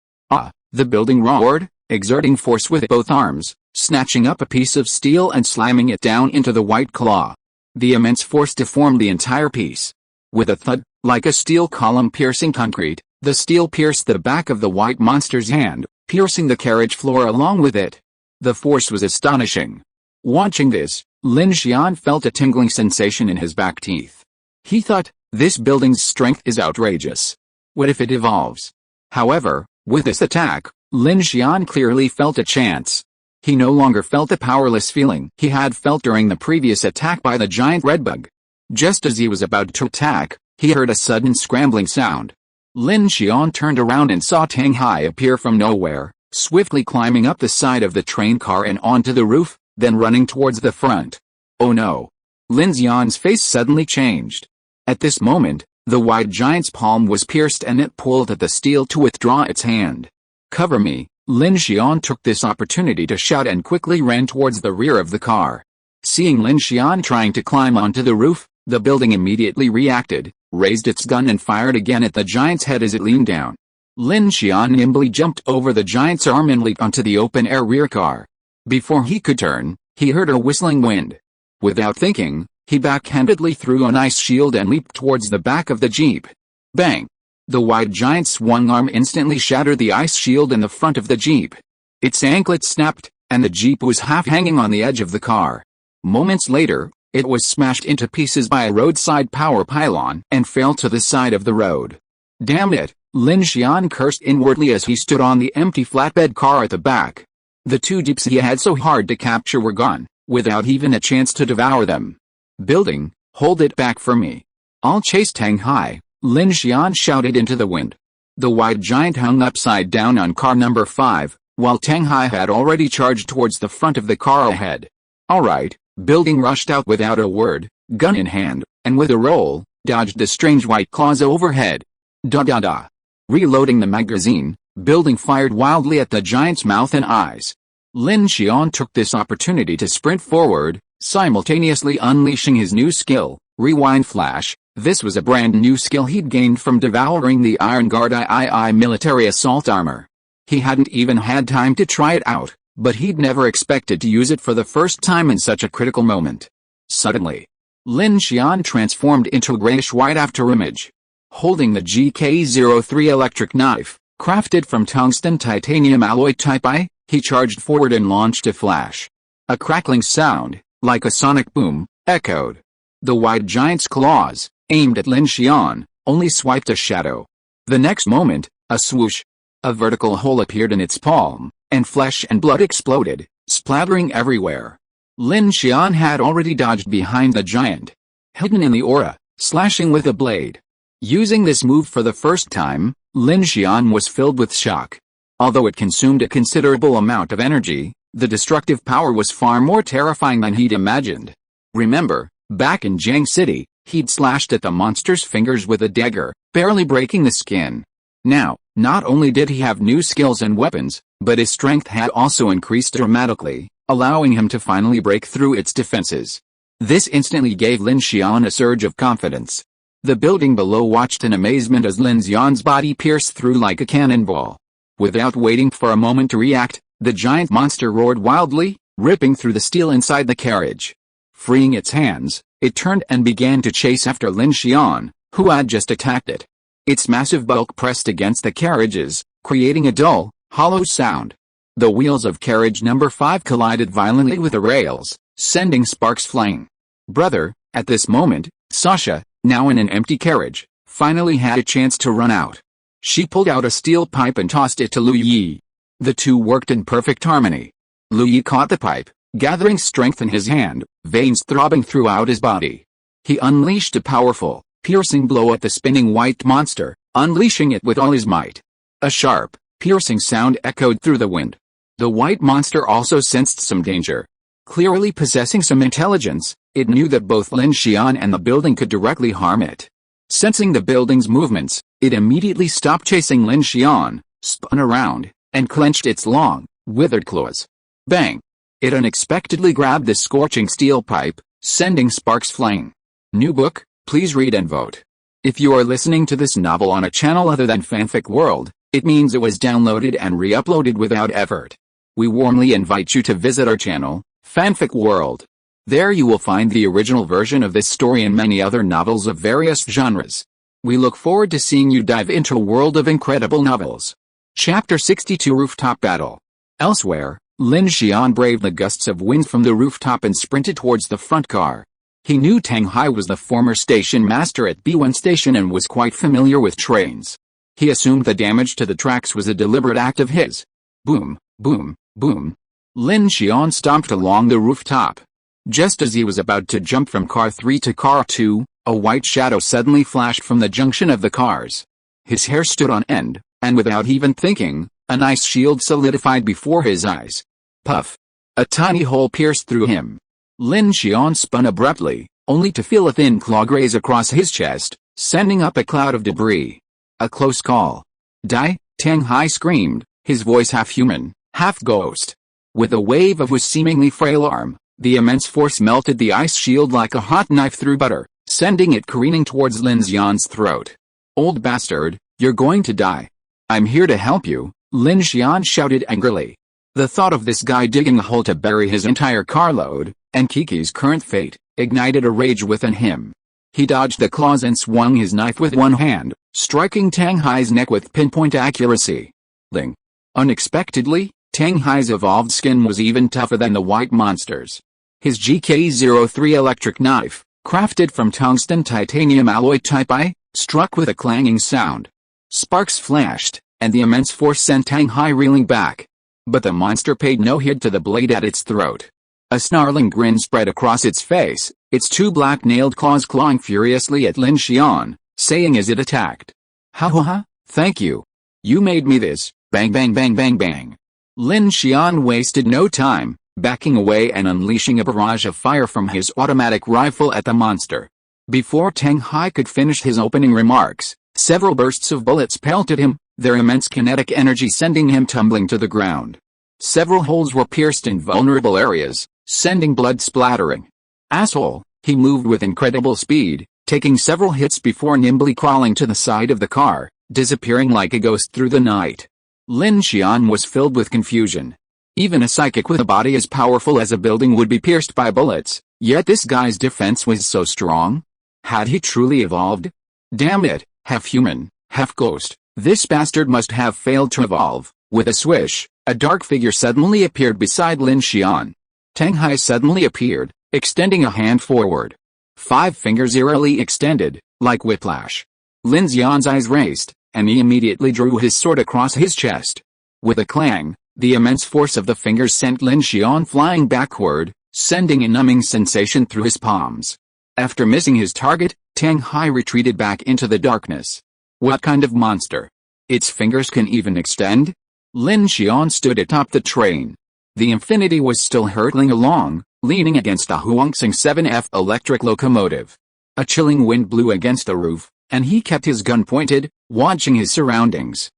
The building roared, exerting force with both arms, snatching up a piece of steel and slamming it down into the white claw. The immense force deformed the entire piece. With a thud, Like a steel column piercing concrete, the steel pierced the back of the white monster's hand, piercing the carriage floor along with it. The force was astonishing. Watching this, Lin Xian felt a tingling sensation in his back teeth. He thought, this building's strength is outrageous. What if it evolves? However, with this attack, Lin Xian clearly felt a chance. He no longer felt the powerless feeling he had felt during the previous attack by the giant redbug. Just as he was about to attack, he heard a sudden scrambling sound. Lin Xian turned around and saw Tang Hai appear from nowhere, swiftly climbing up the side of the train car and onto the roof, then running towards the front. Oh no! Lin Xian's face suddenly changed. At this moment, the white giant's palm was pierced and it pulled at the steel to withdraw its hand. Cover me! Lin Xian took this opportunity to shout and quickly ran towards the rear of the car. Seeing Lin Xian trying to climb onto the roof, the building immediately reacted, raised its gun and fired again at the giant's head as it leaned down. Lin Xian nimbly jumped over the giant's arm and leaped onto the open-air rear car. Before he could turn, he heard a whistling wind. Without thinking, he backhandedly threw an ice shield and leaped towards the back of the jeep. Bang! The white giant's swung arm instantly shattered the ice shield in the front of the jeep. Its anklet snapped, and the jeep was half hanging on the edge of the car. Moments later, it was smashed into pieces by a roadside power pylon and fell to the side of the road. Damn it! Lin Xian cursed inwardly as he stood on the empty flatbed car at the back. The two jeeps he had so hard to capture were gone, without even a chance to devour them. Building, hold it back for me. I'll chase Tang Hai, Lin Xian shouted into the wind. The white giant hung upside down on car number 5, while Tang Hai had already charged towards the front of the car ahead. Alright, Building rushed out without a word, gun in hand, and with a roll, dodged the strange white claws overhead. Da-da-da. Reloading the magazine, Building fired wildly at the giant's mouth and eyes. Lin Xian took this opportunity to sprint forward, simultaneously unleashing his new skill, Rewind Flash. This was a brand new skill he'd gained from devouring the Iron Guard III military assault armor. He hadn't even had time to try it out, but he'd never expected to use it for the first time in such a critical moment. Suddenly, Lin Xian transformed into a grayish-white afterimage. Holding the GK-03 electric knife, crafted from tungsten titanium alloy type I, he charged forward and launched a flash. A crackling sound, like a sonic boom, echoed. The white giant's claws, aimed at Lin Xian, only swiped a shadow. The next moment, a swoosh. A vertical hole appeared in its palm, and flesh and blood exploded, splattering everywhere. Lin Xian had already dodged behind the giant, hidden in the aura, slashing with a blade. Using this move for the first time, Lin Xian was filled with shock. Although it consumed a considerable amount of energy, the destructive power was far more terrifying than he'd imagined. Remember, back in Jiang City, he'd slashed at the monster's fingers with a dagger, barely breaking the skin. Now, not only did he have new skills and weapons, but his strength had also increased dramatically, allowing him to finally break through its defenses. This instantly gave Lin Xian a surge of confidence. The building below watched in amazement as Lin Xian's body pierced through like a cannonball. Without waiting for a moment to react, the giant monster roared wildly, ripping through the steel inside the carriage. Freeing its hands, it turned and began to chase after Lin Xian, who had just attacked it. Its massive bulk pressed against the carriages, creating a dull, hollow sound. The wheels of carriage number 5 collided violently with the rails, sending sparks flying. Brother, at this moment, Sasha, now in an empty carriage, finally had a chance to run out. She pulled out a steel pipe and tossed it to Lu Yi. The two worked in perfect harmony. Lu Yi caught the pipe, gathering strength in his hand, veins throbbing throughout his body. He unleashed a powerful, piercing blow at the spinning white monster, unleashing it with all his might. A sharp, piercing sound echoed through the wind. The white monster also sensed some danger. Clearly possessing some intelligence, it knew that both Lin Xian and the building could directly harm it. Sensing the building's movements, it immediately stopped chasing Lin Xian, spun around, and clenched its long, withered claws. Bang! It unexpectedly grabbed the scorching steel pipe, sending sparks flying. New book? Please read and vote. If you are listening to this novel on a channel other than Fanfic World, it means it was downloaded and re-uploaded without effort. We warmly invite you to visit our channel, Fanfic World. There you will find the original version of this story and many other novels of various genres. We look forward to seeing you dive into a world of incredible novels. Chapter 62 Rooftop Battle. Elsewhere, Lin Xian braved the gusts of wind from the rooftop and sprinted towards the front car. He knew Tang Hai was the former station master at B1 station and was quite familiar with trains. He assumed the damage to the tracks was a deliberate act of his. Boom, boom, boom. Lin Xian stomped along the rooftop. Just as he was about to jump from car 3 to car 2, a white shadow suddenly flashed from the junction of the cars. His hair stood on end, and without even thinking, an ice shield solidified before his eyes. Puff! A tiny hole pierced through him. Lin Xian spun abruptly, only to feel a thin claw graze across his chest, sending up a cloud of debris. A close call. Die! Tang Hai screamed, his voice half human, half ghost. With a wave of his seemingly frail arm, the immense force melted the ice shield like a hot knife through butter, sending it careening towards Lin Xian's throat. Old bastard, you're going to die. I'm here to help you, Lin Xian shouted angrily. The thought of this guy digging a hole to bury his entire carload, and Kiki's current fate, ignited a rage within him. He dodged the claws and swung his knife with one hand, striking Tang Hai's neck with pinpoint accuracy. Ling. Unexpectedly, Tang Hai's evolved skin was even tougher than the white monster's. His GK-03 electric knife, crafted from tungsten titanium alloy type I, struck with a clanging sound. Sparks flashed, and the immense force sent Tang Hai reeling back. But the monster paid no heed to the blade at its throat. A snarling grin spread across its face, its two black-nailed claws clawing furiously at Lin Xian, saying as it attacked. Ha ha ha, thank you. You made me this, bang bang bang bang bang. Lin Xian wasted no time, backing away and unleashing a barrage of fire from his automatic rifle at the monster. Before Tang Hai could finish his opening remarks, several bursts of bullets pelted him, their immense kinetic energy sending him tumbling to the ground. Several holes were pierced in vulnerable areas, sending blood splattering. Asshole, he moved with incredible speed, taking several hits before nimbly crawling to the side of the car, disappearing like a ghost through the night. Lin Xian was filled with confusion. Even a psychic with a body as powerful as a building would be pierced by bullets, yet this guy's defense was so strong. Had he truly evolved? Damn it, half human, half ghost, this bastard must have failed to evolve. With a swish, a dark figure suddenly appeared beside Lin Xian. Tang Hai suddenly appeared, extending a hand forward. 5 fingers eerily extended, like whiplash. Lin Xian's eyes raced, and he immediately drew his sword across his chest. With a clang, the immense force of the fingers sent Lin Xian flying backward, sending a numbing sensation through his palms. After missing his target, Tang Hai retreated back into the darkness. What kind of monster? Its fingers can even extend? Lin Xian stood atop the train. The Infinity was still hurtling along, leaning against a Huangsing 7F electric locomotive. A chilling wind blew against the roof, and he kept his gun pointed, watching his surroundings.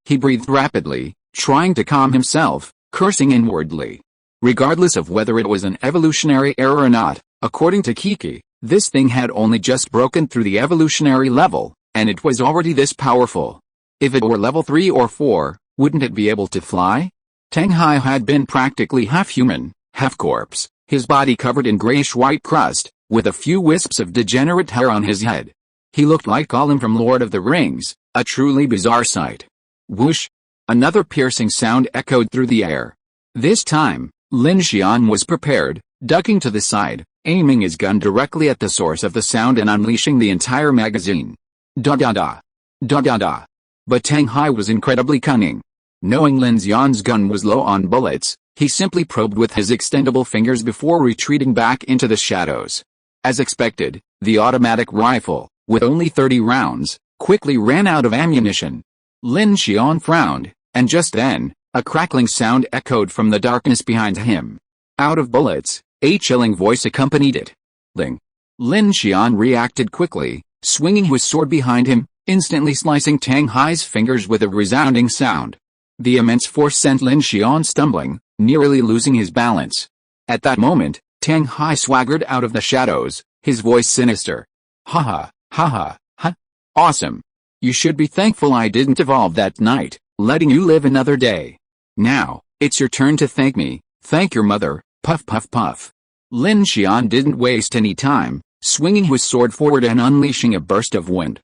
He breathed rapidly, trying to calm himself, cursing inwardly. Regardless of whether it was an evolutionary error or not, according to Kiki, this thing had only just broken through the evolutionary level, and it was already this powerful. If it were level 3 or 4, wouldn't it be able to fly? Tang Hai had been practically half human, half corpse, his body covered in grayish-white crust, with a few wisps of degenerate hair on his head. He looked like Gollum from Lord of the Rings, a truly bizarre sight. Whoosh! Another piercing sound echoed through the air. This time, Lin Xian was prepared, ducking to the side, aiming his gun directly at the source of the sound and unleashing the entire magazine. Da-da-da. Da-da-da. But Tang Hai was incredibly cunning. Knowing Lin Xian's gun was low on bullets, he simply probed with his extendable fingers before retreating back into the shadows. As expected, the automatic rifle, with only 30 rounds, quickly ran out of ammunition. Lin Xian frowned, and just then, a crackling sound echoed from the darkness behind him. Out of bullets, a chilling voice accompanied it. Ling. Lin Xian reacted quickly, swinging his sword behind him, instantly slicing Tang Hai's fingers with a resounding sound. The immense force sent Lin Xian stumbling, nearly losing his balance. At that moment, Tang Hai swaggered out of the shadows, his voice sinister. Ha ha, ha ha, ha. Awesome. You should be thankful I didn't evolve that night, letting you live another day. Now, it's your turn to thank me. Thank your mother, puff puff puff. Lin Xian didn't waste any time, swinging his sword forward and unleashing a burst of wind.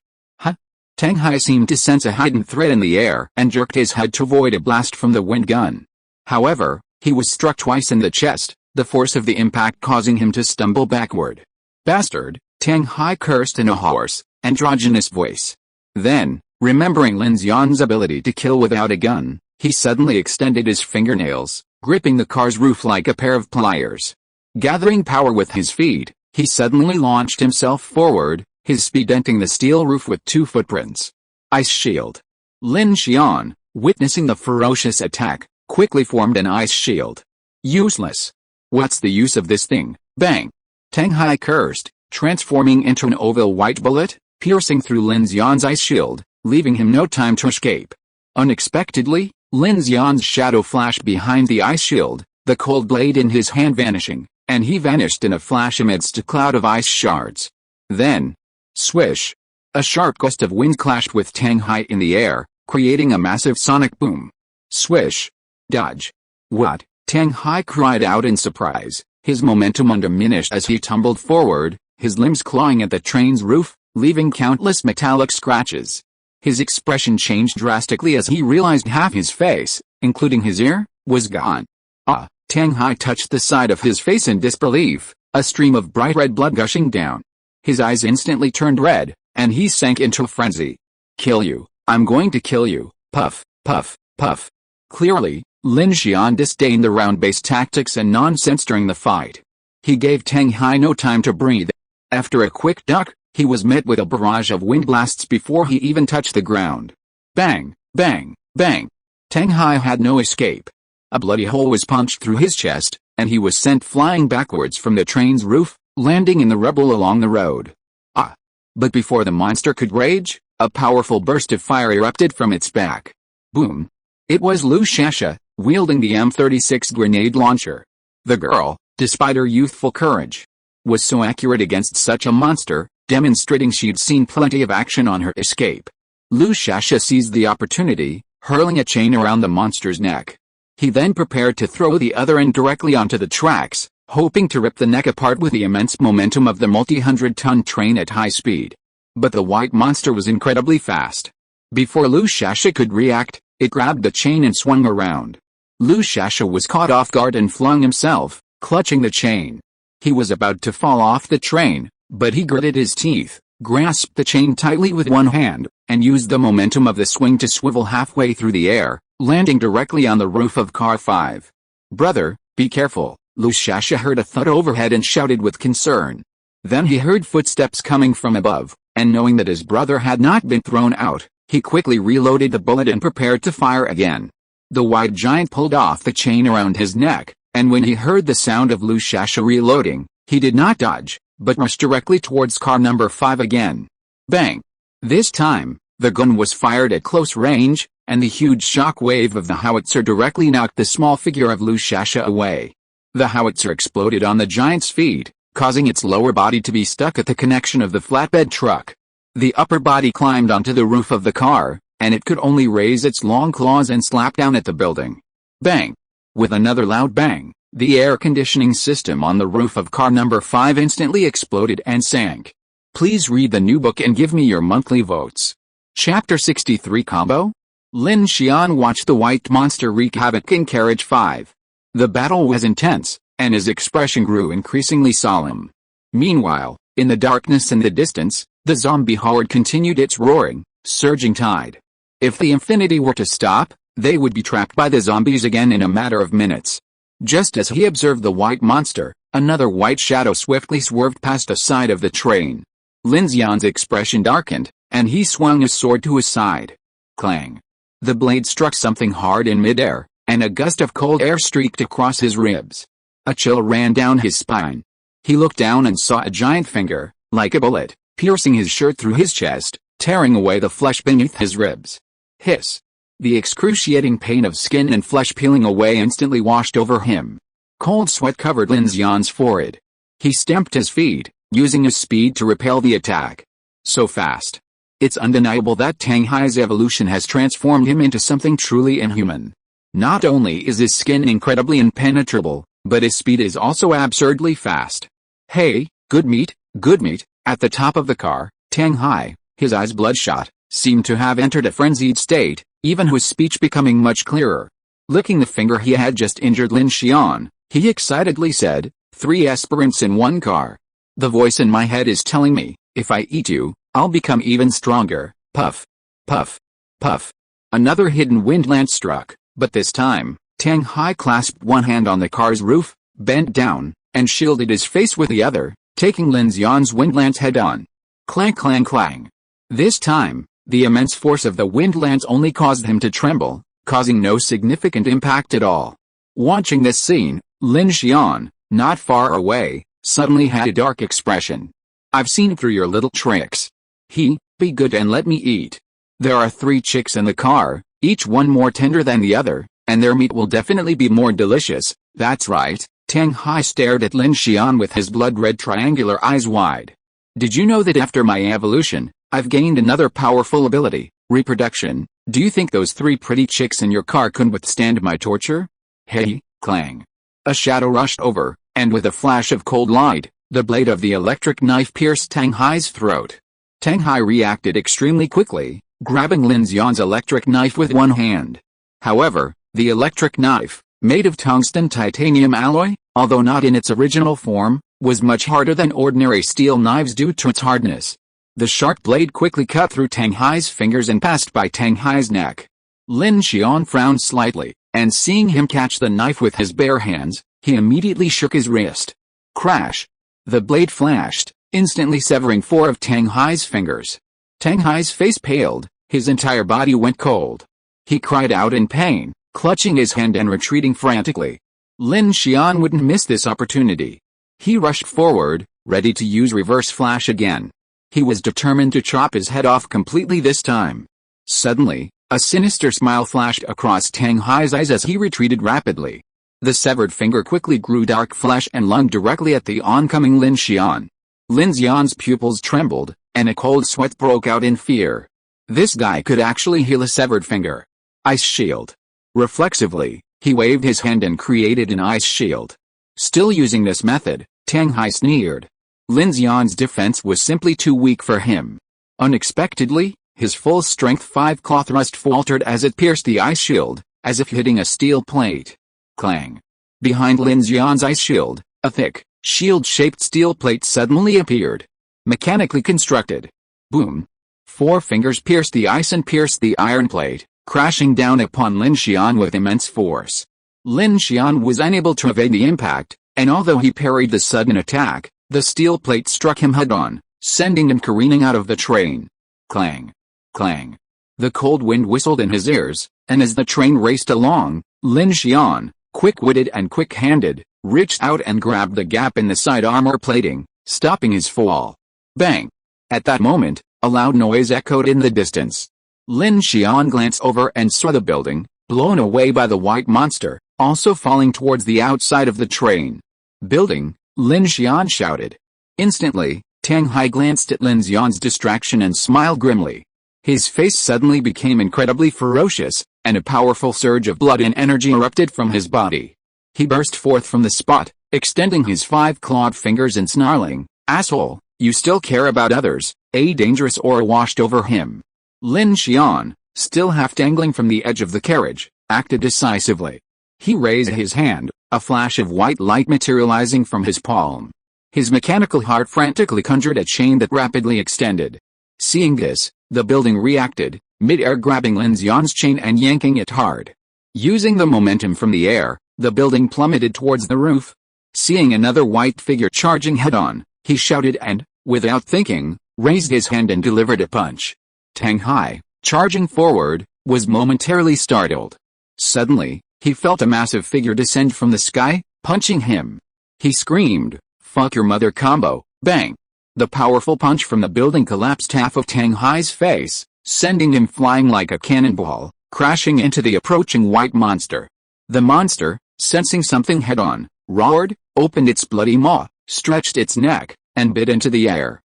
Tang Hai seemed to sense a hidden threat in the air and jerked his head to avoid a blast from the wind gun. However, he was struck twice in the chest, the force of the impact causing him to stumble backward. "Bastard," Tang Hai cursed in a hoarse, androgynous voice. Then, remembering Lin Xian's ability to kill without a gun, he suddenly extended his fingernails, gripping the car's roof like a pair of pliers. Gathering power with his feet, he suddenly launched himself forward, his speed denting the steel roof with 2 footprints. Ice shield. Lin Xian, witnessing the ferocious attack, quickly formed an ice shield. Useless. What's the use of this thing? Bang! Tang Hai cursed, transforming into an oval white bullet, piercing through Lin Xian's ice shield, leaving him no time to escape. Unexpectedly, Lin Xian's shadow flashed behind the ice shield, the cold blade in his hand vanishing, and he vanished in a flash amidst a cloud of ice shards. Then, swish! A sharp gust of wind clashed with Tang Hai in the air, creating a massive sonic boom. Swish! Dodge! What? Tang Hai cried out in surprise, his momentum undiminished as he tumbled forward, his limbs clawing at the train's roof, leaving countless metallic scratches. His expression changed drastically as he realized half his face, including his ear, was gone. Ah! Tang Hai touched the side of his face in disbelief, a stream of bright red blood gushing down. His eyes instantly turned red, and he sank into a frenzy. "Kill you, I'm going to kill you," puff, puff, puff. Clearly, Lin Xian disdained the round-based tactics and nonsense during the fight. He gave Tang Hai no time to breathe. After a quick duck, he was met with a barrage of wind blasts before he even touched the ground. Bang, bang, bang. Tang Hai had no escape. A bloody hole was punched through his chest, and he was sent flying backwards from the train's roof, landing in the rubble along the road. Ah! But before the monster could rage, a powerful burst of fire erupted from its back. Boom! It was Lin Xian, wielding the M36 grenade launcher. The girl, despite her youthful courage, was so accurate against such a monster, demonstrating she'd seen plenty of action on her escape. Lin Xian seized the opportunity, hurling a chain around the monster's neck. He then prepared to throw the other end directly onto the tracks, hoping to rip the neck apart with the immense momentum of the multi-hundred-ton train at high speed. But the white monster was incredibly fast. Before Lin Xian could react, it grabbed the chain and swung around. Lin Xian was caught off guard and flung himself, clutching the chain. He was about to fall off the train, but he gritted his teeth, grasped the chain tightly with one hand, and used the momentum of the swing to swivel halfway through the air, landing directly on the roof of car 5. "Brother, be careful," Lin Xian heard a thud overhead and shouted with concern. Then he heard footsteps coming from above, and knowing that his brother had not been thrown out, he quickly reloaded the bullet and prepared to fire again. The white giant pulled off the chain around his neck, and when he heard the sound of Lin Xian reloading, he did not dodge, but rushed directly towards car number 5 again. Bang! This time, the gun was fired at close range, and the huge shock wave of the howitzer directly knocked the small figure of Lin Xian away. The howitzer exploded on the giant's feet, causing its lower body to be stuck at the connection of the flatbed truck. The upper body climbed onto the roof of the car, and it could only raise its long claws and slap down at the building. Bang! With another loud bang, the air conditioning system on the roof of car number 5 instantly exploded and sank. Please read the new book and give me your monthly votes. Chapter 63 Combo? Lin Xian watched the white monster wreak havoc in carriage 5. The battle was intense, and his expression grew increasingly solemn. Meanwhile, in the darkness and the distance, the zombie horde continued its roaring, surging tide. If the infinity were to stop, they would be trapped by the zombies again in a matter of minutes. Just as he observed the white monster, another white shadow swiftly swerved past the side of the train. Lin Xian's expression darkened, and he swung his sword to his side. Clang! The blade struck something hard in midair, and a gust of cold air streaked across his ribs. A chill ran down his spine. He looked down and saw a giant finger, like a bullet, piercing his shirt through his chest, tearing away the flesh beneath his ribs. Hiss! The excruciating pain of skin and flesh peeling away instantly washed over him. Cold sweat covered Lin Xian's forehead. He stamped his feet, using his speed to repel the attack. So fast. It's undeniable that Tang Hai's evolution has transformed him into something truly inhuman. Not only is his skin incredibly impenetrable, but his speed is also absurdly fast. Hey, good meat, good meat. At the top of the car, Tang Hai, his eyes bloodshot, seemed to have entered a frenzied state, even his speech becoming much clearer. Licking the finger he had just injured Lin Xian, he excitedly said, 3 aspirants in 1 car. The voice in my head is telling me, if I eat you, I'll become even stronger. Puff. Puff. Puff. Another hidden wind lance struck, but this time, Tang Hai clasped one hand on the car's roof, bent down, and shielded his face with the other, taking Lin Xian's wind lance head on. Clang clang clang. This time, the immense force of the wind lance only caused him to tremble, causing no significant impact at all. Watching this scene, Lin Xian, not far away, suddenly had a dark expression. I've seen through your little tricks. Be good and let me eat. There are 3 chicks in the car, each one more tender than the other, and their meat will definitely be more delicious. That's right. Tang Hai stared at Lin Xian with his blood-red triangular eyes wide. Did you know that after my evolution, I've gained another powerful ability, reproduction? Do you think those 3 pretty chicks in your car could withstand my torture? Hey, clang. A shadow rushed over, and with a flash of cold light, the blade of the electric knife pierced Tang Hai's throat. Tang Hai reacted extremely quickly, grabbing Lin Xian's electric knife with one hand. However, the electric knife, made of tungsten titanium alloy, although not in its original form, was much harder than ordinary steel knives due to its hardness. The sharp blade quickly cut through Tang Hai's fingers and passed by Tang Hai's neck. Lin Xian frowned slightly, and seeing him catch the knife with his bare hands, he immediately shook his wrist. Crash! The blade flashed, instantly severing 4 of Tang Hai's fingers. Tang Hai's face paled, his entire body went cold. He cried out in pain, clutching his hand and retreating frantically. Lin Xian wouldn't miss this opportunity. He rushed forward, ready to use reverse flash again. He was determined to chop his head off completely this time. Suddenly, a sinister smile flashed across Tang Hai's eyes as he retreated rapidly. The severed finger quickly grew dark flesh and lunged directly at the oncoming Lin Xian. Lin Xian's pupils trembled, and a cold sweat broke out in fear. This guy could actually heal a severed finger. Ice shield. Reflexively, he waved his hand and created an ice shield. Still using this method, Tang Hai sneered. Lin Xian's defense was simply too weak for him. Unexpectedly, his full-strength 5-claw thrust faltered as it pierced the ice shield, as if hitting a steel plate. Clang. Behind Lin Xian's ice shield, a thick, shield-shaped steel plate suddenly appeared. Mechanically constructed. Boom. 4 fingers pierced the ice and pierced the iron plate, crashing down upon Lin Xian with immense force. Lin Xian was unable to evade the impact, and although he parried the sudden attack, the steel plate struck him head-on, sending him careening out of the train. Clang. Clang. The cold wind whistled in his ears, and as the train raced along, Lin Xian, quick-witted and quick-handed, reached out and grabbed the gap in the side armor plating, stopping his fall. Bang! At that moment, a loud noise echoed in the distance. Lin Xian glanced over and saw the building, blown away by the white monster, also falling towards the outside of the train. Building, Lin Xian shouted. Instantly, Tang Hai glanced at Lin Xian's distraction and smiled grimly. His face suddenly became incredibly ferocious, and a powerful surge of blood and energy erupted from his body. He burst forth from the spot, extending his 5-clawed fingers and snarling, "Asshole, you still care about others." A dangerous aura washed over him. Lin Xian, still half dangling from the edge of the carriage, acted decisively. He raised his hand, a flash of white light materializing from his palm. His mechanical heart frantically conjured a chain that rapidly extended. Seeing this, the building reacted, mid-air grabbing Lin Xian's chain and yanking it hard. Using the momentum from the air, the building plummeted towards the roof. Seeing another white figure charging head-on, he shouted and, without thinking, raised his hand and delivered a punch. Tang Hai, charging forward, was momentarily startled. Suddenly, he felt a massive figure descend from the sky, punching him. He screamed, "Fuck your mother combo!" Bang! The powerful punch from the building collapsed half of Tang Hai's face, sending him flying like a cannonball, crashing into the approaching white monster. The monster, sensing something head-on, roared, opened its bloody maw, stretched its neck, and bit into the air.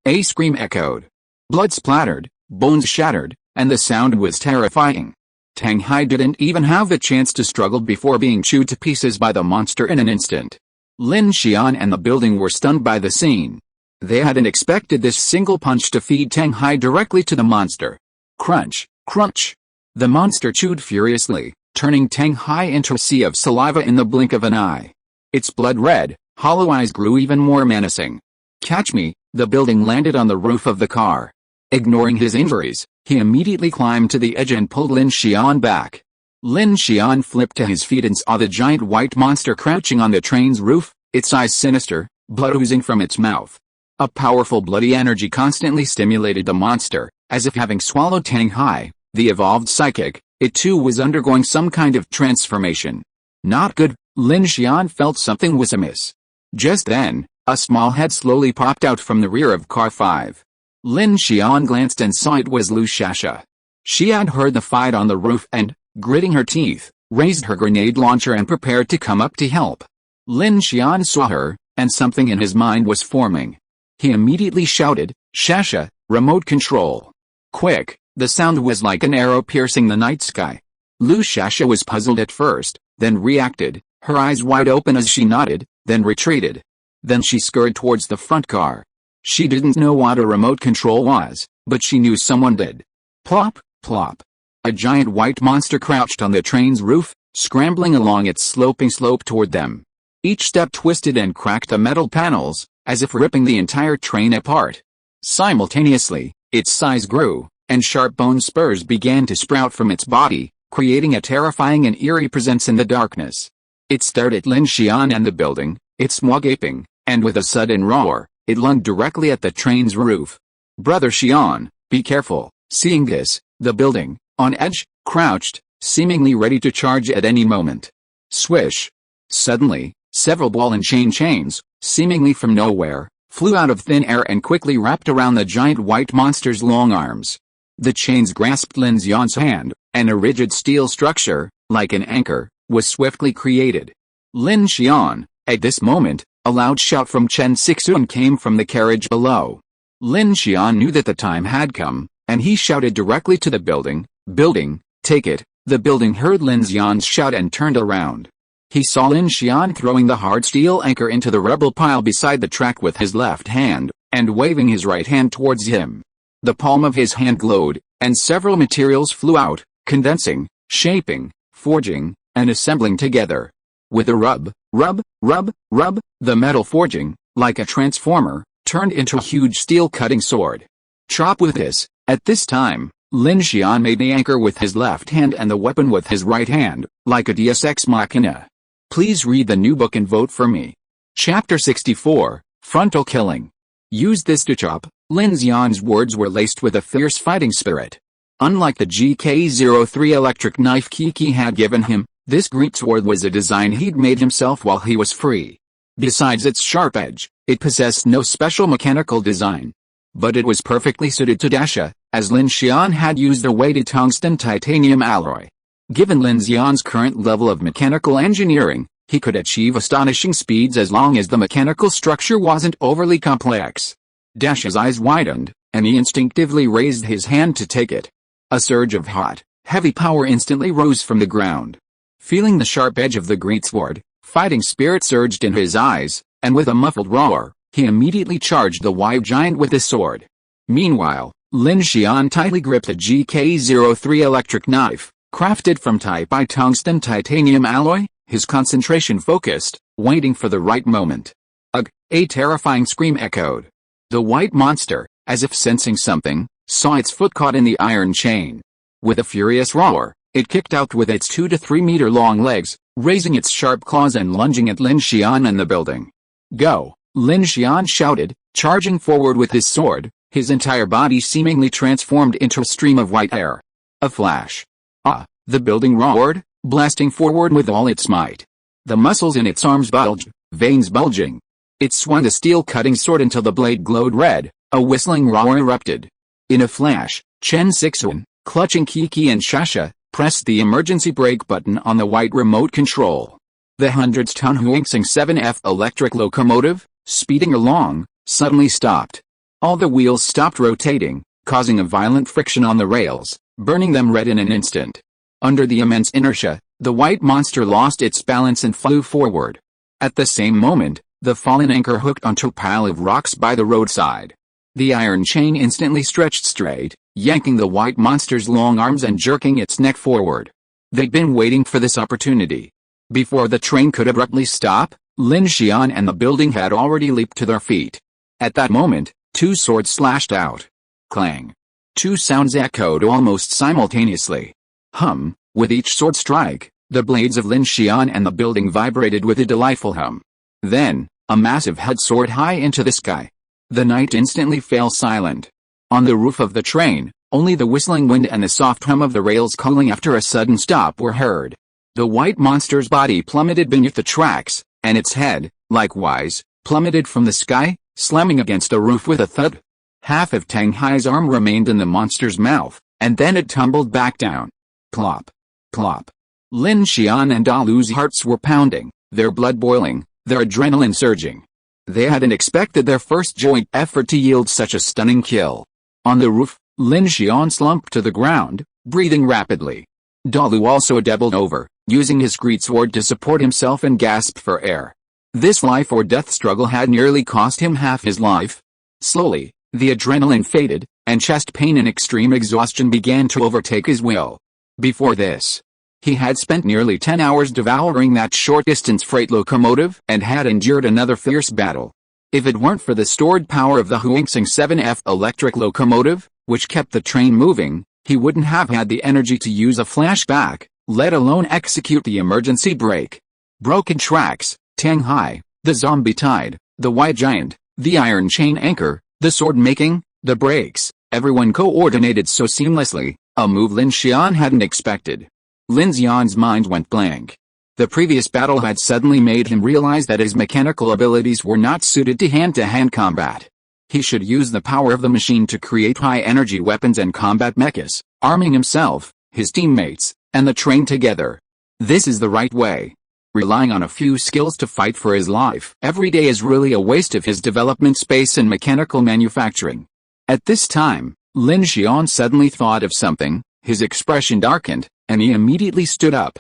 A scream echoed. Blood splattered, bones shattered, and the sound was terrifying. Tang Hai didn't even have a chance to struggle before being chewed to pieces by the monster in an instant. Lin Xian and the building were stunned by the scene. They hadn't expected this single punch to feed Teng Hai directly to the monster. Crunch, crunch. The monster chewed furiously, turning Teng Hai into a sea of saliva in the blink of an eye. Its blood-red, hollow eyes grew even more menacing. Catch me! The building landed on the roof of the car. Ignoring his injuries, he immediately climbed to the edge and pulled Lin Xian back. Lin Xian flipped to his feet and saw the giant white monster crouching on the train's roof, its eyes sinister, blood oozing from its mouth. A powerful bloody energy constantly stimulated the monster, as if having swallowed Teng Hai, the evolved psychic, it too was undergoing some kind of transformation. Not good, Lin Xian felt something was amiss. Just then, a small head slowly popped out from the rear of car 5. Lin Xian glanced and saw it was Lu Shasha. She had heard the fight on the roof and, gritting her teeth, raised her grenade launcher and prepared to come up to help. Lin Xian saw her, and something in his mind was forming. He immediately shouted, "Shasha, remote control." Quick, the sound was like an arrow piercing the night sky. Lu Shasha was puzzled at first, then reacted, her eyes wide open as she nodded, then retreated. Then she scurried towards the front car. She didn't know what a remote control was, but she knew someone did. Plop, plop. A giant white monster crouched on the train's roof, scrambling along its sloping slope toward them. Each step twisted and cracked the metal panels, as if ripping the entire train apart. Simultaneously, its size grew, and sharp bone spurs began to sprout from its body, creating a terrifying and eerie presence in the darkness. It stared at Lin Xian and the building, its maw gaping, and with a sudden roar, it lunged directly at the train's roof. "Brother Xian, be careful." Seeing this, the building, on edge, crouched, seemingly ready to charge at any moment. Swish! Suddenly, several ball and chain chains, seemingly from nowhere, flew out of thin air and quickly wrapped around the giant white monster's long arms. The chains grasped Lin Xian's hand, and a rigid steel structure, like an anchor, was swiftly created. Lin Xian, at this moment, a loud shout from Chen Sixuan came from the carriage below. Lin Xian knew that the time had come, and he shouted directly to the building, "Building, take it." The building heard Lin Xian's shout and turned around. He saw Lin Xian throwing the hard steel anchor into the rubble pile beside the track with his left hand, and waving his right hand towards him. The palm of his hand glowed, and several materials flew out, condensing, shaping, forging, and assembling together. With a rub, rub, rub, rub, the metal forging, like a transformer, turned into a huge steel-cutting sword. Chop with this. At this time, Lin Xian made the anchor with his left hand and the weapon with his right hand, like a deus ex machina. Please read the new book and vote for me. Chapter 64, Frontal Killing. Use this to chop. Lin Xian's words were laced with a fierce fighting spirit. Unlike the GK03 electric knife Kiki had given him, this greatsword was a design he'd made himself while he was free. Besides its sharp edge, it possessed no special mechanical design. But it was perfectly suited to Dasha, as Lin Xian had used a weighted tungsten titanium alloy. Given Lin Xian's current level of mechanical engineering, he could achieve astonishing speeds as long as the mechanical structure wasn't overly complex. Dasha's eyes widened, and he instinctively raised his hand to take it. A surge of hot, heavy power instantly rose from the ground. Feeling the sharp edge of the greatsword, fighting spirit surged in his eyes, and with a muffled roar, he immediately charged the white giant with his sword. Meanwhile, Lin Xian tightly gripped a GK03 electric knife, crafted from Type I tungsten titanium alloy, his concentration focused, waiting for the right moment. Ugh! A terrifying scream echoed. The white monster, as if sensing something, saw its foot caught in the iron chain. With a furious roar, it kicked out with its 2 to 3 meter long legs, raising its sharp claws and lunging at Lin Xian and the building. "Go!" Lin Xian shouted, charging forward with his sword, his entire body seemingly transformed into a stream of white air. A flash. Ah! The building roared, blasting forward with all its might. The muscles in its arms bulged, veins bulging. It swung the steel-cutting sword until the blade glowed red, a whistling roar erupted. In a flash, Chen Sixuan, clutching Kiki and Shasha, pressed the emergency brake button on the white remote control. The 100-ton Huingsing 7F electric locomotive, speeding along, suddenly stopped. All the wheels stopped rotating, causing a violent friction on the rails, burning them red in an instant. Under the immense inertia, the white monster lost its balance and flew forward. At the same moment, the fallen anchor hooked onto a pile of rocks by the roadside. The iron chain instantly stretched straight, yanking the white monster's long arms and jerking its neck forward. They'd been waiting for this opportunity. Before the train could abruptly stop, Lin Xian and the building had already leaped to their feet. At that moment, two swords slashed out. Clang. Two sounds echoed almost simultaneously. Hum, with each sword strike, the blades of Lin Xian and the building vibrated with a delightful hum. Then, a massive head soared high into the sky. The night instantly fell silent. On the roof of the train, only the whistling wind and the soft hum of the rails cooling after a sudden stop were heard. The white monster's body plummeted beneath the tracks, and its head, likewise, plummeted from the sky, slamming against the roof with a thud. Half of Tang Hai's arm remained in the monster's mouth, and then it tumbled back down. Plop. Plop. Lin Xian and Dalu's hearts were pounding, their blood boiling, their adrenaline surging. They hadn't expected their first joint effort to yield such a stunning kill. On the roof, Lin Xian slumped to the ground, breathing rapidly. Dalu also doubled over, using his greatsword to support himself and gasped for air. This life-or-death struggle had nearly cost him half his life. Slowly, the adrenaline faded, and chest pain and extreme exhaustion began to overtake his will. Before this, he had spent nearly 10 hours devouring that short-distance freight locomotive and had endured another fierce battle. If it weren't for the stored power of the Huingsing 7F electric locomotive, which kept the train moving, he wouldn't have had the energy to use a flashback, let alone execute the emergency brake. Broken tracks, Tang Hai, the zombie tide, the white giant, the iron chain anchor, the sword making, the brakes, everyone coordinated so seamlessly, a move Lin Xian hadn't expected. Lin Xian's mind went blank. The previous battle had suddenly made him realize that his mechanical abilities were not suited to hand-to-hand combat. He should use the power of the machine to create high-energy weapons and combat mechas, arming himself, his teammates, and the train together. This is the right way. Relying on a few skills to fight for his life every day is really a waste of his development space in mechanical manufacturing. At this time, Lin Xian suddenly thought of something, his expression darkened, and he immediately stood up.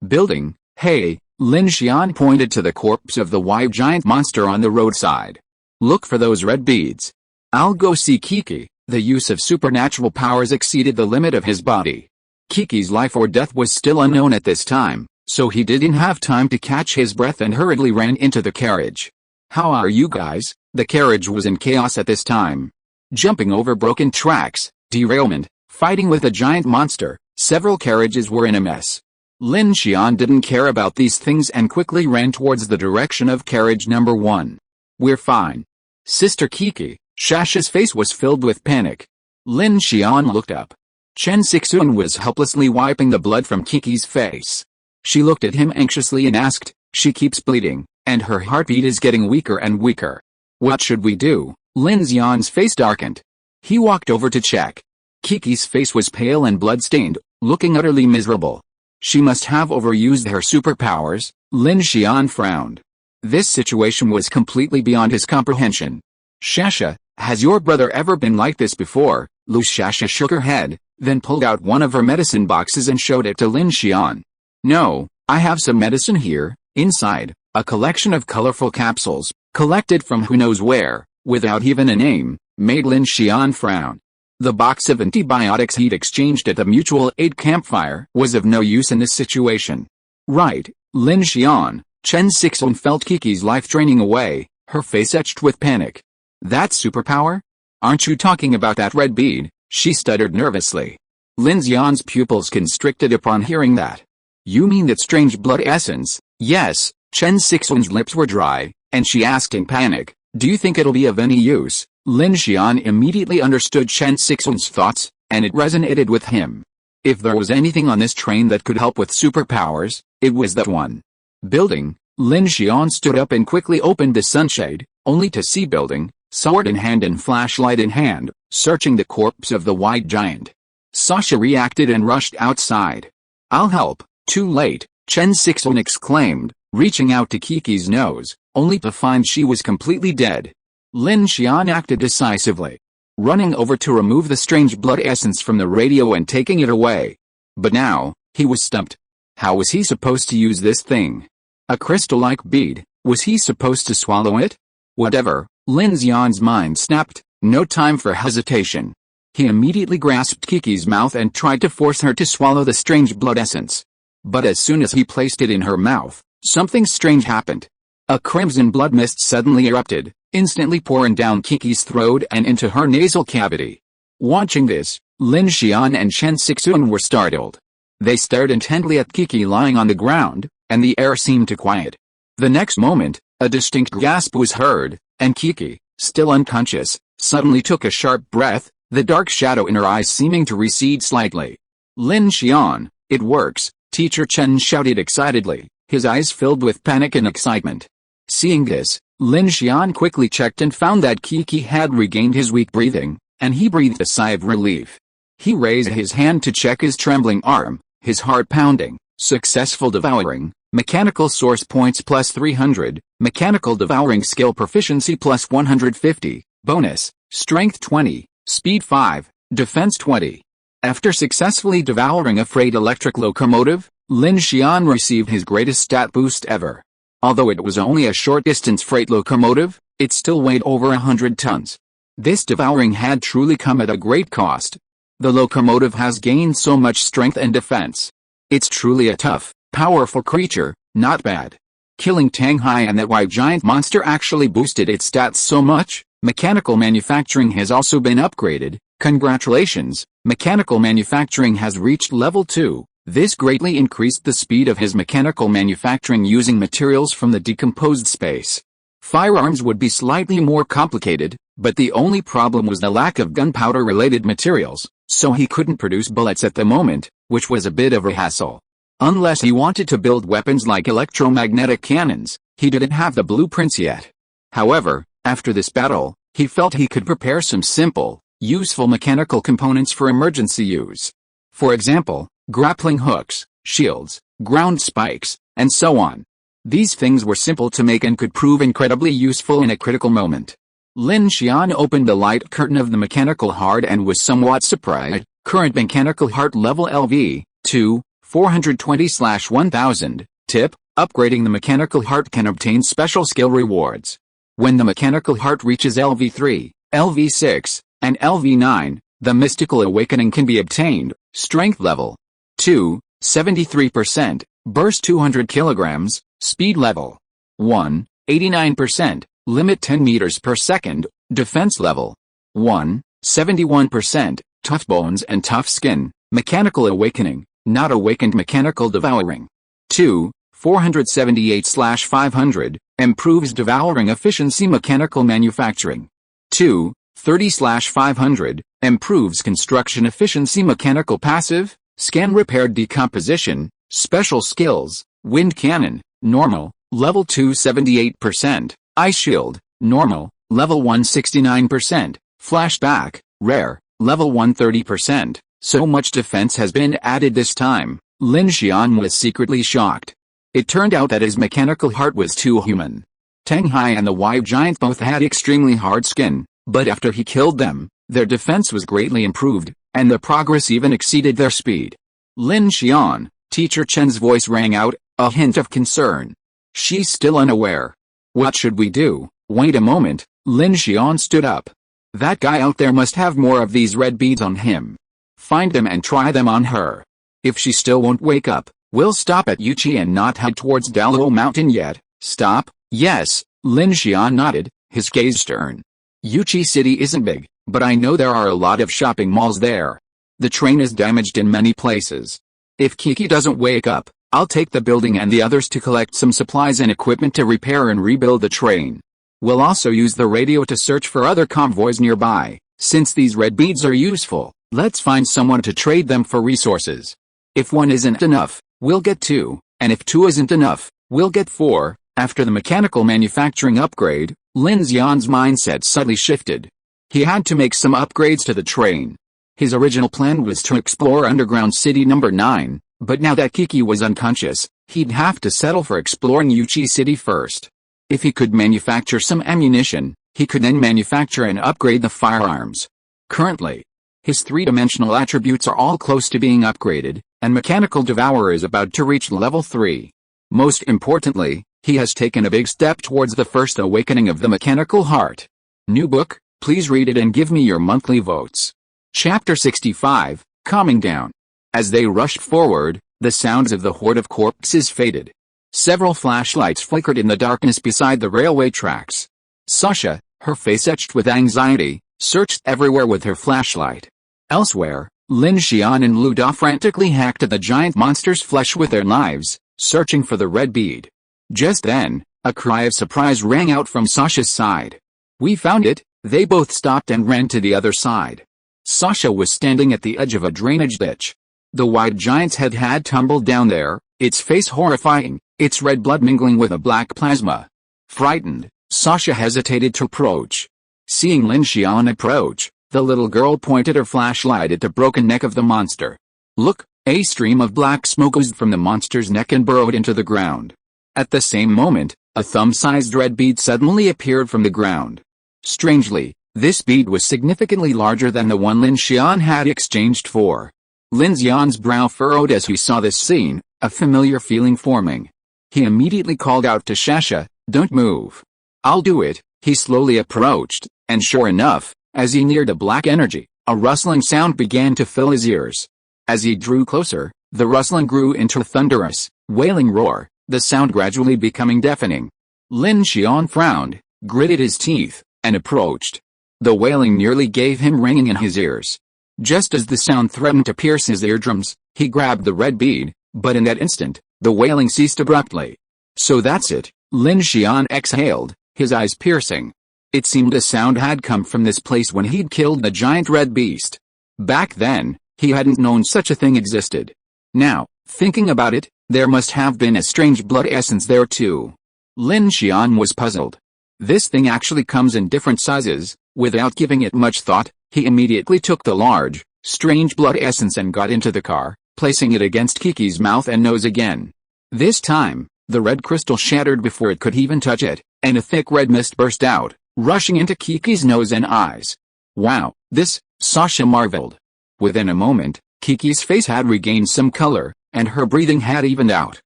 Building, hey, Lin Xian pointed to the corpse of the white giant monster on the roadside. Look for those red beads. I'll go see Kiki. The use of supernatural powers exceeded the limit of his body. Kiki's life or death was still unknown at this time, so he didn't have time to catch his breath and hurriedly ran into the carriage. How are you guys? The carriage was in chaos at this time. Jumping over broken tracks, derailment, fighting with a giant monster, several carriages were in a mess. Lin Xian didn't care about these things and quickly ran towards the direction of carriage number 1. We're fine. Sister Kiki, Shasha's face was filled with panic. Lin Xian looked up. Chen Sixuan was helplessly wiping the blood from Kiki's face. She looked at him anxiously and asked, she keeps bleeding, and her heartbeat is getting weaker and weaker. What should we do? Lin Xian's face darkened. He walked over to check. Kiki's face was pale and blood-stained, looking utterly miserable. She must have overused her superpowers. Lin Xian frowned. This situation was completely beyond his comprehension. Shasha, has your brother ever been like this before? Lu Shasha shook her head, then pulled out one of her medicine boxes and showed it to Lin Xian. No, I have some medicine here, inside, a collection of colorful capsules, collected from who knows where, without even a name, made Lin Xian frown. The box of antibiotics he'd exchanged at the mutual aid campfire was of no use in this situation. Right, Lin Xian. Chen Sixuan felt Kiki's life draining away, her face etched with panic. That superpower? Aren't you talking about that red bead? She stuttered nervously. Lin Xian's pupils constricted upon hearing that. You mean that strange blood essence? Yes, Chen Sixuan's lips were dry, and she asked in panic, do you think it'll be of any use? Lin Xian immediately understood Chen Sixuan's thoughts, and it resonated with him. If there was anything on this train that could help with superpowers, it was that one. Building, Lin Xian stood up and quickly opened the sunshade, only to see Building, sword in hand and flashlight in hand, searching the corpse of the white giant. Sasha reacted and rushed outside. I'll help. Too late, Chen Sixuan exclaimed, reaching out to Kiki's nose, only to find she was completely dead. Lin Xian acted decisively, running over to remove the strange blood essence from the radio and taking it away. But now, he was stumped. How was he supposed to use this thing? A crystal-like bead, Was he supposed to swallow it? Whatever, Lin Xian's mind snapped, no time for hesitation. He immediately grasped Kiki's mouth and tried to force her to swallow the strange blood essence. But as soon as he placed it in her mouth, something strange happened. A crimson blood mist suddenly erupted, instantly pouring down Kiki's throat and into her nasal cavity. Watching this, Lin Xian and Chen Sixuan were startled. They stared intently at Kiki lying on the ground, and the air seemed to quiet. The next moment, a distinct gasp was heard, and Kiki, still unconscious, suddenly took a sharp breath, the dark shadow in her eyes seeming to recede slightly. Lin Xian, it works, Teacher Chen shouted excitedly, his eyes filled with panic and excitement. Seeing this, Lin Xian quickly checked and found that Kiki had regained his weak breathing, and he breathed a sigh of relief. He raised his hand to check his trembling arm, his heart pounding. Successful devouring, mechanical source points plus 300, mechanical devouring skill proficiency plus 150, bonus, strength 20, speed 5, defense 20. After successfully devouring a freight electric locomotive, Lin Xian received his greatest stat boost ever. Although it was only a short-distance freight locomotive, it still weighed over 100 tons. This devouring had truly come at a great cost. The locomotive has gained so much strength and defense. It's truly a tough, powerful creature, not bad. Killing Tang Hai and that white giant monster actually boosted its stats so much. Mechanical manufacturing has also been upgraded. Congratulations, mechanical manufacturing has reached level 2. This greatly increased the speed of his mechanical manufacturing using materials from the decomposed space. Firearms would be slightly more complicated, but the only problem was the lack of gunpowder-related materials, so he couldn't produce bullets at the moment, which was a bit of a hassle. Unless he wanted to build weapons like electromagnetic cannons, he didn't have the blueprints yet. However, after this battle, he felt he could prepare some simple, useful mechanical components for emergency use. For example, grappling hooks, shields, ground spikes, and so on. These things were simple to make and could prove incredibly useful in a critical moment. Lin Xian opened the light curtain of the mechanical heart and was somewhat surprised. Current mechanical heart level LV, 2, 420/1000. Tip, upgrading the mechanical heart can obtain special skill rewards. When the mechanical heart reaches LV3, LV6, and LV9, the mystical awakening can be obtained. Strength level 2, 73%, burst 200 kilograms, speed level 1, 89%, limit 10 meters per second, defense level 1, 71%, tough bones and tough skin, mechanical awakening, not awakened mechanical devouring. 2, 478/500, improves devouring efficiency mechanical manufacturing. 2, 30/500, improves construction efficiency mechanical passive, scan repair decomposition, special skills, wind cannon, normal, level 2 78%, ice shield, normal, level 1 69%, flashback, rare, level 1 30%. So much defense has been added this time. Lin Xian was secretly shocked. It turned out that his mechanical heart was too human. Tang Hai and the white giant both had extremely hard skin, but after he killed them, their defense was greatly improved, and the progress even exceeded their speed. Lin Xian, Teacher Chen's voice rang out, a hint of concern. She's still unaware. What should we do? Wait a moment, Lin Xian stood up. That guy out there must have more of these red beads on him. Find them and try them on her. If she still won't wake up, we'll stop at Yuchi and not head towards Dalao Mountain yet. Stop? Yes, Lin Xian nodded, his gaze stern. Yuchi City isn't big, but I know there are a lot of shopping malls there. The train is damaged in many places. If Kiki doesn't wake up, I'll take the building and the others to collect some supplies and equipment to repair and rebuild the train. We'll also use the radio to search for other convoys nearby. Since these red beads are useful, let's find someone to trade them for resources. If one isn't enough, we'll get 2, and if 2 isn't enough, we'll get 4. After the mechanical manufacturing upgrade, Lin Xian's mindset suddenly shifted. He had to make some upgrades to the train. His original plan was to explore underground city number 9, but now that Kiki was unconscious, he'd have to settle for exploring Yuchi City first. If he could manufacture some ammunition, he could then manufacture and upgrade the firearms. Currently, his three-dimensional attributes are all close to being upgraded, and Mechanical Devourer is about to reach level 3. Most importantly, He has taken a big step towards the first awakening of the mechanical heart. New book, please read it and give me your monthly votes. Chapter 65, Calming Down. As they rushed forward, the sounds of the horde of corpses faded. Several flashlights flickered in the darkness beside the railway tracks. Sasha, her face etched with anxiety, searched everywhere with her flashlight. Elsewhere, Lin Xian and Lu Da frantically hacked at the giant monster's flesh with their knives, searching for the red bead. Just then, a cry of surprise rang out from Sasha's side. "We found it!" They both stopped and ran to the other side. Sasha was standing at the edge of a drainage ditch. The white giant's head had tumbled down there, its face horrifying, its red blood mingling with a black plasma. Frightened, Sasha hesitated to approach. Seeing Lin Xian approach, the little girl pointed her flashlight at the broken neck of the monster. "Look!" A stream of black smoke oozed from the monster's neck and burrowed into the ground. At the same moment, a thumb-sized red bead suddenly appeared from the ground. Strangely, this bead was significantly larger than the one Lin Xian had exchanged for. Lin Xian's brow furrowed as he saw this scene, a familiar feeling forming. He immediately called out to Sasha, "Don't move. I'll do it." He slowly approached, and sure enough, as he neared the black energy, a rustling sound began to fill his ears. As he drew closer, the rustling grew into a thunderous, wailing roar, the sound gradually becoming deafening. Lin Xian frowned, gritted his teeth, and approached. The wailing nearly gave him ringing in his ears. Just as the sound threatened to pierce his eardrums, he grabbed the red bead, but in that instant, the wailing ceased abruptly. "So that's it," Lin Xian exhaled, his eyes piercing. It seemed the sound had come from this place when he'd killed the giant red beast. Back then, he hadn't known such a thing existed. Now, thinking about it, there must have been a strange blood essence there too. Lin Xian was puzzled. This thing actually comes in different sizes. Without giving it much thought, he immediately took the large, strange blood essence and got into the car, placing it against Kiki's mouth and nose again. This time, the red crystal shattered before it could even touch it, and a thick red mist burst out, rushing into Kiki's nose and eyes. "Wow, this," Sasha marveled. Within a moment, Kiki's face had regained some color, and her breathing had evened out.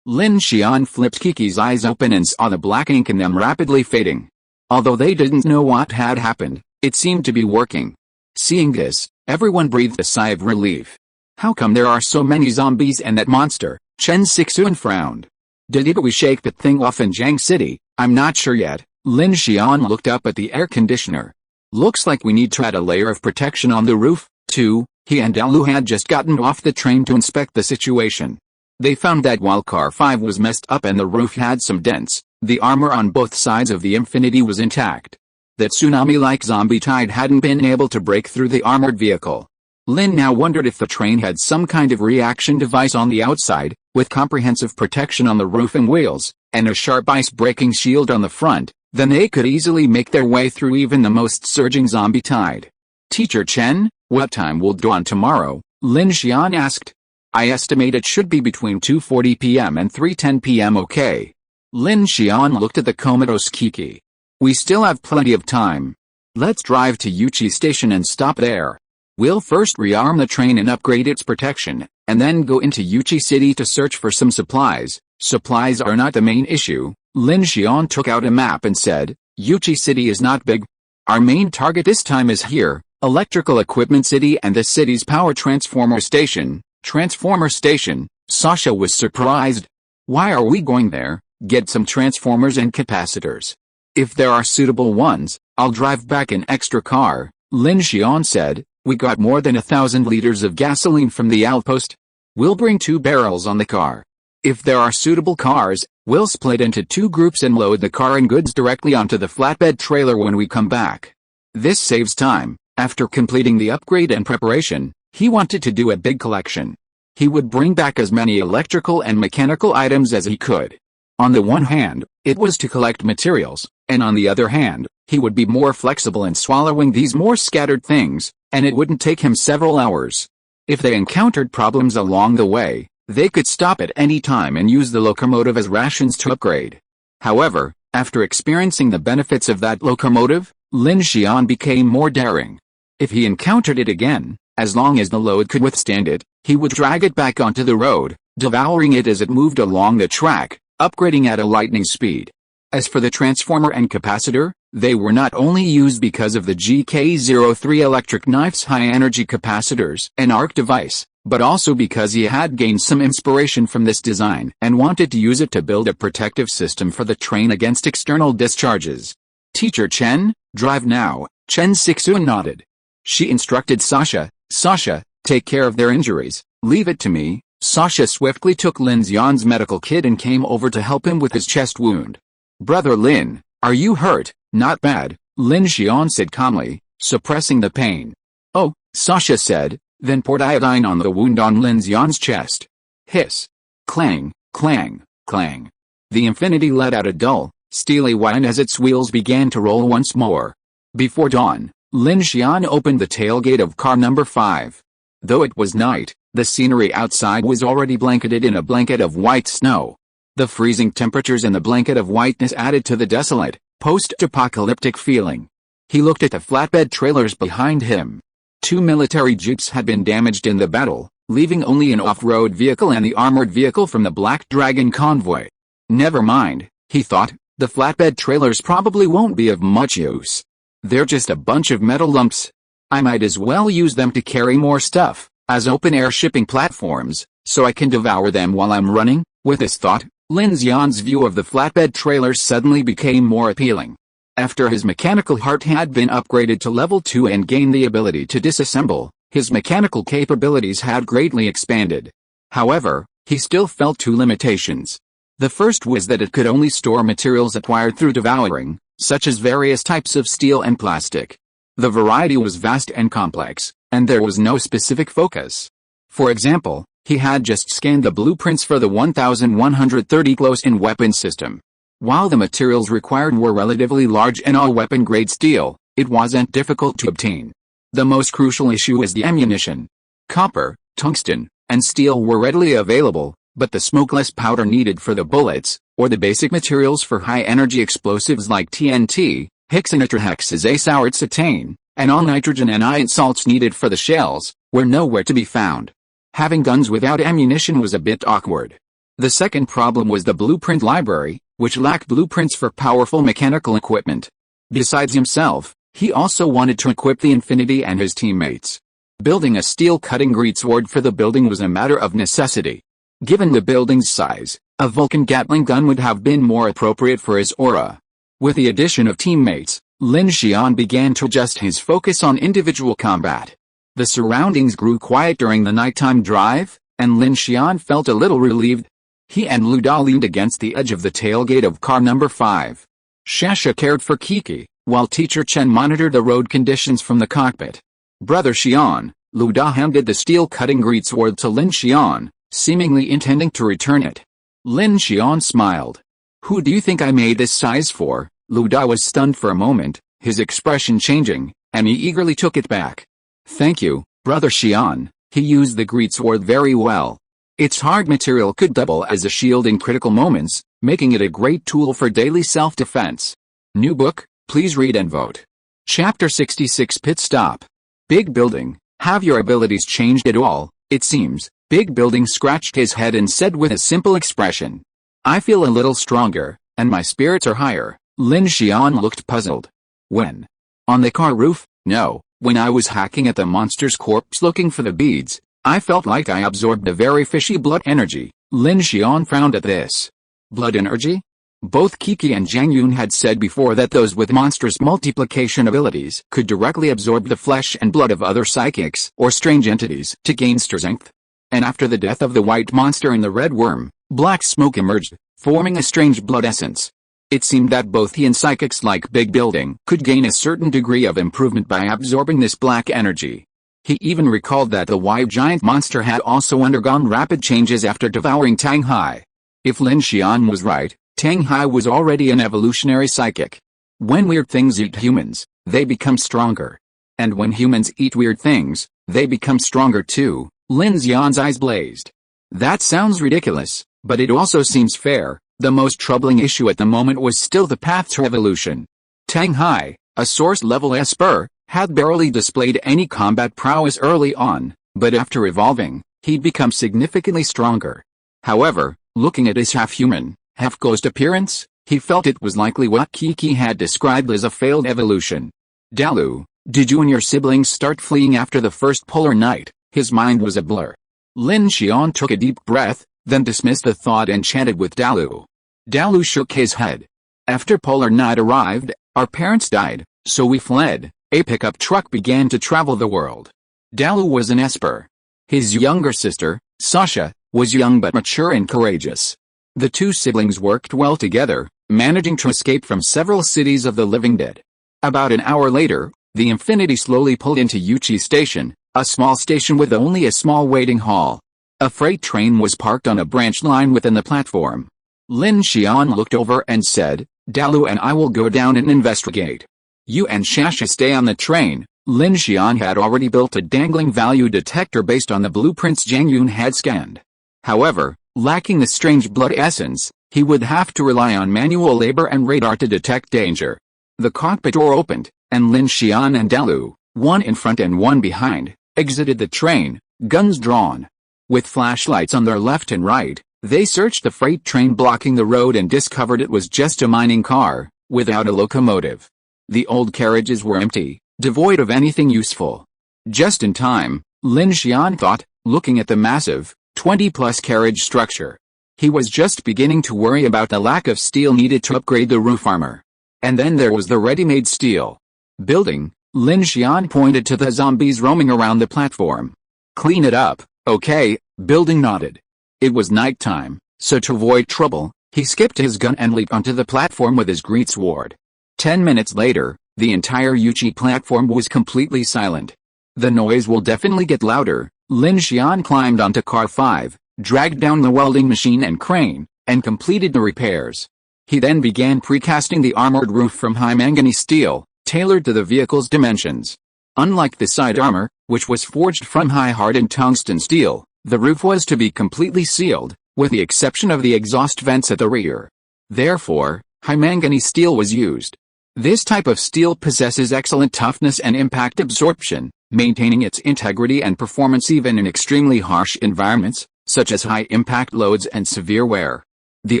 Lin Xian flipped Kiki's eyes open and saw the black ink in them rapidly fading. Although they didn't know what had happened, it seemed to be working. Seeing this, everyone breathed a sigh of relief. "How come there are so many zombies and that monster?" Chen Sixuan frowned. "Did we shake that thing off in Jiang City? I'm not sure yet." Lin Xian looked up at the air conditioner. "Looks like we need to add a layer of protection on the roof, too." He and Lu had just gotten off the train to inspect the situation. They found that while Car 5 was messed up and the roof had some dents, the armor on both sides of the Infinity was intact. That tsunami-like zombie tide hadn't been able to break through the armored vehicle. Lin now wondered if the train had some kind of reaction device on the outside, with comprehensive protection on the roof and wheels, and a sharp ice-breaking shield on the front, then they could easily make their way through even the most surging zombie tide. "Teacher Chen, what time will dawn tomorrow?" Lin Xian asked. "I estimate it should be between 2:40 p.m. and 3:10 p.m. Okay." Lin Xian looked at the comatose Kiki. "We still have plenty of time. Let's drive to Yuchi Station and stop there. We'll first rearm the train and upgrade its protection, and then go into Yuchi City to search for some supplies." "Supplies are not the main issue." Lin Xian took out a map and said, "Yuchi City is not big. Our main target this time is here, Electrical Equipment City and the city's power transformer station." Transformer station? Sasha was surprised. "Why are we going there?" "Get some transformers and capacitors. If there are suitable ones, I'll drive back an extra car," Lin Xian said. "We got more than 1,000 liters of gasoline from the outpost. We'll bring 2 barrels on the car. If there are suitable cars, we'll split into 2 groups and load the car and goods directly onto the flatbed trailer when we come back. This saves time." After completing the upgrade and preparation, he wanted to do a big collection. He would bring back as many electrical and mechanical items as he could. On the one hand, it was to collect materials, and on the other hand, he would be more flexible in swallowing these more scattered things, and it wouldn't take him several hours. If they encountered problems along the way, they could stop at any time and use the locomotive as rations to upgrade. However, after experiencing the benefits of that locomotive, Lin Xian became more daring. If he encountered it again, as long as the load could withstand it, he would drag it back onto the road, devouring it as it moved along the track, upgrading at a lightning speed. As for the transformer and capacitor, they were not only used because of the GK03 electric knife's high-energy capacitors and arc device, but also because he had gained some inspiration from this design and wanted to use it to build a protective system for the train against external discharges. Teacher Chen, drive now, Chen Sixuan nodded. She instructed Sasha, Sasha, take care of their injuries, leave it to me. Sasha swiftly took Lin Xian's medical kit and came over to help him with his chest wound. Brother Lin, are you hurt? Not bad, Lin Xian said calmly, suppressing the pain. Oh, Sasha said, then poured iodine on the wound on Lin Xian's chest. Hiss. Clang, clang, clang. The infinity let out a dull, steely whine as its wheels began to roll once more. Before dawn, Lin Xian opened the tailgate of car number 5. Though it was night, the scenery outside was already blanketed in a blanket of white snow. The freezing temperatures and the blanket of whiteness added to the desolate, post-apocalyptic feeling. He looked at the flatbed trailers behind him. 2 military jeeps had been damaged in the battle, leaving only an off-road vehicle and the armored vehicle from the Black Dragon convoy. Never mind, he thought, the flatbed trailers probably won't be of much use. They're just a bunch of metal lumps. I might as well use them to carry more stuff, as open-air shipping platforms, so I can devour them while I'm running. With this thought, Lin Xian's view of the flatbed trailers suddenly became more appealing. After his mechanical heart had been upgraded to level 2 and gained the ability to disassemble, his mechanical capabilities had greatly expanded. However, he still felt 2 limitations. The first was that it could only store materials acquired through devouring, such as various types of steel and plastic. The variety was vast and complex, and there was no specific focus. For example, he had just scanned the blueprints for the 1130 close-in weapon system. While the materials required were relatively large and all weapon-grade steel, it wasn't difficult to obtain. The most crucial issue was the ammunition. Copper, tungsten, and steel were readily available, but the smokeless powder needed for the bullets, or the basic materials for high-energy explosives like TNT, hexanitrohexazacetane, and all nitrogen anion salts needed for the shells, were nowhere to be found. Having guns without ammunition was a bit awkward. The second problem was the blueprint library, which lacked blueprints for powerful mechanical equipment. Besides himself, he also wanted to equip the Infinity and his teammates. Building a steel-cutting greatsword for the building was a matter of necessity. Given the building's size, a Vulcan Gatling gun would have been more appropriate for his aura. With the addition of teammates, Lin Xian began to adjust his focus on individual combat. The surroundings grew quiet during the nighttime drive, and Lin Xian felt a little relieved. He and Lu Da leaned against the edge of the tailgate of car number 5. Sasha cared for Kiki, while Teacher Chen monitored the road conditions from the cockpit. Brother Xian, Lu Da handed the steel-cutting greatsword to Lin Xian, seemingly intending to return it. Lin Xian smiled. Who do you think I made this size for? Lu Da was stunned for a moment, his expression changing, and he eagerly took it back. Thank you, Brother Xian. He used the greatsword very well. Its hard material could double as a shield in critical moments, making it a great tool for daily self-defense. New book, please read and vote. Chapter 66 Pit Stop. Big Building, have your abilities changed at all? It seems. Big Building scratched his head and said with a simple expression. I feel a little stronger, and my spirits are higher. Lin Xian looked puzzled. When? On the car roof? No. When I was hacking at the monster's corpse looking for the beads, I felt like I absorbed a very fishy blood energy. Lin Xian frowned at this. Blood energy? Both Kiki and Zhang Yun had said before that those with monstrous multiplication abilities could directly absorb the flesh and blood of other psychics or strange entities to gain strength. And after the death of the white monster and the red worm, black smoke emerged, forming a strange blood essence. It seemed that both he and psychics like Big Building could gain a certain degree of improvement by absorbing this black energy. He even recalled that the white giant monster had also undergone rapid changes after devouring Tang Hai. If Lin Xian was right, Tang Hai was already an evolutionary psychic. When weird things eat humans, they become stronger. And when humans eat weird things, they become stronger too. Lin Xian's eyes blazed. That sounds ridiculous, but it also seems fair. The most troubling issue at the moment was still the path to evolution. Tang Hai, a source-level Esper, had barely displayed any combat prowess early on, but after evolving, he'd become significantly stronger. However, looking at his half-human, half-ghost appearance, he felt it was likely what Kiki had described as a failed evolution. Dalu, did you and your siblings start fleeing after the first polar night? His mind was a blur. Lin Xian took a deep breath, then dismissed the thought and chatted with Dalu. Dalu shook his head. After polar night arrived, our parents died, so we fled. A pickup truck began to travel the world. Dalu was an esper. His younger sister, Sasha, was young but mature and courageous. The two siblings worked well together, managing to escape from several cities of the living dead. About an hour later, the Infinity slowly pulled into Yuchi Station, a small station with only a small waiting hall. A freight train was parked on a branch line within the platform. Lin Xian looked over and said, Dalu and I will go down and investigate. You and Sasha stay on the train. Lin Xian had already built a dangling value detector based on the blueprints Zhang Yun had scanned. However, lacking the strange blood essence, he would have to rely on manual labor and radar to detect danger. The cockpit door opened, and Lin Xian and Dalu, one in front and one behind, exited the train, guns drawn. With flashlights on their left and right, they searched the freight train blocking the road and discovered it was just a mining car, without a locomotive. The old carriages were empty, devoid of anything useful. Just in time, Lin Xian thought, looking at the massive, 20-plus carriage structure. He was just beginning to worry about the lack of steel needed to upgrade the roof armor. And then there was the ready-made steel building. Lin Xian pointed to the zombies roaming around the platform. Clean it up, okay? Building nodded. It was nighttime, so to avoid trouble, he skipped his gun and leaped onto the platform with his greatsword. 10 minutes later, the entire Yuchi platform was completely silent. The noise will definitely get louder. Lin Xian climbed onto Car 5, dragged down the welding machine and crane, and completed the repairs. He then began precasting the armored roof from high manganese steel, tailored to the vehicle's dimensions. Unlike the side armor, which was forged from high-hardened tungsten steel, the roof was to be completely sealed, with the exception of the exhaust vents at the rear. Therefore, high manganese steel was used. This type of steel possesses excellent toughness and impact absorption, maintaining its integrity and performance even in extremely harsh environments, such as high-impact loads and severe wear. The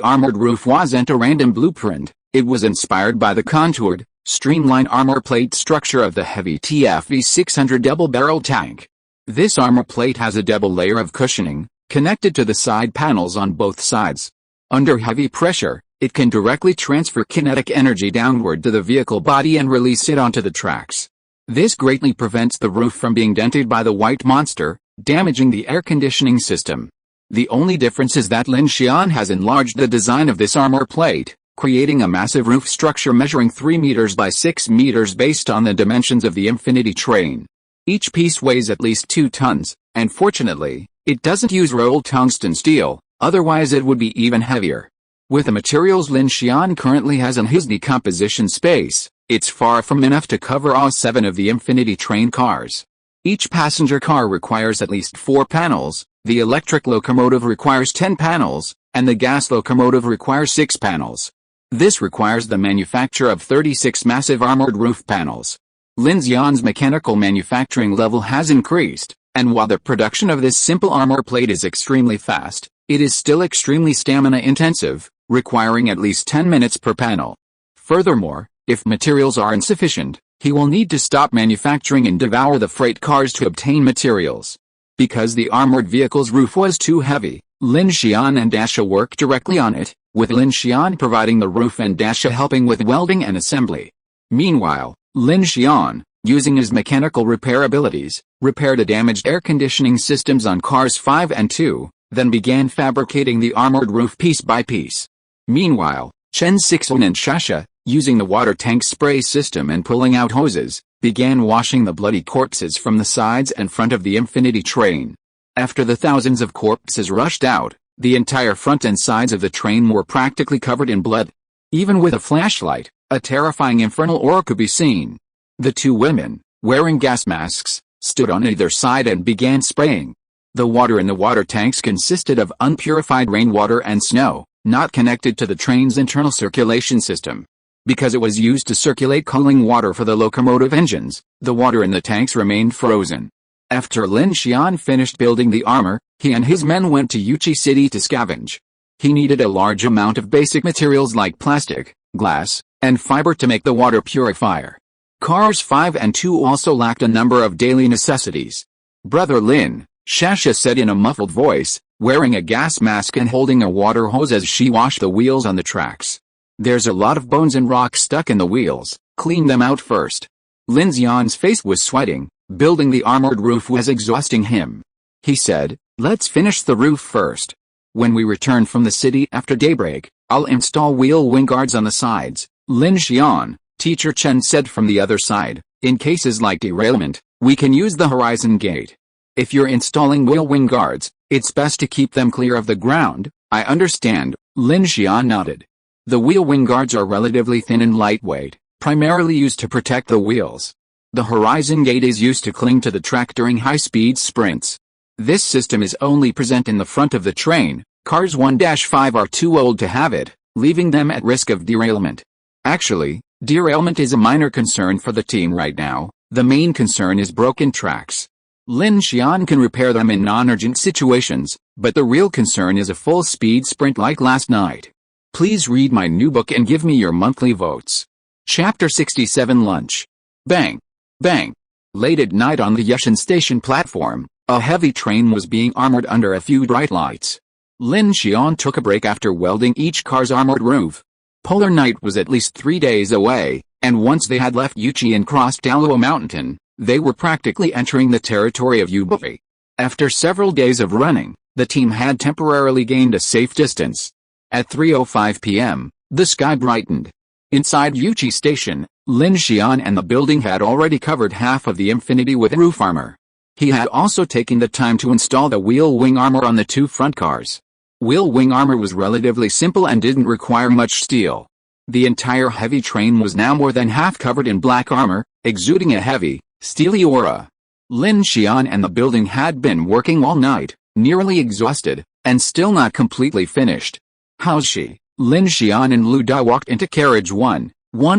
armored roof wasn't a random blueprint, it was inspired by the contoured, streamlined armor plate structure of the heavy TFV-600 double-barrel tank. This armor plate has a double layer of cushioning, connected to the side panels on both sides. Under heavy pressure, it can directly transfer kinetic energy downward to the vehicle body and release it onto the tracks. This greatly prevents the roof from being dented by the white monster, damaging the air conditioning system. The only difference is that Lin Xian has enlarged the design of this armor plate, creating a massive roof structure measuring 3 meters by 6 meters based on the dimensions of the Infinity train. Each piece weighs at least 2 tons, and fortunately, it doesn't use rolled tungsten steel, otherwise it would be even heavier. With the materials Lin Xian currently has in his decomposition space, it's far from enough to cover all 7 of the Infinity train cars. Each passenger car requires at least 4 panels, the electric locomotive requires 10 panels, and the gas locomotive requires 6 panels. This requires the manufacture of 36 massive armored roof panels. Lin Xian's mechanical manufacturing level has increased, and while the production of this simple armor plate is extremely fast, it is still extremely stamina-intensive, requiring at least 10 minutes per panel. Furthermore, if materials are insufficient, he will need to stop manufacturing and devour the freight cars to obtain materials. Because the armored vehicle's roof was too heavy, Lin Xian and Dasha worked directly on it, with Lin Xian providing the roof and Dasha helping with welding and assembly. Meanwhile, Lin Xian, using his mechanical repair abilities, repaired the damaged air conditioning systems on cars 5 and 2, then began fabricating the armored roof piece by piece. Meanwhile, Chen Sixuan and Sasha, using the water tank spray system and pulling out hoses, began washing the bloody corpses from the sides and front of the Infinity train. After the thousands of corpses rushed out, the entire front and sides of the train were practically covered in blood. Even with a flashlight, a terrifying infernal aura could be seen. The 2 women, wearing gas masks, stood on either side and began spraying. The water in the water tanks consisted of unpurified rainwater and snow, not connected to the train's internal circulation system. Because it was used to circulate cooling water for the locomotive engines, the water in the tanks remained frozen. After Lin Xian finished building the armor, he and his men went to Yuchi City to scavenge. He needed a large amount of basic materials like plastic, glass, and fiber to make the water purifier. Cars 5 and 2 also lacked a number of daily necessities. Brother Lin, Shasha said in a muffled voice, wearing a gas mask and holding a water hose as she washed the wheels on the tracks. There's a lot of bones and rocks stuck in the wheels, clean them out first. Lin Xian's face was sweating, building the armored roof was exhausting him. He said, let's finish the roof first. When we return from the city after daybreak, I'll install wheel wing guards on the sides. Lin Xian, Teacher Chen said from the other side, in cases like derailment, we can use the horizon gate. If you're installing wheel wing guards, it's best to keep them clear of the ground. I understand, Lin Xian nodded. The wheel wing guards are relatively thin and lightweight, primarily used to protect the wheels. The horizon gate is used to cling to the track during high-speed sprints. This system is only present in the front of the train. Cars 1-5 are too old to have it, leaving them at risk of derailment. Actually, derailment is a minor concern for the team right now. The main concern is broken tracks. Lin Xian can repair them in non-urgent situations, but the real concern is a full-speed sprint like last night. Please read my new book and give me your monthly votes. Chapter 67 Lunch. Bang! Bang! Late at night on the Yushan station platform, a heavy train was being armored under a few bright lights. Lin Xian took a break after welding each car's armored roof. Polar night was at least 3 days away, and once they had left Yuchi and crossed Daluo Mountain, they were practically entering the territory of Yubei. After several days of running, the team had temporarily gained a safe distance. At 3:05 p.m., the sky brightened. Inside Yuchi Station, Lin Xian and the building had already covered half of the infinity with roof armor. He had also taken the time to install the wheel wing armor on the 2 front cars. Wheel wing armor was relatively simple and didn't require much steel. The entire heavy train was now more than half covered in black armor, exuding a heavy, steely aura. Lin Xian and the building had been working all night, nearly exhausted, and still not completely finished. How's she? Lin Xian and Lu Da walked into carriage one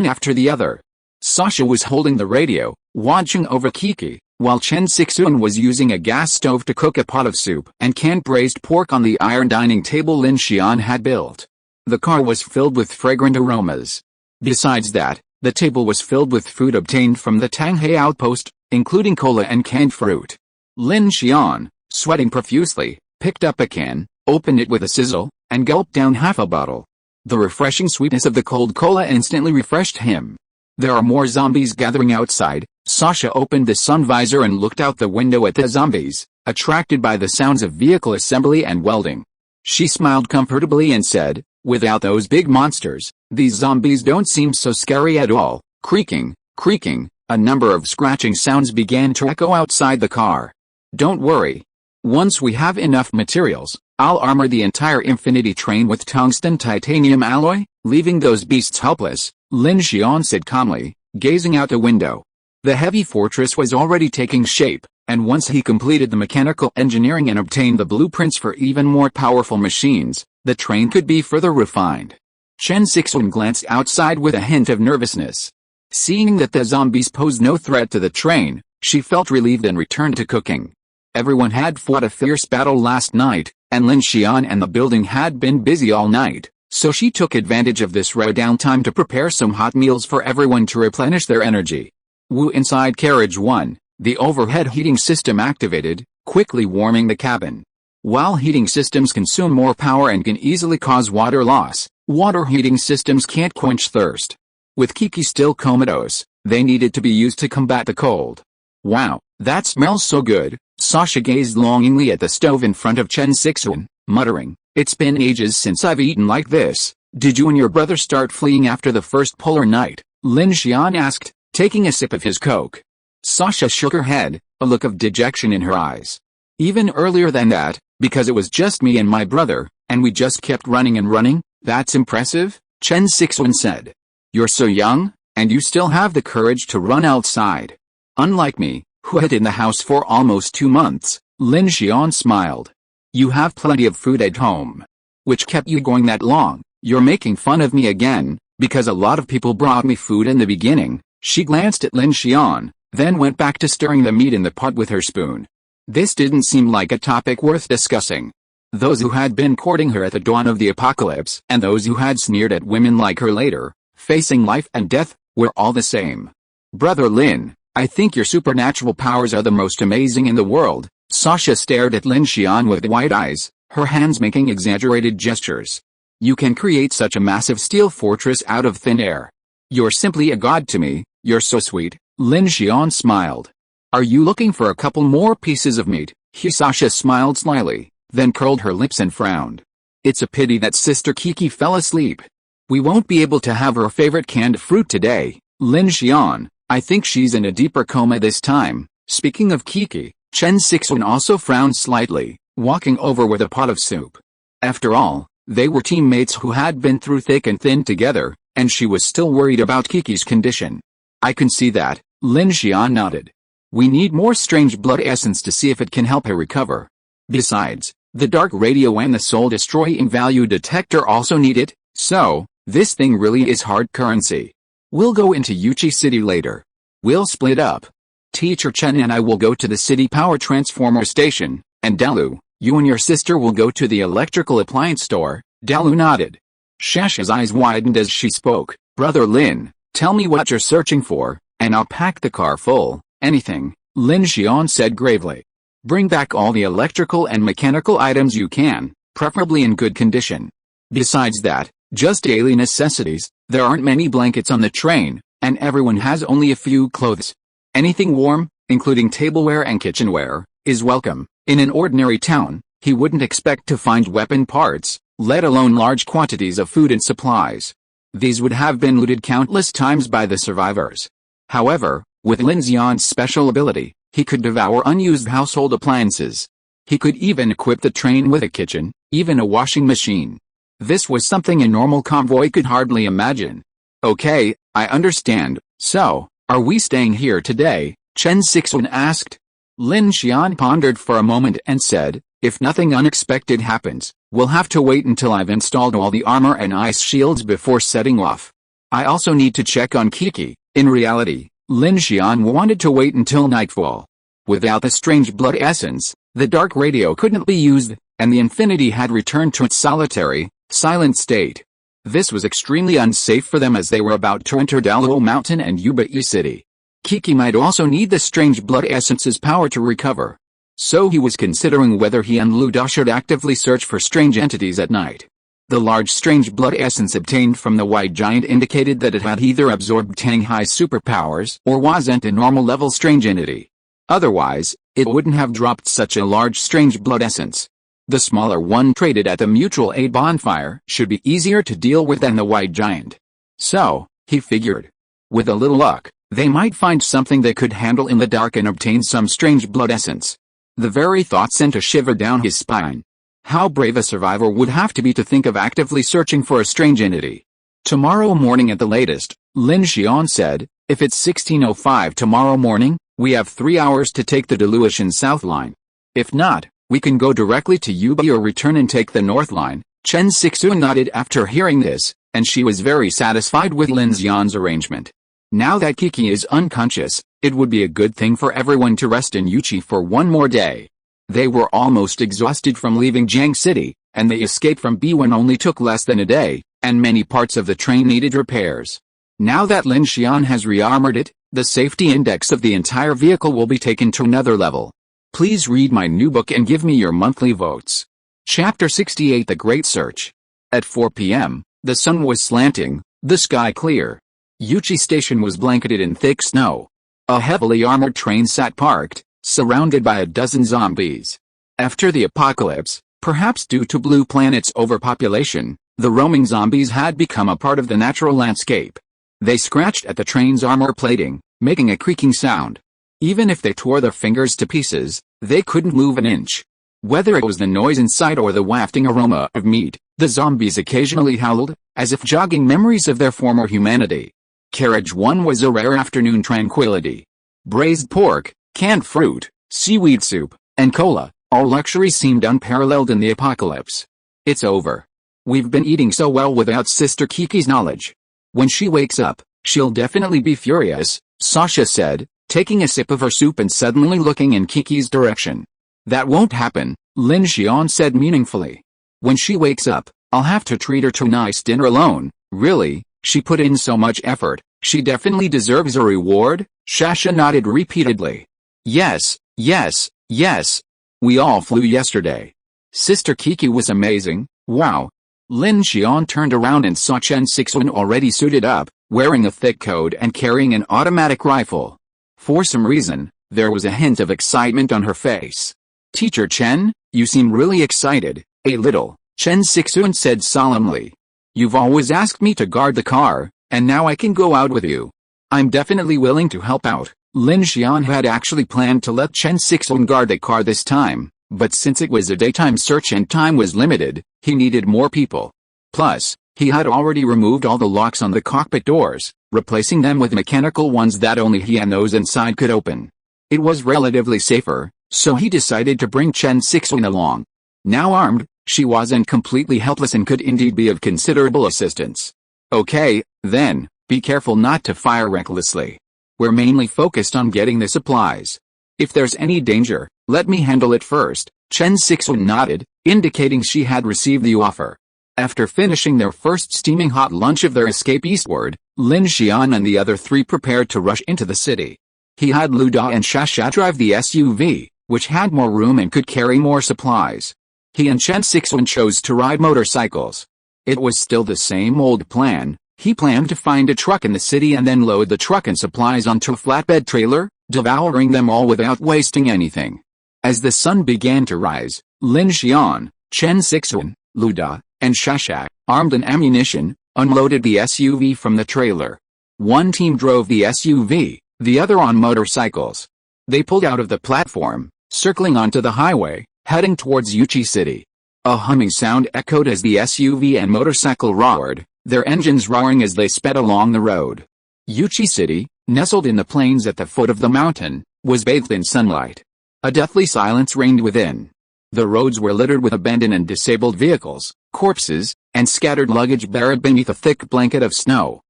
after the other. Sasha was holding the radio, watching over Kiki, while Chen Sixuan was using a gas stove to cook a pot of soup and canned braised pork on the iron dining table Lin Xian had built. The car was filled with fragrant aromas. Besides that, the table was filled with food obtained from the Tanghai outpost, including cola and canned fruit. Lin Xian, sweating profusely, picked up a can, opened it with a sizzle, and gulped down half a bottle. The refreshing sweetness of the cold cola instantly refreshed him. There are more zombies gathering outside. Sasha opened the sun visor and looked out the window at the zombies, attracted by the sounds of vehicle assembly and welding. She smiled comfortably and said, without those big monsters, these zombies don't seem so scary at all. Creaking, creaking, a number of scratching sounds began to echo outside the car. Don't worry. Once we have enough materials, I'll armor the entire infinity train with tungsten titanium alloy, leaving those beasts helpless, Lin Xian said calmly, gazing out the window. The heavy fortress was already taking shape, and once he completed the mechanical engineering and obtained the blueprints for even more powerful machines, the train could be further refined. Chen Sixuan glanced outside with a hint of nervousness. Seeing that the zombies posed no threat to the train, she felt relieved and returned to cooking. Everyone had fought a fierce battle last night, and Lin Xian and the building had been busy all night, so she took advantage of this rare downtime to prepare some hot meals for everyone to replenish their energy. Wu inside carriage 1, the overhead heating system activated, quickly warming the cabin. While heating systems consume more power and can easily cause water loss, water heating systems can't quench thirst. With Kiki still comatose, they needed to be used to combat the cold. Wow, that smells so good. Sasha gazed longingly at the stove in front of Chen Sixuan, muttering, it's been ages since I've eaten like this. Did you and your brother start fleeing after the first polar night? Lin Xian asked, taking a sip of his coke. Sasha shook her head, a look of dejection in her eyes. Even earlier than that, because it was just me and my brother, and we just kept running and running. That's impressive, Chen Sixuan said. You're so young, and you still have the courage to run outside. Unlike me, who had in the house for almost 2 months, Lin Xian smiled. You have plenty of food at home. Which kept you going that long? You're making fun of me again, because a lot of people brought me food in the beginning. She glanced at Lin Xian, then went back to stirring the meat in the pot with her spoon. This didn't seem like a topic worth discussing. Those who had been courting her at the dawn of the apocalypse and those who had sneered at women like her later, facing life and death, were all the same. Brother Lin, I think your supernatural powers are the most amazing in the world. Sasha stared at Lin Xian with wide eyes, her hands making exaggerated gestures. You can create such a massive steel fortress out of thin air. You're simply a god to me, you're so sweet. Lin Xian smiled. Are you looking for a couple more pieces of meat? Sasha smiled slyly, then curled her lips and frowned. It's a pity that Sister Kiki fell asleep. We won't be able to have her favorite canned fruit today. Lin Xian, I think she's in a deeper coma this time. Speaking of Kiki, Chen Sixuan also frowned slightly, walking over with a pot of soup. After all, they were teammates who had been through thick and thin together, and she was still worried about Kiki's condition. I can see that, Lin Xian nodded. We need more strange blood essence to see if it can help her recover. Besides, the dark radio and the soul-destroying value detector also need it, so, this thing really is hard currency. We'll go into Yuchi City later. We'll split up. Teacher Chen and I will go to the city power transformer station, and Dalu, you and your sister will go to the electrical appliance store. Dalu nodded. Shasha's eyes widened as she spoke. Brother Lin, tell me what you're searching for, and I'll pack the car full. Anything, Lin Xian said gravely. Bring back all the electrical and mechanical items you can, preferably in good condition. Besides that, just daily necessities. There aren't many blankets on the train, and everyone has only a few clothes. Anything warm, including tableware and kitchenware, is welcome. In an ordinary town, he wouldn't expect to find weapon parts, let alone large quantities of food and supplies. These would have been looted countless times by the survivors. However, with Lin Xian's special ability, he could devour unused household appliances. He could even equip the train with a kitchen, even a washing machine. This was something a normal convoy could hardly imagine. Okay, I understand. So, are we staying here today? Chen Sixuan asked. Lin Xian pondered for a moment and said, if nothing unexpected happens, we'll have to wait until I've installed all the armor and ice shields before setting off. I also need to check on Kiki. In reality, Lin Xian wanted to wait until nightfall. Without the strange blood essence, the dark radio couldn't be used, and the infinity had returned to its solitary, silent state. This was extremely unsafe for them as they were about to enter Daluo Mountain and Yubai City. Kiki might also need the strange blood essence's power to recover. So he was considering whether he and Luda should actively search for strange entities at night. The large strange blood essence obtained from the white giant indicated that it had either absorbed Tang Hai's superpowers or wasn't a normal level strange entity. Otherwise, it wouldn't have dropped such a large strange blood essence. The smaller one traded at the mutual aid bonfire should be easier to deal with than the white giant. So, he figured. With a little luck, they might find something they could handle in the dark and obtain some strange blood essence. The very thought sent a shiver down his spine. How brave a survivor would have to be to think of actively searching for a strange entity. Tomorrow morning at the latest, Lin Xian said, if it's 16:05 tomorrow morning, we have 3 hours to take the Delusion South Line. If not, we can go directly to Yuba or return and take the North Line. Chen Sixuan nodded after hearing this, and she was very satisfied with Lin Xian's arrangement. Now that Kiki is unconscious, it would be a good thing for everyone to rest in Yuchi for one more day. They were almost exhausted from leaving Jiang City, and the escape from B1 only took less than a day, and many parts of the train needed repairs. Now that Lin Xian has rearmored it, the safety index of the entire vehicle will be taken to another level. Please read my new book and give me your monthly votes. Chapter 68 The Great Search. At 4 p.m., the sun was slanting, the sky clear. Yuchi Station was blanketed in thick snow. A heavily armored train sat parked, surrounded by a dozen zombies. After the apocalypse, perhaps due to Blue Planet's overpopulation, the roaming zombies had become a part of the natural landscape. They scratched at the train's armor plating, making a creaking sound. Even if they tore their fingers to pieces, they couldn't move an inch. Whether it was the noise inside or the wafting aroma of meat, the zombies occasionally howled, as if jogging memories of their former humanity. Carriage 1 was a rare afternoon tranquility. Braised pork, canned fruit, seaweed soup, and cola, all luxuries seemed unparalleled in the apocalypse. It's over. We've been eating so well without Sister Kiki's knowledge. When she wakes up, she'll definitely be furious, Sasha said, taking a sip of her soup and suddenly looking in Kiki's direction. That won't happen, Lin Xian said meaningfully. When she wakes up, I'll have to treat her to a nice dinner alone. Really? She put in so much effort, she definitely deserves a reward? Shasha nodded repeatedly. Yes, yes, yes. We all flew yesterday. Sister Kiki was amazing, wow. Lin Xian turned around and saw Chen Sixuan already suited up, wearing a thick coat and carrying an automatic rifle. For some reason, there was a hint of excitement on her face. Teacher Chen, you seem really excited. A little, Chen Sixuan said solemnly. You've always asked me to guard the car, and now I can go out with you. I'm definitely willing to help out. Lin Xian had actually planned to let Chen Sixuan guard the car this time, but since it was a daytime search and time was limited, he needed more people. Plus, he had already removed all the locks on the cockpit doors, replacing them with mechanical ones that only he and those inside could open. It was relatively safer, so he decided to bring Chen Sixuan along. Now armed, she wasn't completely helpless and could indeed be of considerable assistance. Okay, then, be careful not to fire recklessly. We're mainly focused on getting the supplies. If there's any danger, let me handle it first. Chen Sixuan nodded, indicating she had received the offer. After finishing their first steaming hot lunch of their escape eastward, Lin Xian and the other three prepared to rush into the city. He had Lu Da and Shasha drive the SUV, which had more room and could carry more supplies. He and Chen Sixuan chose to ride motorcycles. It was still the same old plan. He planned to find a truck in the city and then load the truck and supplies onto a flatbed trailer, devouring them all without wasting anything. As the sun began to rise, Lin Xian, Chen Sixuan, Lu Da, and Shasha, armed and ammunition, unloaded the SUV from the trailer. One team drove the SUV, the other on motorcycles. They pulled out of the platform, circling onto the highway, heading towards Yuchi City. A humming sound echoed as the SUV and motorcycle roared, their engines roaring as they sped along the road. Yuchi City, nestled in the plains at the foot of the mountain, was bathed in sunlight. A deathly silence reigned within. The roads were littered with abandoned and disabled vehicles, corpses, and scattered luggage buried beneath a thick blanket of snow.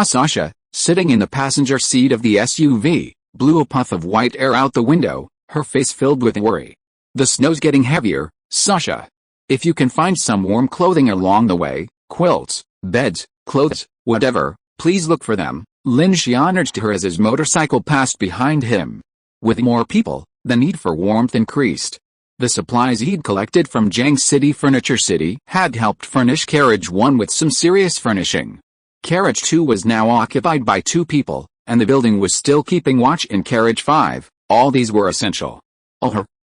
Sasha, sitting in the passenger seat of the SUV, blew a puff of white air out the window, her face filled with worry. The snow's getting heavier, Sasha. If you can find some warm clothing along the way, quilts, beds, clothes, whatever, please look for them, Lin Xian urged her as his motorcycle passed behind him. With more people, the need for warmth increased. The supplies he'd collected from Jiang City Furniture City had helped furnish Carriage 1 with some serious furnishing. Carriage 2 was now occupied by 2 people, and the building was still keeping watch in Carriage 5. All these were essential.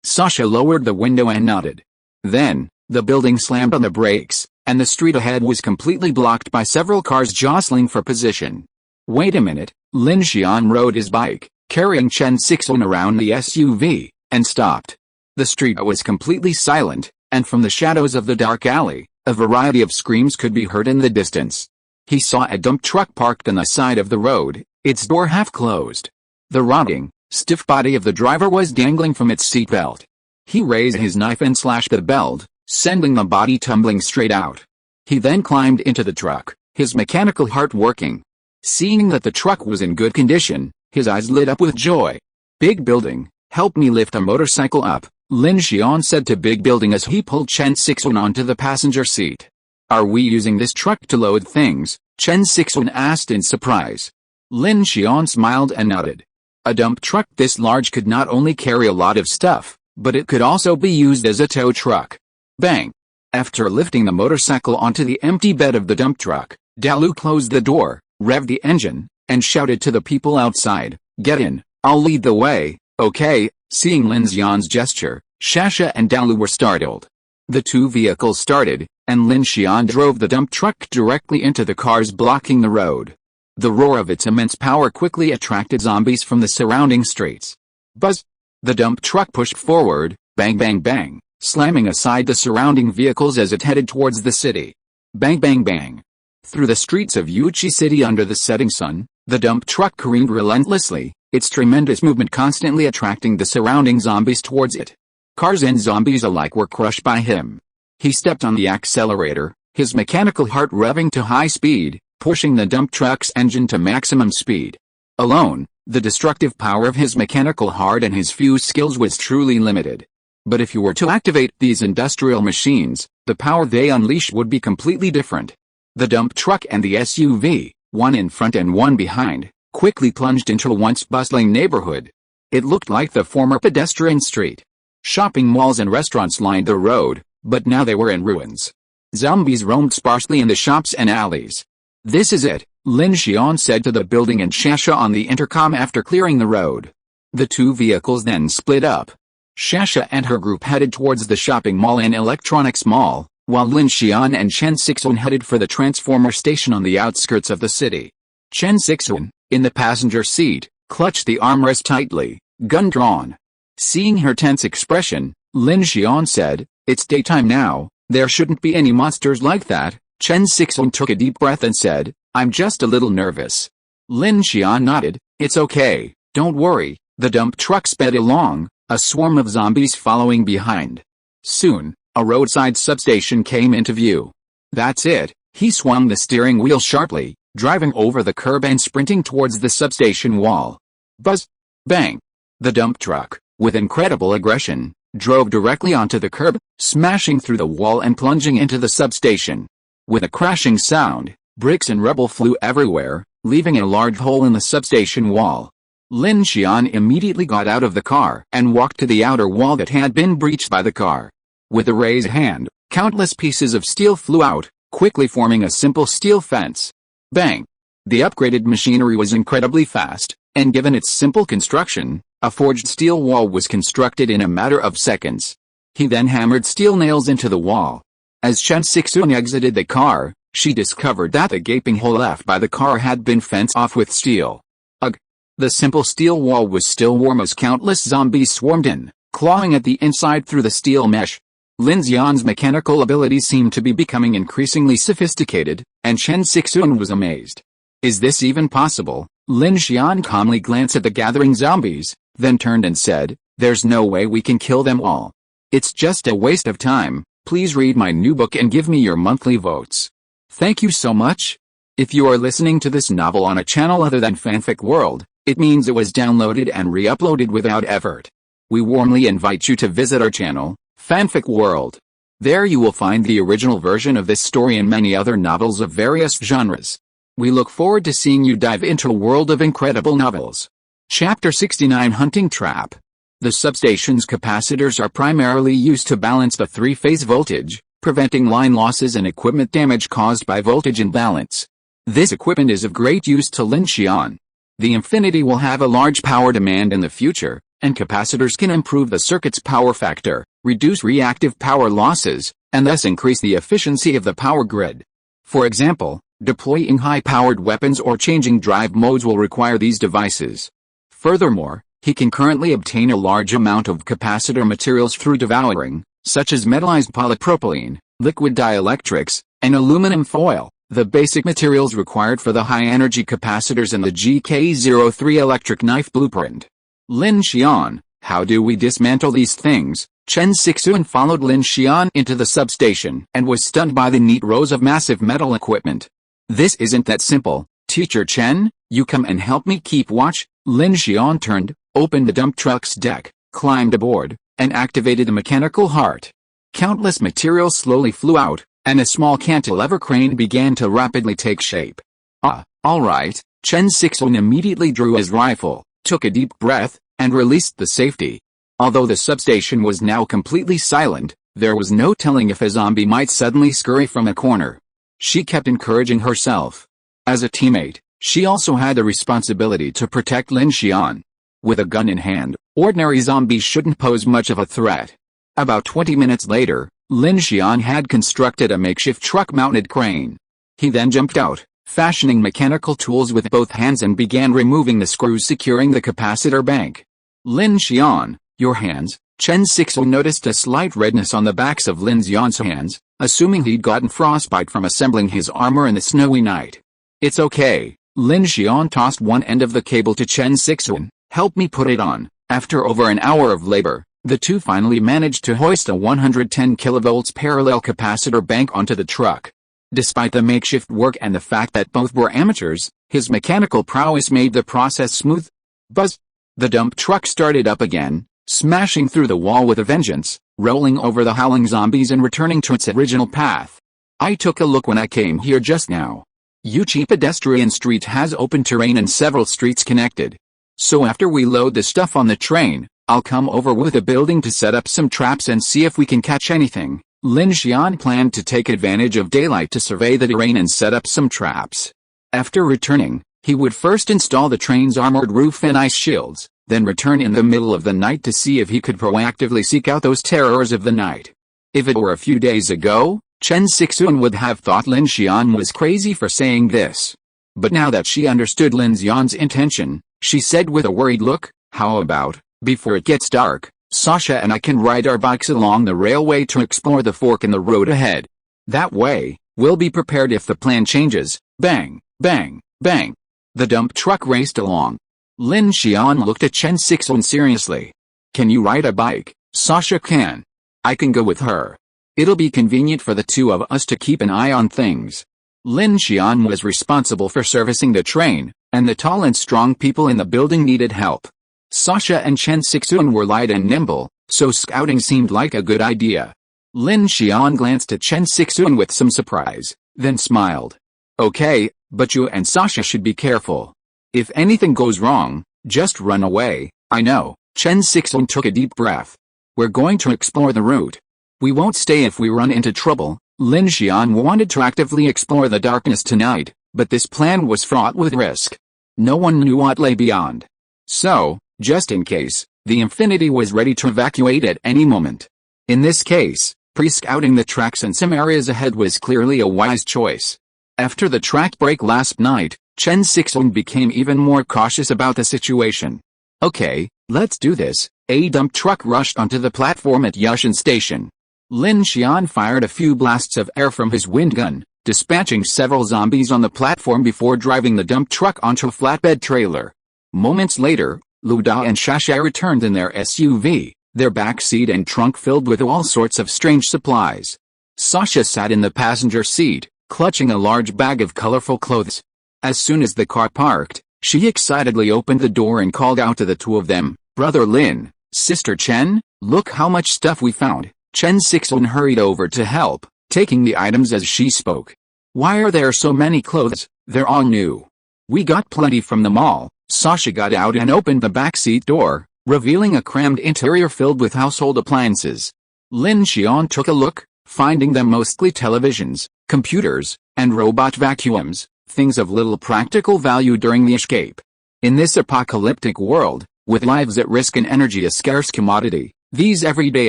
Sasha lowered the window and nodded. Then, the building slammed on the brakes, and the street ahead was completely blocked by several cars jostling for position. Wait a minute, Lin Xian rode his bike, carrying Chen Sixuan around the SUV, and stopped. The street was completely silent, and from the shadows of the dark alley, a variety of screams could be heard in the distance. He saw a dump truck parked on the side of the road, its door half closed. The rotting, stiff body of the driver was dangling from its seatbelt. He raised his knife and slashed the belt, sending the body tumbling straight out. He then climbed into the truck, his mechanical heart working. Seeing that the truck was in good condition, his eyes lit up with joy. Big Building, help me lift a motorcycle up, Lin Xian said to Big Building as he pulled Chen Sixuan onto the passenger seat. Are we using this truck to load things? Chen Sixuan asked in surprise. Lin Xian smiled and nodded. A dump truck this large could not only carry a lot of stuff, but it could also be used as a tow truck. Bang! After lifting the motorcycle onto the empty bed of the dump truck, Dalu closed the door, revved the engine, and shouted to the people outside, "Get in, I'll lead the way." Okay, seeing Lin Xian's gesture, Shasha and Dalu were startled. The 2 vehicles started, and Lin Xian drove the dump truck directly into the cars blocking the road. The roar of its immense power quickly attracted zombies from the surrounding streets. Buzz! The dump truck pushed forward, bang bang bang, slamming aside the surrounding vehicles as it headed towards the city. Bang bang bang. Through the streets of Yuchi City under the setting sun, the dump truck careened relentlessly, its tremendous movement constantly attracting the surrounding zombies towards it. Cars and zombies alike were crushed by him. He stepped on the accelerator, his mechanical heart revving to high speed, pushing the dump truck's engine to maximum speed. Alone, the destructive power of his mechanical heart and his few skills was truly limited. But if you were to activate these industrial machines, the power they unleash would be completely different. The dump truck and the SUV, one in front and one behind, quickly plunged into a once bustling neighborhood. It looked like the former pedestrian street. Shopping malls and restaurants lined the road, but now they were in ruins. Zombies roamed sparsely in the shops and alleys. "This is it," Lin Xian said to the building and Shasha on the intercom after clearing the road. The two vehicles then split up. Shasha and her group headed towards the shopping mall and electronics mall, while Lin Xian and Chen Sixuan headed for the transformer station on the outskirts of the city. Chen Sixuan, in the passenger seat, clutched the armrest tightly, gun drawn. Seeing her tense expression, Lin Xian said, "It's daytime now, there shouldn't be any monsters like that." Chen Sixuan took a deep breath and said, "I'm just a little nervous." Lin Xian nodded, "It's okay, don't worry." The dump truck sped along, a swarm of zombies following behind. Soon, a roadside substation came into view. "That's it," he swung the steering wheel sharply, driving over the curb and sprinting towards the substation wall. Buzz! Bang! The dump truck, with incredible aggression, drove directly onto the curb, smashing through the wall and plunging into the substation. With a crashing sound, bricks and rubble flew everywhere, leaving a large hole in the substation wall. Lin Xian immediately got out of the car and walked to the outer wall that had been breached by the car. With a raised hand, countless pieces of steel flew out, quickly forming a simple steel fence. Bang! The upgraded machinery was incredibly fast, and given its simple construction, a forged steel wall was constructed in a matter of seconds. He then hammered steel nails into the wall. As Chen Sixuan exited the car, she discovered that the gaping hole left by the car had been fenced off with steel. Ugh! The simple steel wall was still warm as countless zombies swarmed in, clawing at the inside through the steel mesh. Lin Xian's mechanical abilities seemed to be becoming increasingly sophisticated, and Chen Sixuan was amazed. "Is this even possible?" Lin Xian calmly glanced at the gathering zombies, then turned and said, "There's no way we can kill them all. It's just a waste of time. Please read my new book and give me your monthly votes. Thank you so much." If you are listening to this novel on a channel other than Fanfic World, it means it was downloaded and re-uploaded without effort. We warmly invite you to visit our channel, Fanfic World. There you will find the original version of this story and many other novels of various genres. We look forward to seeing you dive into a world of incredible novels. Chapter 69 Hunting Trap. The substation's capacitors are primarily used to balance the three-phase voltage, preventing line losses and equipment damage caused by voltage imbalance. This equipment is of great use to Lin Xian. The Infinity will have a large power demand in the future, and capacitors can improve the circuit's power factor, reduce reactive power losses, and thus increase the efficiency of the power grid. For example, deploying high-powered weapons or changing drive modes will require these devices. Furthermore, he can currently obtain a large amount of capacitor materials through devouring, such as metallized polypropylene, liquid dielectrics, and aluminum foil, the basic materials required for the high-energy capacitors in the GK03 electric knife blueprint. Lin Xian, how do we dismantle these things? Chen Sixuan followed Lin Xian into the substation and was stunned by the neat rows of massive metal equipment. "This isn't that simple, Teacher Chen, you come and help me keep watch." Lin Xian turned, opened the dump truck's deck, climbed aboard, and activated the mechanical heart. Countless materials slowly flew out, and a small cantilever crane began to rapidly take shape. All right." Chen Sixuan immediately drew his rifle, took a deep breath, and released the safety. Although the substation was now completely silent, there was no telling if a zombie might suddenly scurry from a corner. She kept encouraging herself. As a teammate, she also had the responsibility to protect Lin Xian. With a gun in hand, ordinary zombies shouldn't pose much of a threat. About 20 minutes later, Lin Xian had constructed a makeshift truck-mounted crane. He then jumped out, fashioning mechanical tools with both hands and began removing the screws securing the capacitor bank. "Lin Xian, your hands." Chen Sixuan noticed a slight redness on the backs of Lin Xian's hands, assuming he'd gotten frostbite from assembling his armor in the snowy night. "It's okay." Lin Xian tossed one end of the cable to Chen Sixuan. "Help me put it on." After over an hour of labor, the two finally managed to hoist a 110 kV parallel capacitor bank onto the truck. Despite the makeshift work and the fact that both were amateurs, his mechanical prowess made the process smooth. Buzz! The dump truck started up again, smashing through the wall with a vengeance, rolling over the howling zombies and returning to its original path. I took a look when I came here just now. Yuchi pedestrian street has open terrain and several streets connected. So after we load the stuff on the train, I'll come over with a building to set up some traps and see if we can catch anything. Lin Xian planned to take advantage of daylight to survey the terrain and set up some traps. After returning, he would first install the train's armored roof and ice shields, then return in the middle of the night to see if he could proactively seek out those terrors of the night. If it were a few days ago, Chen Sixuan would have thought Lin Xian was crazy for saying this. But now that she understood Lin Xian's intention, she said with a worried look, "How about, before it gets dark, Sasha and I can ride our bikes along the railway to explore the fork in the road ahead. That way, we'll be prepared if the plan changes." Bang, bang, bang. The dump truck raced along. Lin Xian looked at Chen Sixuan seriously. "Can you ride a bike?" "Sasha can. I can go with her. It'll be convenient for the two of us to keep an eye on things." Lin Xian was responsible for servicing the train, and the tall and strong people in the building needed help. Sasha and Chen Sixuan were light and nimble, so scouting seemed like a good idea. Lin Xian glanced at Chen Sixuan with some surprise, then smiled. "Okay, but you and Sasha should be careful. If anything goes wrong, just run away." "I know." Chen Sixuan took a deep breath. "We're going to explore the route. We won't stay if we run into trouble." Lin Xian wanted to actively explore the darkness tonight, but this plan was fraught with risk. No one knew what lay beyond. So, just in case, the Infinity was ready to evacuate at any moment. In this case, pre-scouting the tracks and some areas ahead was clearly a wise choice. After the track break last night, Chen Sixuan became even more cautious about the situation. "Okay, let's do this." A dump truck rushed onto the platform at Yushan Station. Lin Xian fired a few blasts of air from his wind gun, dispatching several zombies on the platform before driving the dump truck onto a flatbed trailer. Moments later, Lu Da and Shasha returned in their SUV, their back seat and trunk filled with all sorts of strange supplies. Sasha sat in the passenger seat, clutching a large bag of colorful clothes. As soon as the car parked, she excitedly opened the door and called out to the two of them, "Brother Lin, Sister Chen, look how much stuff we found." Chen Sixuan hurried over to help, taking the items as she spoke. "Why are there so many clothes? They're all new." "We got plenty from the mall." Sasha got out and opened the backseat door, revealing a crammed interior filled with household appliances. Lin Xian took a look, finding them mostly televisions, computers, and robot vacuums, things of little practical value during the escape. In this apocalyptic world, with lives at risk and energy a scarce commodity, these everyday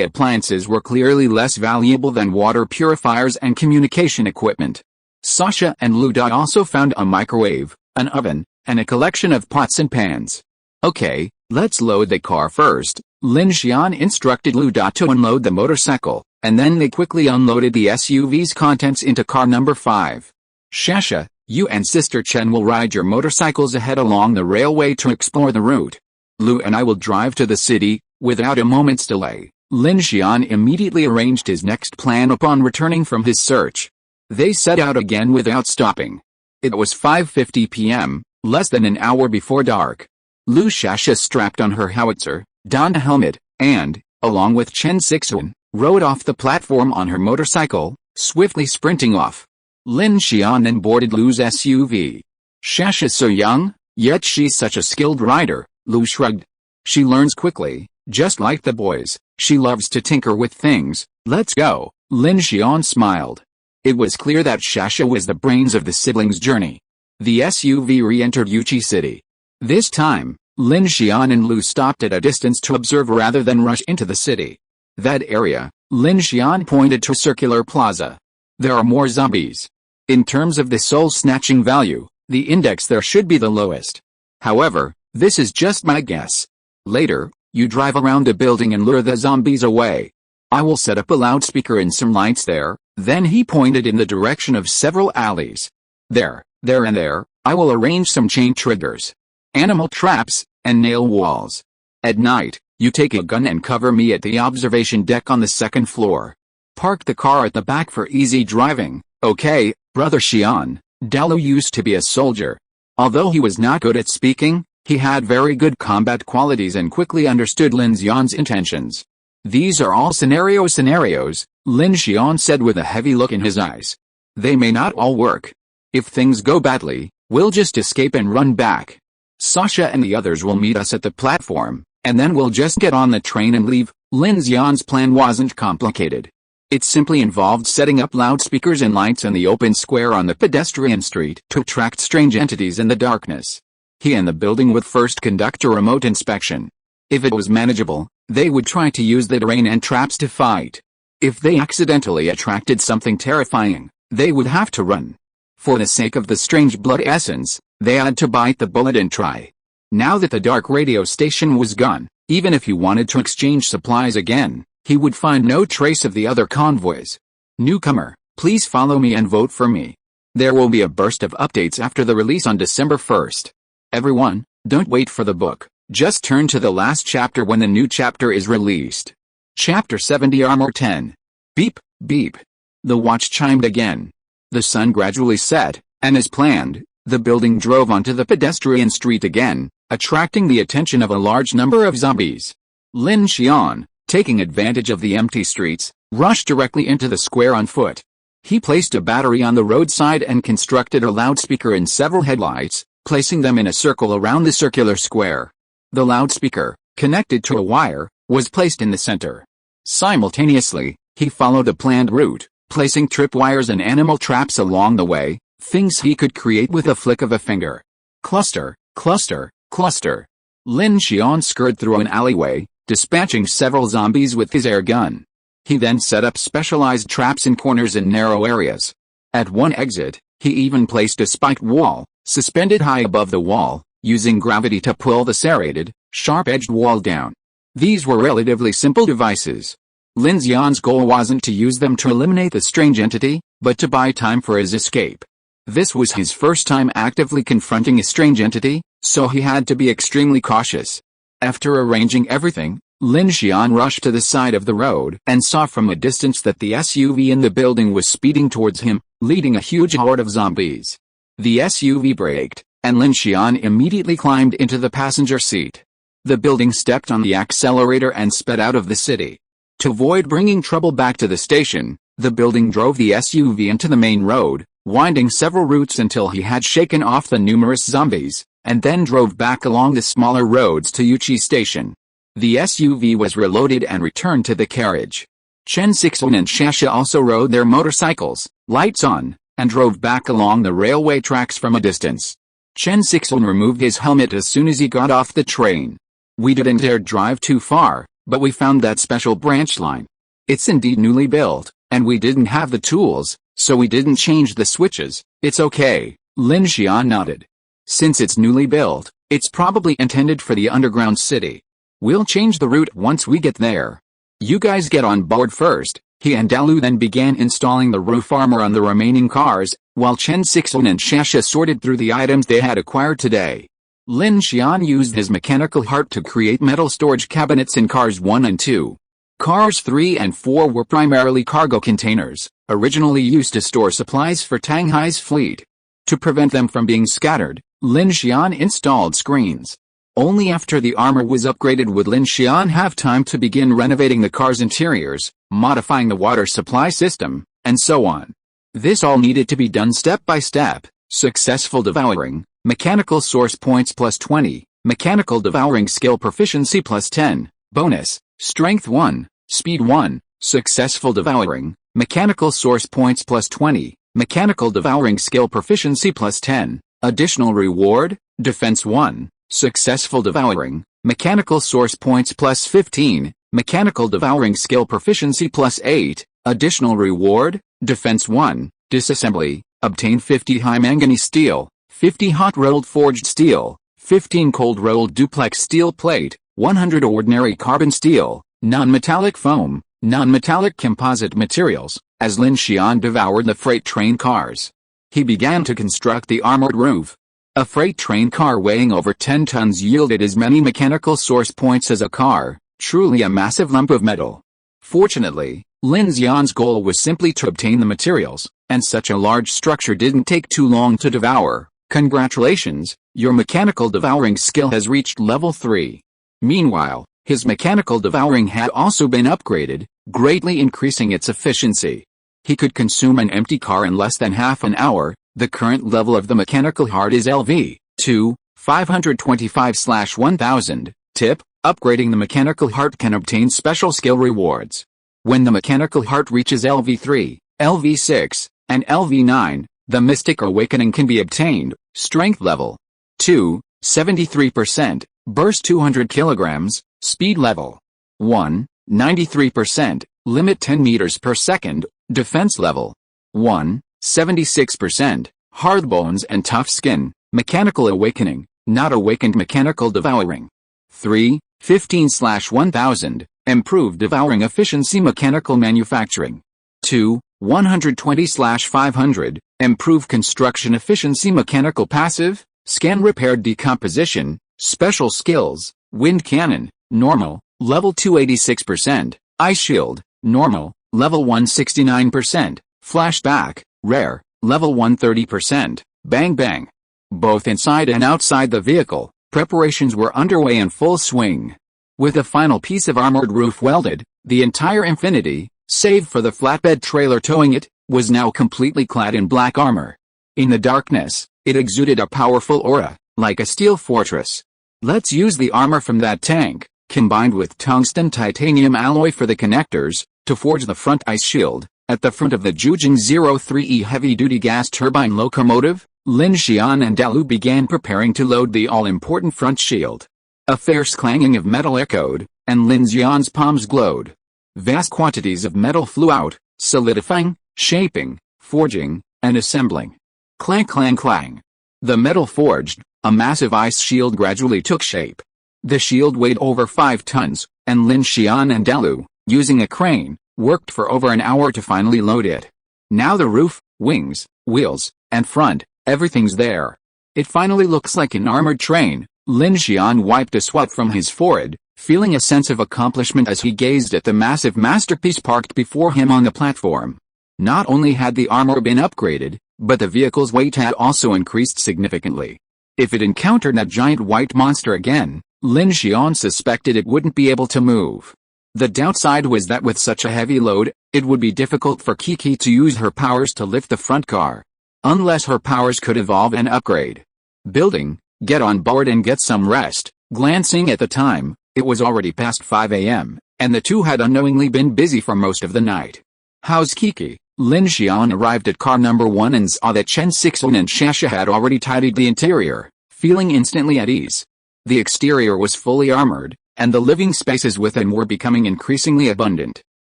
appliances were clearly less valuable than water purifiers and communication equipment. Sasha and Lu Da also found a microwave, an oven, and a collection of pots and pans. "Okay, let's load the car first." Lin Xian instructed Lu Da to unload the motorcycle, and then they quickly unloaded the SUV's contents into car number 5. "Shasha, you and Sister Chen will ride your motorcycles ahead along the railway to explore the route. Lu and I will drive to the city." Without a moment's delay, Lin Xian immediately arranged his next plan upon returning from his search. They set out again without stopping. It was 5:50 p.m., less than an hour before dark. Shasha strapped on her howitzer, donned a helmet, and, along with Chen Sixuan, rode off the platform on her motorcycle, swiftly sprinting off. Lin Xian then boarded Lu's SUV. "Shasha's so young, yet she's such a skilled rider," Lu shrugged. "She learns quickly. Just like the boys, she loves to tinker with things." "Let's go." Lin Xian smiled. It was clear that Shasha was the brains of the siblings' journey. The SUV re-entered Yuchi City. This time, Lin Xian and Lu stopped at a distance to observe rather than rush into the city. "That area," Lin Xian pointed to Circular Plaza. "There are more zombies. In terms of the soul-snatching value, the index there should be the lowest. However, this is just my guess. Later, you drive around the building and lure the zombies away. I will set up a loudspeaker and some lights there." Then he pointed in the direction of several alleys. There and there, I will arrange some chain triggers, animal traps, and nail walls. At night, you take a gun and cover me at the observation deck on the 2nd floor. Park the car at the back for easy driving." "Okay, Brother Xian." Dalu used to be a soldier. Although he was not good at speaking, He had very good combat qualities and quickly understood Lin Xian's intentions. "These are all scenarios, Lin Xian said with a heavy look in his eyes. "They may not all work. If things go badly, we'll just escape and run back. Sasha and the others will meet us at the platform, and then we'll just get on the train and leave." Lin Xian's plan wasn't complicated. It simply involved setting up loudspeakers and lights in the open square on the pedestrian street to attract strange entities in the darkness. He and the building would first conduct a remote inspection. If it was manageable, they would try to use the terrain and traps to fight. If they accidentally attracted something terrifying, they would have to run. For the sake of the strange blood essence, they had to bite the bullet and try. Now that the dark radio station was gone, even if he wanted to exchange supplies again, he would find no trace of the other convoys. "Newcomer, please follow me and vote for me. There will be a burst of updates after the release on December 1st. Everyone, don't wait for the book, just turn to the last chapter when the new chapter is released." Chapter 70 Armor 10. Beep, beep. The watch chimed again. The sun gradually set, and as planned, the building drove onto the pedestrian street again, attracting the attention of a large number of zombies. Lin Xian, taking advantage of the empty streets, rushed directly into the square on foot. He placed a battery on the roadside and constructed a loudspeaker and several headlights, placing them in a circle around the circular square. The loudspeaker, connected to a wire, was placed in the center. Simultaneously, he followed a planned route, placing tripwires and animal traps along the way, things he could create with a flick of a finger. Cluster, cluster, cluster. Lin Xian scurried through an alleyway, dispatching several zombies with his air gun. He then set up specialized traps in corners and narrow areas. At one exit, he even placed a spiked wall, suspended high above the wall, using gravity to pull the serrated, sharp-edged wall down. These were relatively simple devices. Lin Xian's goal wasn't to use them to eliminate the strange entity, but to buy time for his escape. This was his first time actively confronting a strange entity, so he had to be extremely cautious. After arranging everything, Lin Xian rushed to the side of the road and saw from a distance that the SUV in the building was speeding towards him, leading a huge horde of zombies. The SUV braked, and Lin Xian immediately climbed into the passenger seat. The building stepped on the accelerator and sped out of the city. To avoid bringing trouble back to the station, the building drove the SUV into the main road, winding several routes until he had shaken off the numerous zombies, and then drove back along the smaller roads to Yuchi Station. The SUV was reloaded and returned to the carriage. Chen Sixuan and Shasha also rode their motorcycles, lights on, and drove back along the railway tracks from a distance. Chen Sixuan removed his helmet as soon as he got off the train. "We didn't dare drive too far, but we found that special branch line. It's indeed newly built, and we didn't have the tools, so we didn't change the switches. It's okay," Lin Xian nodded. "Since it's newly built, it's probably intended for the underground city. We'll change the route once we get there. You guys get on board first." He and Dalu then began installing the roof armor on the remaining cars, while Chen Sixuan and Shasha sorted through the items they had acquired today. Lin Xian used his mechanical heart to create metal storage cabinets in cars 1 and 2. Cars 3 and 4 were primarily cargo containers, originally used to store supplies for Tang Hai's fleet. To prevent them from being scattered, Lin Xian installed screens. Only after the armor was upgraded would Lin Xian have time to begin renovating the car's interiors, modifying the water supply system, and so on. This all needed to be done step by step. Successful devouring, mechanical source points plus 20, mechanical devouring skill proficiency plus 10, bonus, strength 1, speed 1, successful devouring, mechanical source points plus 20, mechanical devouring skill proficiency plus 10, additional reward, defense 1, successful devouring, mechanical source points plus 15, mechanical devouring skill proficiency plus 8, additional reward, defense 1, disassembly, obtain 50 high manganese steel, 50 hot rolled forged steel, 15 cold rolled duplex steel plate, 100 ordinary carbon steel, non-metallic foam, non-metallic composite materials. As Lin Xian devoured the freight train cars, he began to construct the armored roof. A freight train car weighing over 10 tons yielded as many mechanical source points as a car, truly a massive lump of metal. Fortunately, Lin Xian's goal was simply to obtain the materials, and such a large structure didn't take too long to devour. Congratulations, Your mechanical devouring skill has reached level 3. Meanwhile, his mechanical devouring had also been upgraded, greatly increasing its efficiency. He could consume an empty car in less than half an hour. The current level of the mechanical heart is LV 2, 525/1000. Tip: upgrading the mechanical heart can obtain special skill rewards. When the mechanical heart reaches LV3, LV6, and LV9, the Mystic Awakening can be obtained. Strength level 2, 73%, burst 200 kilograms, speed level 1, 93%, limit 10 meters per second, defense level 1, 76%, hard bones and tough skin, mechanical awakening, not awakened mechanical devouring. 3, 15/1000, improved devouring efficiency mechanical manufacturing. 2, 120/500, improve construction efficiency mechanical passive, scan repaired decomposition, special skills, wind cannon, normal, level 286%, ice shield, normal, level 169%, flashback, rare, level 130%, bang bang. Both inside and outside the vehicle, preparations were underway in full swing. With the final piece of armored roof welded, the entire Infinity, save for the flatbed trailer towing it, was now completely clad in black armor. In the darkness, it exuded a powerful aura, like a steel fortress. Let's use the armor from that tank, combined with tungsten titanium alloy for the connectors, to forge the front ice shield. At the front of the Jujing 03E heavy-duty gas turbine locomotive, Lin Xian and Dalu began preparing to load the all-important front shield. A fierce clanging of metal echoed, and Lin Xian's palms glowed. Vast quantities of metal flew out, solidifying, shaping, forging, and assembling. Clang clang clang. The metal forged, a massive ice shield gradually took shape. The shield weighed over 5 tons, and Lin Xian and Dalu, using a crane, worked for over an hour to finally load it. Now the roof, wings, wheels, and front, everything's there. It finally looks like an armored train. Lin Xian wiped a sweat from his forehead, feeling a sense of accomplishment as he gazed at the massive masterpiece parked before him on the platform. Not only had the armor been upgraded, but the vehicle's weight had also increased significantly. If it encountered that giant white monster again, Lin Xian suspected it wouldn't be able to move. The downside was that with such a heavy load, it would be difficult for Kiki to use her powers to lift the front car. Unless her powers could evolve and upgrade. Building, get on board and get some rest. Glancing at the time, it was already past 5 a.m., and the two had unknowingly been busy for most of the night. How's Kiki? Lin Xian arrived at car number 1 and saw that Chen Sixuan and Shasha had already tidied the interior, feeling instantly at ease. The exterior was fully armored, and the living spaces within were becoming increasingly abundant.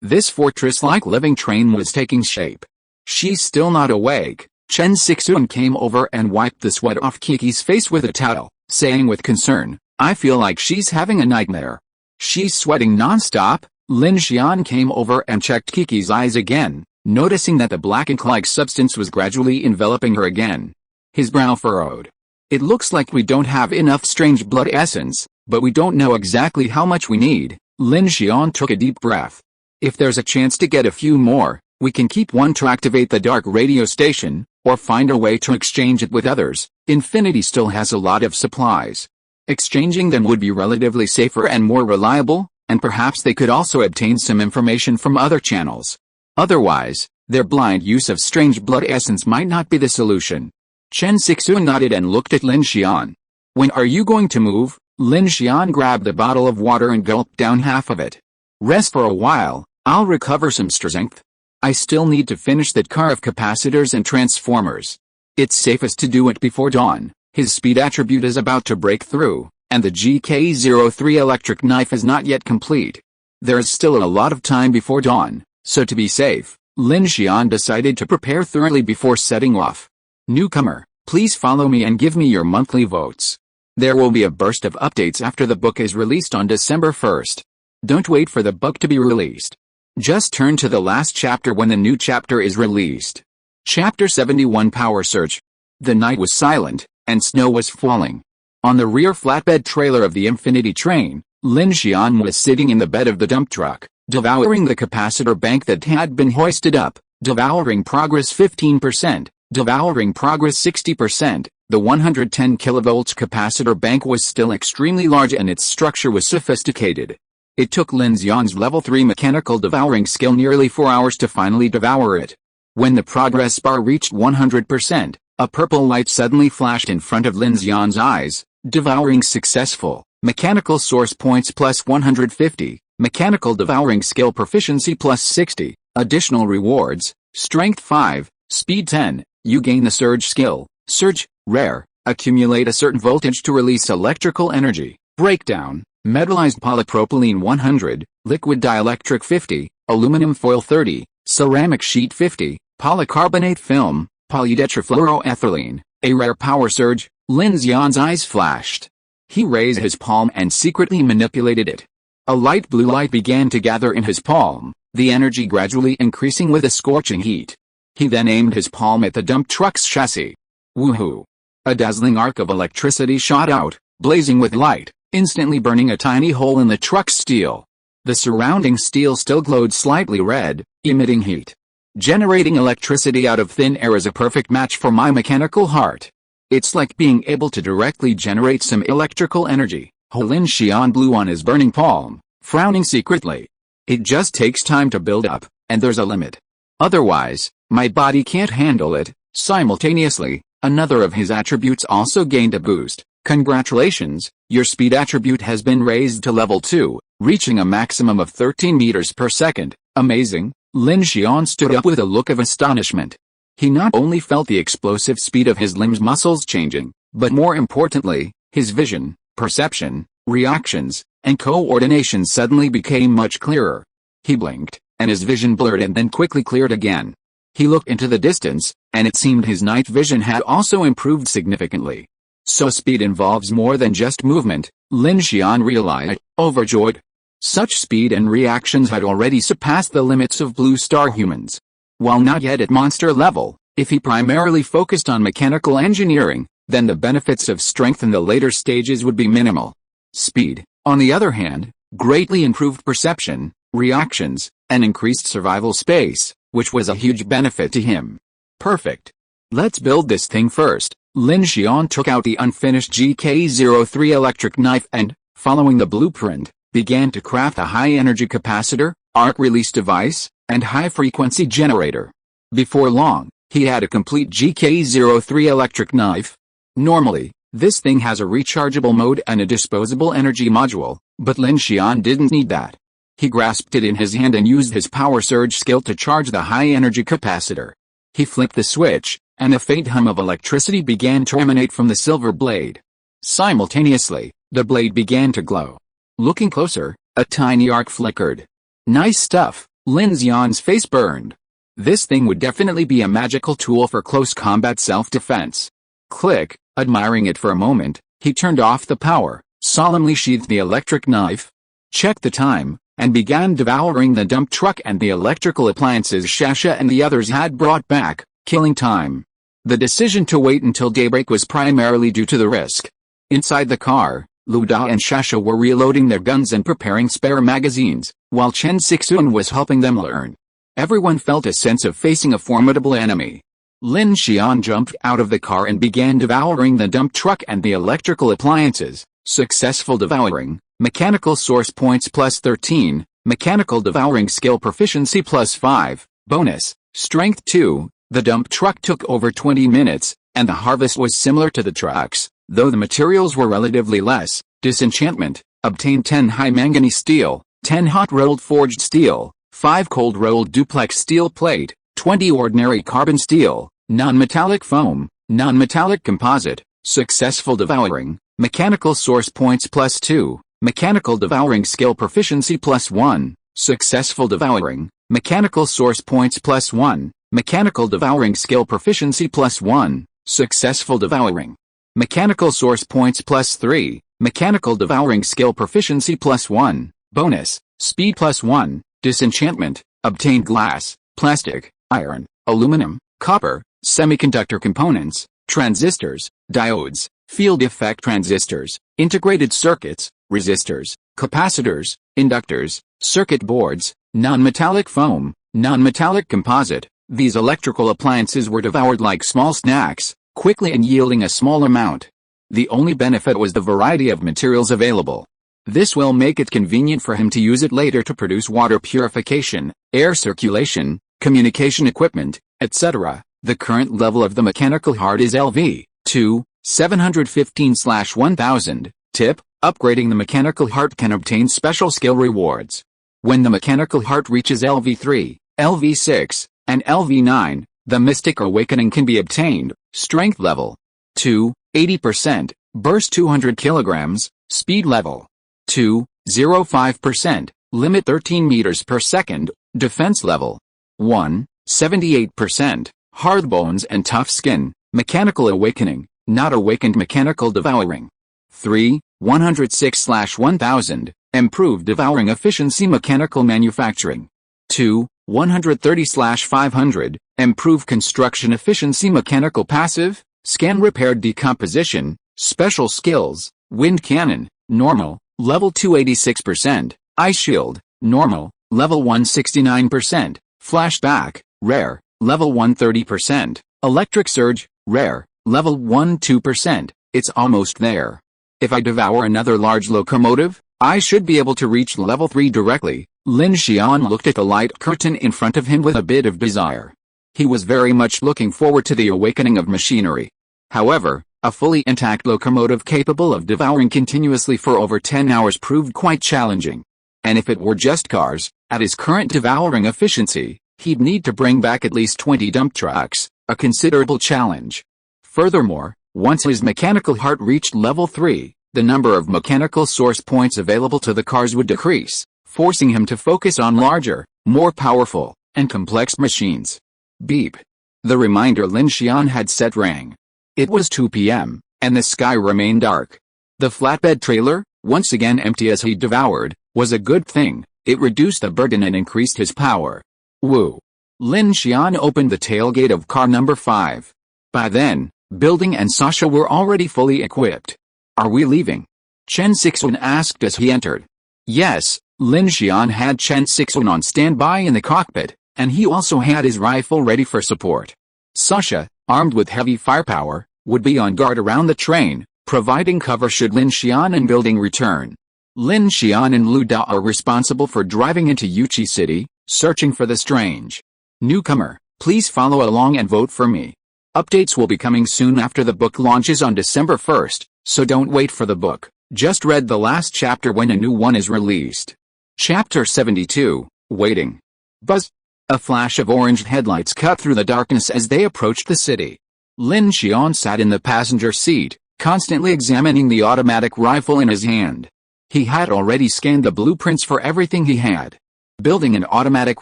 This fortress-like living train was taking shape. She's still not awake. Chen Sixuan came over and wiped the sweat off Kiki's face with a towel, saying with concern, I feel like she's having a nightmare. She's sweating non-stop. Lin Xian came over and checked Kiki's eyes again, noticing that the black ink-like substance was gradually enveloping her again. His brow furrowed. It looks like we don't have enough strange blood essence, but we don't know exactly how much we need. Lin Xian took a deep breath. If there's a chance to get a few more, we can keep one to activate the dark radio station, or find a way to exchange it with others. Infinity still has a lot of supplies. Exchanging them would be relatively safer and more reliable, and perhaps they could also obtain some information from other channels. Otherwise, their blind use of strange blood essence might not be the solution. Chen Sixuan nodded and looked at Lin Xian. When are you going to move? Lin Xian grabbed the bottle of water and gulped down half of it. Rest for a while, I'll recover some strength. I still need to finish that car of capacitors and transformers. It's safest to do it before dawn. His speed attribute is about to break through, and the GK03 electric knife is not yet complete. There is still a lot of time before dawn, so to be safe, Lin Xian decided to prepare thoroughly before setting off. Newcomer, please follow me and give me your monthly votes. There will be a burst of updates after the book is released on December 1st. Don't wait for the book to be released. Just turn to the last chapter when the new chapter is released. Chapter 71 Power Surge. The night was silent, and snow was falling. On the rear flatbed trailer of the Infinity train, Lin Xian was sitting in the bed of the dump truck, devouring the capacitor bank that had been hoisted up, devouring progress 15%, Devouring progress 60%. The 110 kilovolts capacitor bank was still extremely large and its structure was sophisticated. It took Lin Xian's level 3 mechanical devouring skill nearly 4 hours to finally devour it. When the progress bar reached 100%, a purple light suddenly flashed in front of Lin Xian's eyes. Devouring successful. Mechanical source points plus 150. Mechanical devouring skill proficiency plus 60. Additional rewards. Strength 5. Speed 10. You gain the surge skill. Surge. Rare. Accumulate a certain voltage to release electrical energy. Breakdown. Metallized polypropylene 100. Liquid dielectric 50. Aluminum foil 30. Ceramic sheet 50. Polycarbonate film. Polytetrafluoroethylene. A rare power surge. Lin Xian's eyes flashed. He raised his palm and secretly manipulated it. A light blue light began to gather in his palm, the energy gradually increasing with a scorching heat. He then aimed his palm at the dump truck's chassis. Woohoo! A dazzling arc of electricity shot out, blazing with light, instantly burning a tiny hole in the truck's steel. The surrounding steel still glowed slightly red, emitting heat. Generating electricity out of thin air is a perfect match for my mechanical heart. It's like being able to directly generate some electrical energy. Lin Xian blew on his burning palm, frowning secretly. It just takes time to build up, and there's a limit. Otherwise, my body can't handle it. Simultaneously, another of his attributes also gained a boost. Congratulations, your speed attribute has been raised to level 2, reaching a maximum of 13 meters per second. Amazing. Lin Xian stood up with a look of astonishment. He not only felt the explosive speed of his limbs muscles changing, but more importantly, his vision, perception, reactions, and coordination suddenly became much clearer. He blinked, and his vision blurred and then quickly cleared again. He looked into the distance, and it seemed his night vision had also improved significantly. So speed involves more than just movement, Lin Xian realized, overjoyed. Such speed and reactions had already surpassed the limits of blue star humans. While not yet at monster level, if he primarily focused on mechanical engineering, then the benefits of strength in the later stages would be minimal. Speed, on the other hand, greatly improved perception, reactions, and increased survival space, which was a huge benefit to him. Perfect. Let's build this thing first. Lin Xian took out the unfinished GK03 electric knife and, following the blueprint, began to craft a high-energy capacitor, arc release device, and high-frequency generator. Before long, he had a complete GK03 electric knife. Normally, this thing has a rechargeable mode and a disposable energy module, but Lin Xian didn't need that. He grasped it in his hand and used his power surge skill to charge the high-energy capacitor. He flipped the switch, and a faint hum of electricity began to emanate from the silver blade. Simultaneously, the blade began to glow. Looking closer, a tiny arc flickered. Nice stuff, Lin Xian's face burned. This thing would definitely be a magical tool for close combat self-defense. Click, admiring it for a moment, he turned off the power, solemnly sheathed the electric knife, checked the time, and began devouring the dump truck and the electrical appliances Shasha and the others had brought back, killing time. The decision to wait until daybreak was primarily due to the risk. Inside the car, Lu Da and Shasha were reloading their guns and preparing spare magazines, while Chen Sixuan was helping them learn. Everyone felt a sense of facing a formidable enemy. Lin Xian jumped out of the car and began devouring the dump truck and the electrical appliances. Successful devouring, mechanical source points plus 13, mechanical devouring skill proficiency plus 5, bonus, strength 2. The dump truck took over 20 minutes, and the harvest was similar to the trucks, though the materials were relatively less. Disenchantment, obtain 10 high manganese steel, 10 hot rolled forged steel, 5 cold rolled duplex steel plate, 20 ordinary carbon steel, non-metallic foam, non-metallic composite. Successful devouring, mechanical source points plus 2, mechanical devouring skill proficiency plus 1, successful devouring, mechanical source points plus 1, mechanical devouring skill proficiency plus 1, successful devouring, mechanical source points plus 3, mechanical devouring skill proficiency plus 1, bonus, speed plus 1, disenchantment, obtain glass, plastic, iron, aluminum, copper, semiconductor components, transistors, diodes, field effect transistors, integrated circuits, resistors, capacitors, inductors, circuit boards, non-metallic foam, non-metallic composite, These electrical appliances were devoured like small snacks, quickly and yielding a small amount. The only benefit was the variety of materials available. This will make it convenient for him to use it later to produce water purification, air circulation, communication equipment, etc. The current level of the mechanical heart is LV2, 715/1000. Tip: upgrading the mechanical heart can obtain special skill rewards. When the mechanical heart reaches LV3, LV6, and LV9, the mystic awakening can be obtained. Strength level 2, 80%, burst 200 kilograms, speed level 2, 0.5%, limit 13 meters per second, defense level 1, 78%, hard bones and tough skin, mechanical awakening, not awakened mechanical devouring. 3, 106/1000, improved devouring efficiency mechanical manufacturing. 2, 130/500, improve construction efficiency mechanical passive, scan repair decomposition, special skills, wind cannon, normal, level 286%, ice shield, normal, level 169%, flashback, rare, level 130%, electric surge, rare, level 12%, it's almost there. If I devour another large locomotive, I should be able to reach level 3 directly. Lin Xian looked at the light curtain in front of him with a bit of desire. He was very much looking forward to the awakening of machinery. However, a fully intact locomotive capable of devouring continuously for over 10 hours proved quite challenging. And if it were just cars, at his current devouring efficiency, he'd need to bring back at least 20 dump trucks, a considerable challenge. Furthermore, once his mechanical heart reached level 3, the number of mechanical source points available to the cars would decrease, forcing him to focus on larger, more powerful, and complex machines. Beep. The reminder Lin Xian had set rang. It was 2 p.m., and the sky remained dark. The flatbed trailer, once again empty as he devoured, was a good thing. It reduced the burden and increased his power. Woo. Lin Xian opened the tailgate of car number 5. By then, Building and Sasha were already fully equipped. Are we leaving? Chen Sixuan asked as he entered. Yes, Lin Xian had Chen Sixuan on standby in the cockpit, and he also had his rifle ready for support. Sasha, armed with heavy firepower, would be on guard around the train, providing cover should Lin Xian and Building return. Lin Xian and Lu Da are responsible for driving into Yuchi City, searching for the strange newcomer. Please follow along and vote for me. Updates will be coming soon after the book launches on December 1st, so don't wait for the book. Just read the last chapter when a new one is released. Chapter 72, Waiting. Buzz. A flash of orange headlights cut through the darkness as they approached the city. Lin Xian sat in the passenger seat, constantly examining the automatic rifle in his hand. He had already scanned the blueprints for everything he had. Building an automatic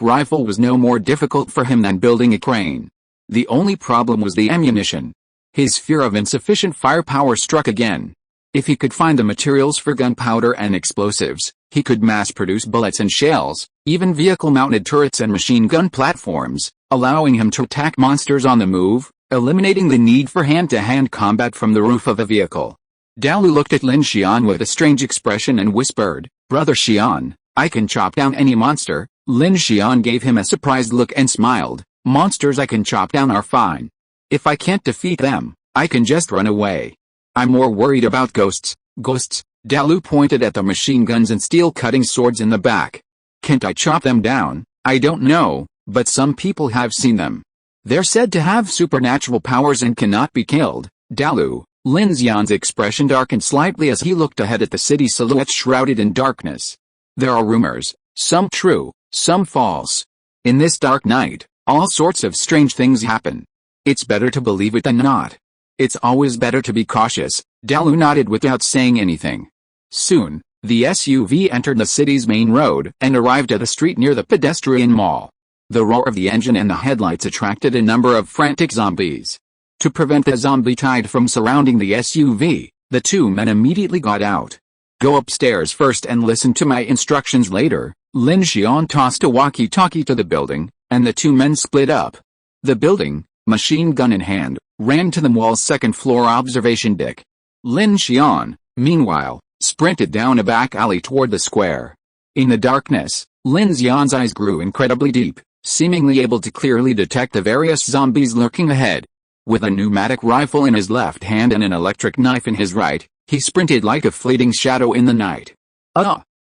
rifle was no more difficult for him than building a crane. The only problem was the ammunition. His fear of insufficient firepower struck again. If he could find the materials for gunpowder and explosives, he could mass-produce bullets and shells, even vehicle-mounted turrets and machine gun platforms, allowing him to attack monsters on the move, eliminating the need for hand-to-hand combat from the roof of a vehicle. Dalu looked at Lin Xian with a strange expression and whispered, "Brother Xian, I can chop down any monster." Lin Xian gave him a surprised look and smiled. "Monsters I can chop down are fine. If I can't defeat them, I can just run away. I'm more worried about ghosts." Ghosts? Dalu pointed at the machine guns and steel-cutting swords in the back. "Can't I chop them down?" "I don't know, but some people have seen them. They're said to have supernatural powers and cannot be killed." Dalu. Lin Xian's expression darkened slightly as he looked ahead at the city silhouette shrouded in darkness. "There are rumors, some true, some false. In this dark night, all sorts of strange things happen. It's better to believe it than not. It's always better to be cautious." Dalu nodded without saying anything. Soon, the SUV entered the city's main road and arrived at a street near the pedestrian mall. The roar of the engine and the headlights attracted a number of frantic zombies. To prevent the zombie tide from surrounding the SUV, the two men immediately got out. "Go upstairs first and listen to my instructions later." Lin Xian tossed a walkie-talkie to the building, and the two men split up. The building, machine gun in hand, ran to the mall's second-floor observation deck. Lin Xian, meanwhile, sprinted down a back alley toward the square. In the darkness, Lin Xian's eyes grew incredibly deep, seemingly able to clearly detect the various zombies lurking ahead. With a pneumatic rifle in his left hand and an electric knife in his right, he sprinted like a fleeting shadow in the night.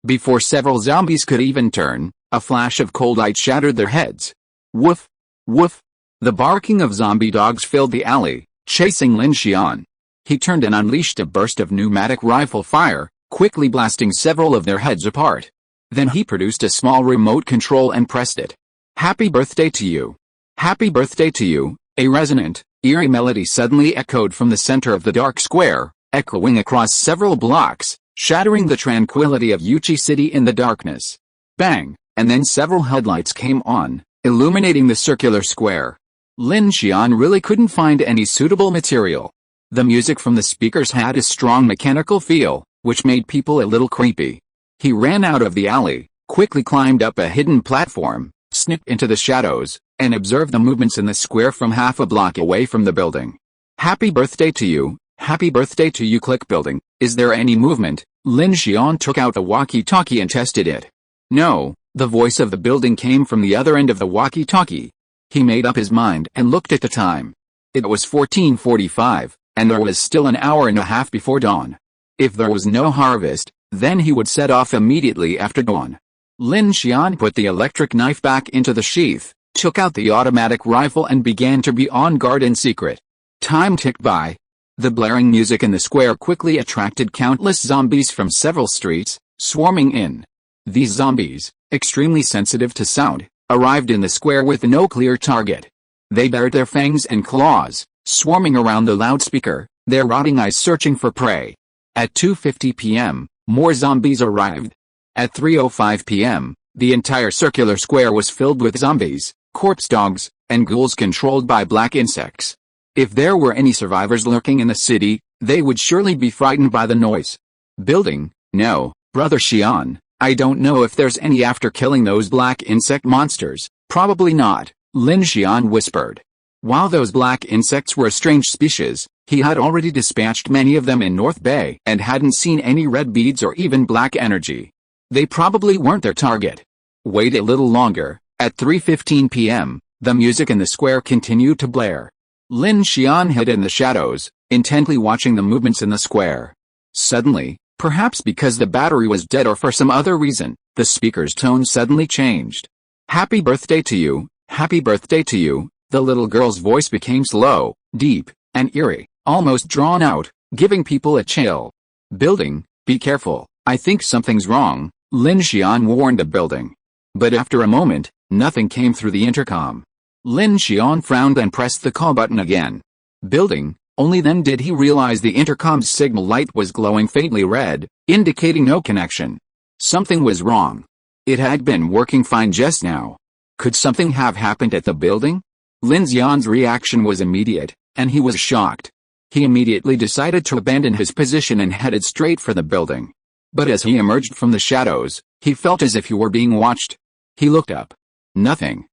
Before several zombies could even turn, a flash of cold light shattered their heads. Woof! Woof! The barking of zombie dogs filled the alley, chasing Lin Xian. He turned and unleashed a burst of pneumatic rifle fire, quickly blasting several of their heads apart. Then he produced a small remote control and pressed it. Happy birthday to you! Happy birthday to you! A resonant, eerie melody suddenly echoed from the center of the dark square, echoing across several blocks, shattering the tranquility of Yuchi City in the darkness. Bang! And then several headlights came on, illuminating the circular square. Lin Xian really couldn't find any suitable material. The music from the speakers had a strong mechanical feel, which made people a little creepy. He ran out of the alley, quickly climbed up a hidden platform, snipped into the shadows, and observed the movements in the square from half a block away from the building. Happy birthday to you! Happy birthday to you! Click building. Is there any movement? Lin Xian took out the walkie-talkie and tested it. No, the voice of the building came from the other end of the walkie-talkie. He made up his mind and looked at the time. It was 14:45, and there was still an hour and a half before dawn. If there was no harvest, then he would set off immediately after dawn. Lin Xian put the electric knife back into the sheath, took out the automatic rifle and began to be on guard in secret. Time ticked by. The blaring music in the square quickly attracted countless zombies from several streets, swarming in. These zombies, extremely sensitive to sound, arrived in the square with no clear target. They bared their fangs and claws, swarming around the loudspeaker, their rotting eyes searching for prey. At 2:50 p.m., more zombies arrived. At 3:05 p.m., the entire circular square was filled with zombies, corpse dogs, and ghouls controlled by black insects. If there were any survivors lurking in the city, they would surely be frightened by the noise. Building? No, Brother Xian, I don't know if there's any after killing those black insect monsters. Probably not, Lin Xian whispered. While those black insects were a strange species, he had already dispatched many of them in North Bay and hadn't seen any red beads or even black energy. They probably weren't their target. Wait a little longer. At 3:15 p.m., the music in the square continued to blare. Lin Xian hid in the shadows, intently watching the movements in the square. Suddenly, perhaps because the battery was dead or for some other reason, the speaker's tone suddenly changed. Happy birthday to you, happy birthday to you. The little girl's voice became slow, deep, and eerie, almost drawn out, giving people a chill. Building, be careful, I think something's wrong, Lin Xian warned the building. But after a moment, nothing came through the intercom. Lin Xian frowned and pressed the call button again. Building. Only then did he realize the intercom's signal light was glowing faintly red, indicating no connection. Something was wrong. It had been working fine just now. Could something have happened at the building? Lin Xian's reaction was immediate, and he was shocked. He immediately decided to abandon his position and headed straight for the building. But as he emerged from the shadows, he felt as if he were being watched. He looked up. Nothing.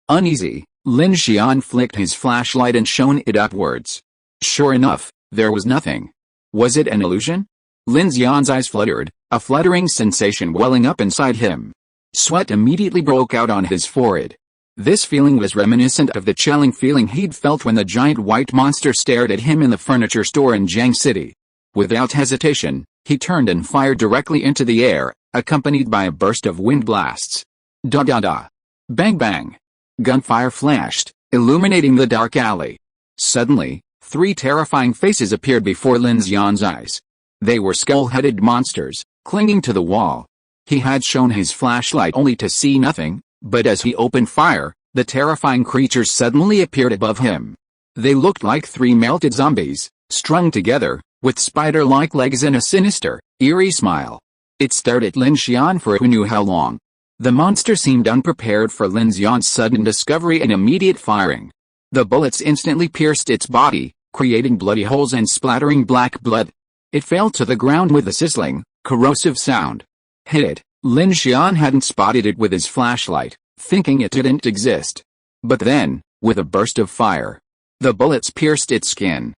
Uneasy, Lin Xian flicked his flashlight and shone it upwards. Sure enough, there was nothing. Was it an illusion? Lin Xian's eyes fluttered, a fluttering sensation welling up inside him. Sweat immediately broke out on his forehead. This feeling was reminiscent of the chilling feeling he'd felt when the giant white monster stared at him in the furniture store in Jiang City. Without hesitation, he turned and fired directly into the air, accompanied by a burst of wind blasts. Da-da-da. Bang bang. Gunfire flashed, illuminating the dark alley. Suddenly, three terrifying faces appeared before Lin Xian's eyes. They were skull-headed monsters, clinging to the wall. He had shown his flashlight only to see nothing, but as he opened fire, the terrifying creatures suddenly appeared above him. They looked like three melted zombies, strung together, with spider-like legs and a sinister, eerie smile. It stared at Lin Xian for who knew how long. The monster seemed unprepared for Lin Xian's sudden discovery and immediate firing. The bullets instantly pierced its body, creating bloody holes and splattering black blood. It fell to the ground with a sizzling, corrosive sound. Hit it. Lin Xian hadn't spotted it with his flashlight, thinking it didn't exist. But then, with a burst of fire, the bullets pierced its skin.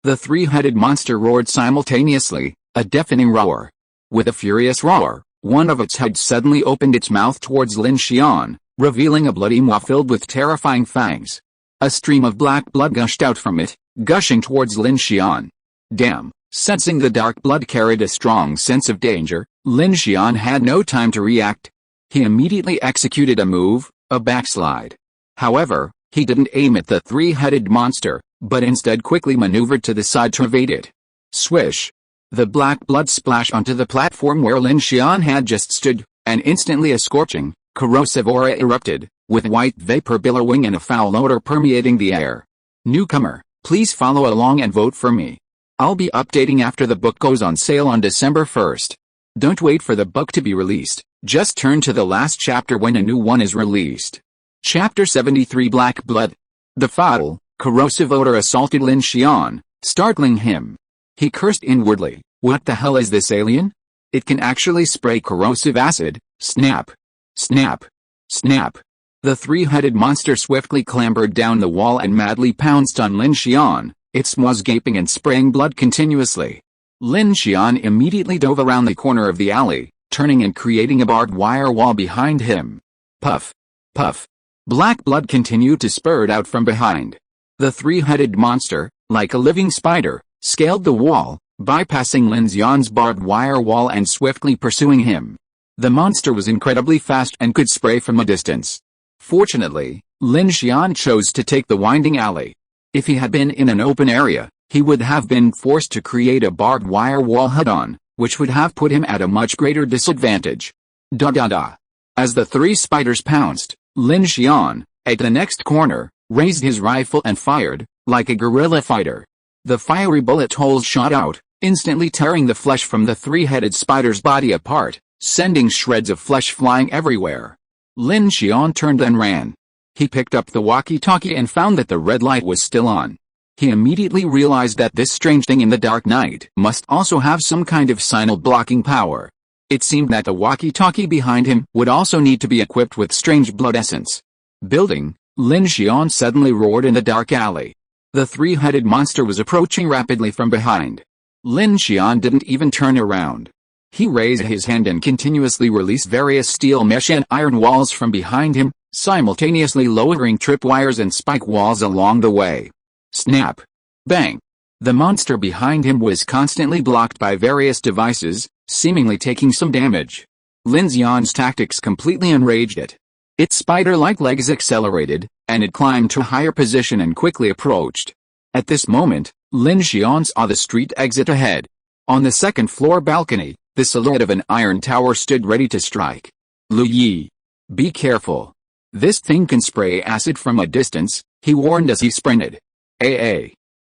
The three-headed monster roared simultaneously, a deafening roar. With a furious roar, one of its heads suddenly opened its mouth towards Lin Xian, revealing a bloody maw filled with terrifying fangs. A stream of black blood gushed out from it, gushing towards Lin Xian. Damn! Sensing the dark blood carried a strong sense of danger, Lin Xian had no time to react. He immediately executed a move, a backslide. However, he didn't aim at the three-headed monster, but instead quickly maneuvered to the side to evade it. Swish! The black blood splashed onto the platform where Lin Xian had just stood, and instantly a scorching, corrosive aura erupted, with white vapor billowing and a foul odor permeating the air. Newcomer, please follow along and vote for me. I'll be updating after the book goes on sale on December 1st. Don't wait for the book to be released, just turn to the last chapter when a new one is released. Chapter 73 Black Blood. The foul, corrosive odor assaulted Lin Xian, startling him. He cursed inwardly, what the hell is this alien? It can actually spray corrosive acid. Snap! Snap! Snap! The three-headed monster swiftly clambered down the wall and madly pounced on Lin Xian, its maws gaping and spraying blood continuously. Lin Xian immediately dove around the corner of the alley, turning and creating a barbed wire wall behind him. Puff! Puff! Black blood continued to spurt out from behind. The three-headed monster, like a living spider, scaled the wall, bypassing Lin Xian's barbed wire wall and swiftly pursuing him. The monster was incredibly fast and could spray from a distance. Fortunately, Lin Xian chose to take the winding alley. If he had been in an open area, he would have been forced to create a barbed wire wall head-on, which would have put him at a much greater disadvantage. Da-da-da. As the three spiders pounced, Lin Xian, at the next corner, raised his rifle and fired, like a guerrilla fighter. The fiery bullet holes shot out, instantly tearing the flesh from the three-headed spider's body apart, sending shreds of flesh flying everywhere. Lin Xian turned and ran. He picked up the walkie-talkie and found that the red light was still on. He immediately realized that this strange thing in the dark night must also have some kind of signal blocking power. It seemed that the walkie-talkie behind him would also need to be equipped with strange blood essence. Building, Lin Xian suddenly roared in the dark alley. The three-headed monster was approaching rapidly from behind. Lin Xian didn't even turn around. He raised his hand and continuously released various steel mesh and iron walls from behind him, simultaneously lowering tripwires and spike walls along the way. Snap! Bang! The monster behind him was constantly blocked by various devices, seemingly taking some damage. Lin Xian's tactics completely enraged it. Its spider-like legs accelerated, and it climbed to a higher position and quickly approached. At this moment, Lin Xian saw the street exit ahead. On the second-floor balcony, the silhouette of an iron tower stood ready to strike. Lu Yi! Be careful. This thing can spray acid from a distance, he warned as he sprinted.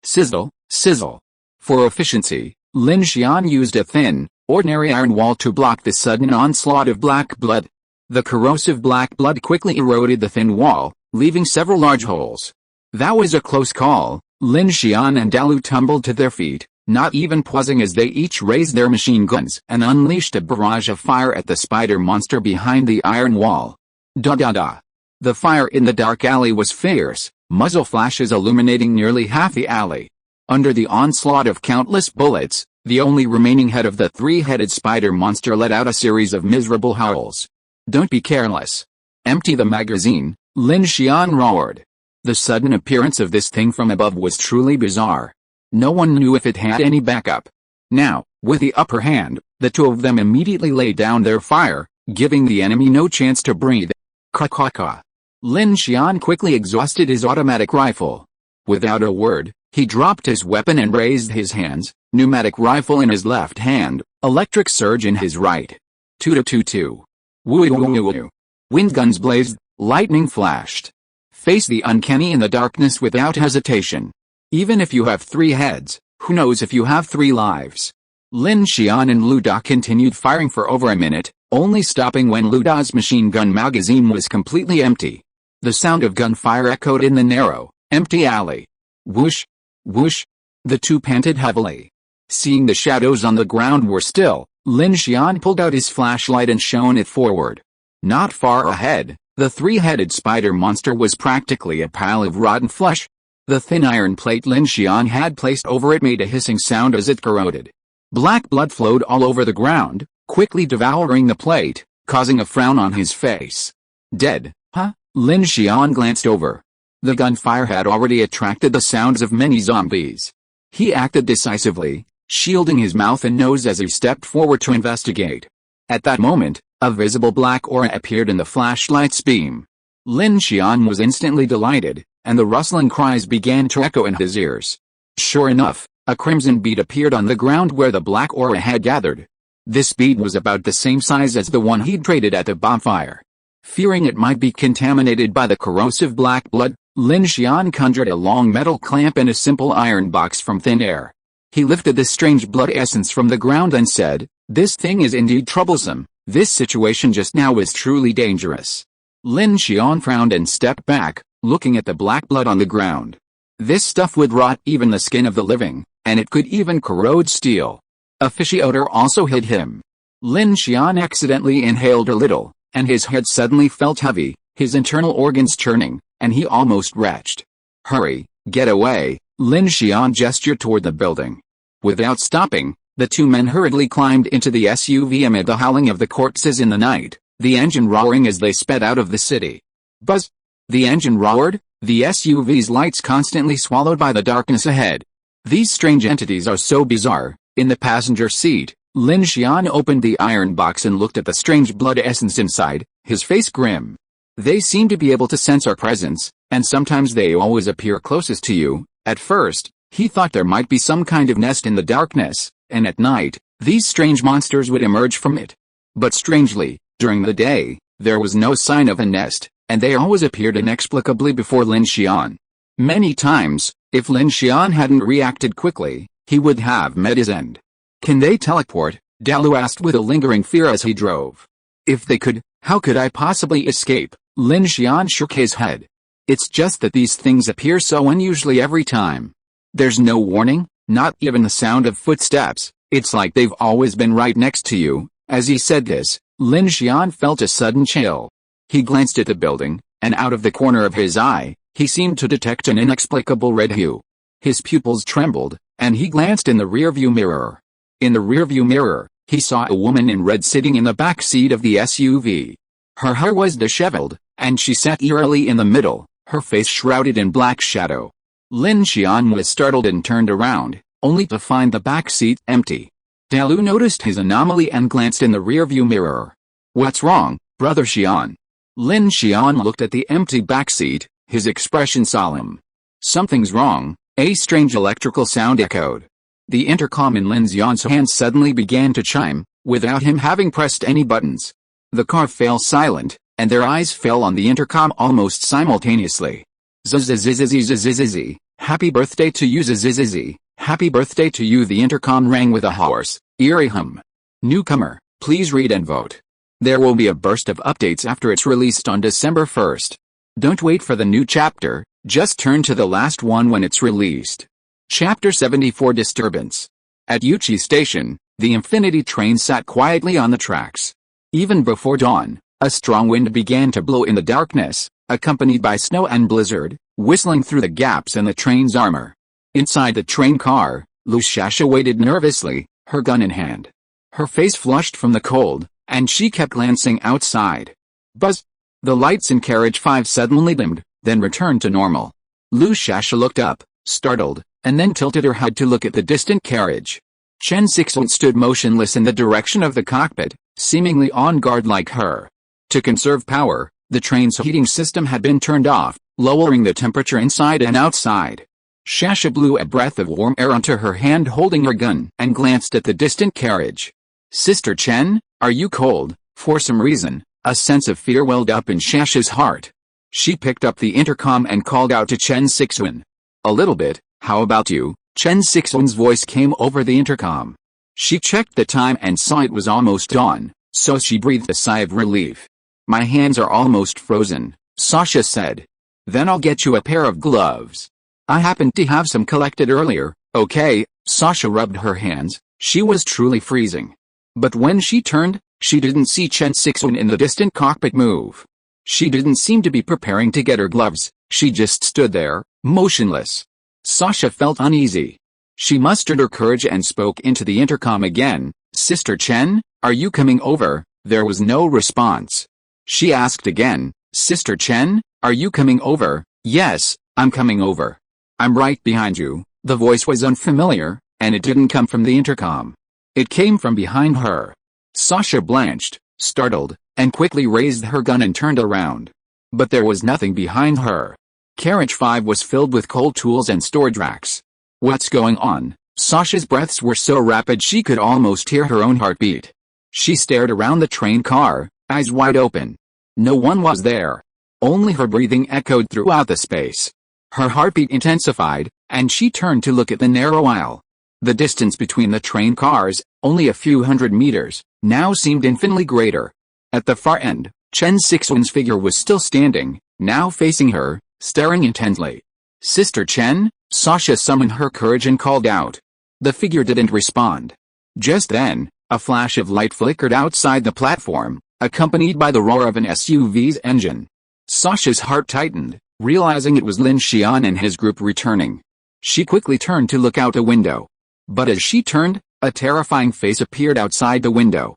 Sizzle, sizzle. For efficiency, Lin Xian used a thin, ordinary iron wall to block the sudden onslaught of black blood. The corrosive black blood quickly eroded the thin wall, leaving several large holes. That was a close call. Lin Xian and Dalu tumbled to their feet, not even pausing as they each raised their machine guns and unleashed a barrage of fire at the spider monster behind the iron wall. Da-da-da. The fire in the dark alley was fierce, muzzle flashes illuminating nearly half the alley. Under the onslaught of countless bullets, the only remaining head of the three-headed spider monster let out a series of miserable howls. Don't be careless. Empty the magazine, Lin Xian roared. The sudden appearance of this thing from above was truly bizarre. No one knew if it had any backup. Now, with the upper hand, the two of them immediately laid down their fire, giving the enemy no chance to breathe. Ka-ka-ka. Lin Xian quickly exhausted his automatic rifle. Without a word, he dropped his weapon and raised his hands, pneumatic rifle in his left hand, electric surge in his right. Toot-toot-toot. Woo-woo-woo-woo. Wind guns blazed, lightning flashed. Face the uncanny in the darkness without hesitation. Even if you have 3 heads, who knows if you have 3 lives? Lin Xian and Lu Da continued firing for over a minute, only stopping when Lu Da's machine gun magazine was completely empty. The sound of gunfire echoed in the narrow, empty alley. Whoosh! Whoosh! The two panted heavily. Seeing the shadows on the ground were still, Lin Xian pulled out his flashlight and shone it forward. Not far ahead, the three-headed spider monster was practically a pile of rotten flesh. The thin iron plate Lin Xian had placed over it made a hissing sound as it corroded. Black blood flowed all over the ground, quickly devouring the plate, causing a frown on his face. Dead, huh? Lin Xian glanced over. The gunfire had already attracted the sounds of many zombies. He acted decisively, shielding his mouth and nose as he stepped forward to investigate. At that moment, a visible black aura appeared in the flashlight's beam. Lin Xian was instantly delighted, and the rustling cries began to echo in his ears. Sure enough, a crimson bead appeared on the ground where the black aura had gathered. This bead was about the same size as the one he'd traded at the bonfire. Fearing it might be contaminated by the corrosive black blood, Lin Xian conjured a long metal clamp and a simple iron box from thin air. He lifted the strange blood essence from the ground and said, "This thing is indeed troublesome. This situation just now is truly dangerous." Lin Xian frowned and stepped back, looking at the black blood on the ground. This stuff would rot even the skin of the living, and it could even corrode steel. A fishy odor also hit him. Lin Xian accidentally inhaled a little, and his head suddenly felt heavy, his internal organs churning, and he almost retched. "Hurry, get away!" Lin Xian gestured toward the building. Without stopping, the two men hurriedly climbed into the SUV amid the howling of the corpses in the night, the engine roaring as they sped out of the city. Buzz! The engine roared, the SUV's lights constantly swallowed by the darkness ahead. These strange entities are so bizarre. In the passenger seat, Lin Xian opened the iron box and looked at the strange blood essence inside, his face grim. They seem to be able to sense our presence, and sometimes they always appear closest to you. At first, he thought there might be some kind of nest in the darkness, and at night, these strange monsters would emerge from it. But strangely, during the day, there was no sign of a nest, and they always appeared inexplicably before Lin Xian. Many times, if Lin Xian hadn't reacted quickly, he would have met his end. "Can they teleport?" Dalu asked with a lingering fear as he drove. "If they could, how could I possibly escape?" Lin Xian shook his head. "It's just that these things appear so unusually every time. There's no warning, not even the sound of footsteps. It's like they've always been right next to you." As he said this, Lin Xian felt a sudden chill. He glanced at the building, and out of the corner of his eye, he seemed to detect an inexplicable red hue. His pupils trembled, and he glanced in the rearview mirror. In the rearview mirror, he saw a woman in red sitting in the back seat of the SUV. Her hair was disheveled, and she sat eerily in the middle, her face shrouded in black shadow. Lin Xian was startled and turned around, only to find the back seat empty. Dalu noticed his anomaly and glanced in the rearview mirror. "What's wrong, Brother Xian?" Lin Xian looked at the empty back seat, his expression solemn. "Something's wrong," a strange electrical sound echoed. The intercom in Lin Xian's hand suddenly began to chime, without him having pressed any buttons. The car fell silent, and their eyes fell on the intercom almost simultaneously. "Zzzzzzzzzzzz, happy birthday to you, Zzzz, happy birthday to you." The intercom rang with a hoarse, eerie hum. "Newcomer, please read and vote. There will be a burst of updates after it's released on December 1st. Don't wait for the new chapter, just turn to the last one when it's released." Chapter 74 Disturbance. At Yuchi Station, the Infinity train sat quietly on the tracks. Even before dawn, a strong wind began to blow in the darkness, accompanied by snow and blizzard, whistling through the gaps in the train's armor. Inside the train car, Lu Shasha waited nervously, her gun in hand. Her face flushed from the cold, and she kept glancing outside. Buzz! The lights in carriage 5 suddenly dimmed, then returned to normal. Lu Shasha looked up, startled, and then tilted her head to look at the distant carriage. Chen Sixuan stood motionless in the direction of the cockpit, seemingly on guard like her. To conserve power, the train's heating system had been turned off, lowering the temperature inside and outside. Shasha blew a breath of warm air onto her hand holding her gun and glanced at the distant carriage. "Sister Chen, are you cold?" For some reason, a sense of fear welled up in Shasha's heart. She picked up the intercom and called out to Chen Sixuan. "A little bit, how about you?" Chen Sixuan's voice came over the intercom. She checked the time and saw it was almost dawn, so she breathed a sigh of relief. "My hands are almost frozen," Sasha said. "Then I'll get you a pair of gloves. I happened to have some collected earlier." "Okay." Sasha rubbed her hands, she was truly freezing. But when she turned, she didn't see Chen Sixuan in the distant cockpit move. She didn't seem to be preparing to get her gloves, she just stood there, motionless. Sasha felt uneasy. She mustered her courage and spoke into the intercom again. "Sister Chen, are you coming over?" There was no response. She asked again, "Sister Chen, Are you coming over? Yes, I'm coming over. I'm right behind you. The voice was unfamiliar, and it didn't come from the intercom. It came from behind her. Sasha blanched, startled, and quickly raised her gun and turned around. But there was nothing behind her. Carriage 5 was filled with cold tools and storage racks. What's going on? Sasha's breaths were so rapid she could almost hear her own heartbeat. She stared around the train car, eyes wide open. No one was there. Only her breathing echoed throughout the space. Her heartbeat intensified, and she turned to look at the narrow aisle. The distance between the train cars, only a few hundred meters, now seemed infinitely greater. At the far end, Chen Sixuan's figure was still standing, now facing her, staring intently. Sister Chen? Sasha summoned her courage and called out. The figure didn't respond. Just then, a flash of light flickered outside the platform, accompanied by the roar of an SUV's engine. Sasha's heart tightened, realizing it was Lin Xian and his group returning. She quickly turned to look out the window. But as she turned, a terrifying face appeared outside the window.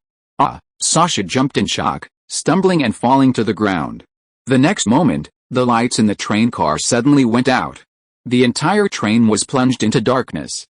Sasha jumped in shock, stumbling and falling to the ground. The next moment, the lights in the train car suddenly went out. The entire train was plunged into darkness.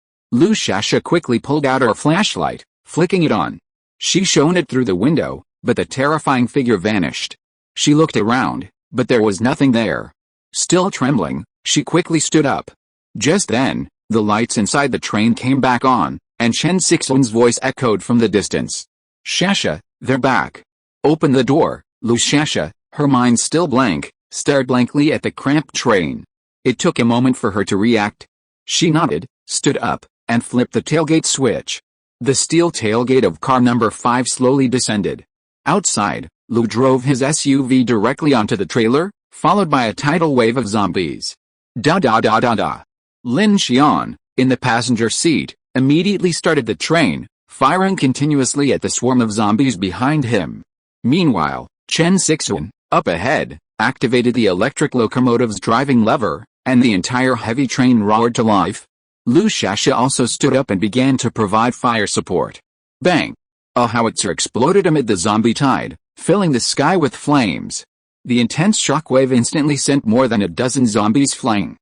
Sasha quickly pulled out her flashlight, flicking it on. She shone it through the window, but the terrifying figure vanished. She looked around, but there was nothing there. Still trembling, she quickly stood up. Just then, the lights inside the train came back on, and Chen Sixuan's voice echoed from the distance. Sasha, they're back. Open the door. Sasha, her mind still blank, stared blankly at the cramped train. It took a moment for her to react. She nodded, stood up, and flipped the tailgate switch. The steel tailgate of car number 5 slowly descended. Outside, Lu drove his SUV directly onto the trailer, followed by a tidal wave of zombies. Lin Xian, in the passenger seat, immediately started the train, firing continuously at the swarm of zombies behind him. Meanwhile, Chen Sixuan, up ahead, activated the electric locomotive's driving lever, and the entire heavy train roared to life. Sasha also stood up and began to provide fire support. Bang! A howitzer exploded amid the zombie tide, filling the sky with flames. The intense shockwave instantly sent more than a dozen zombies flying.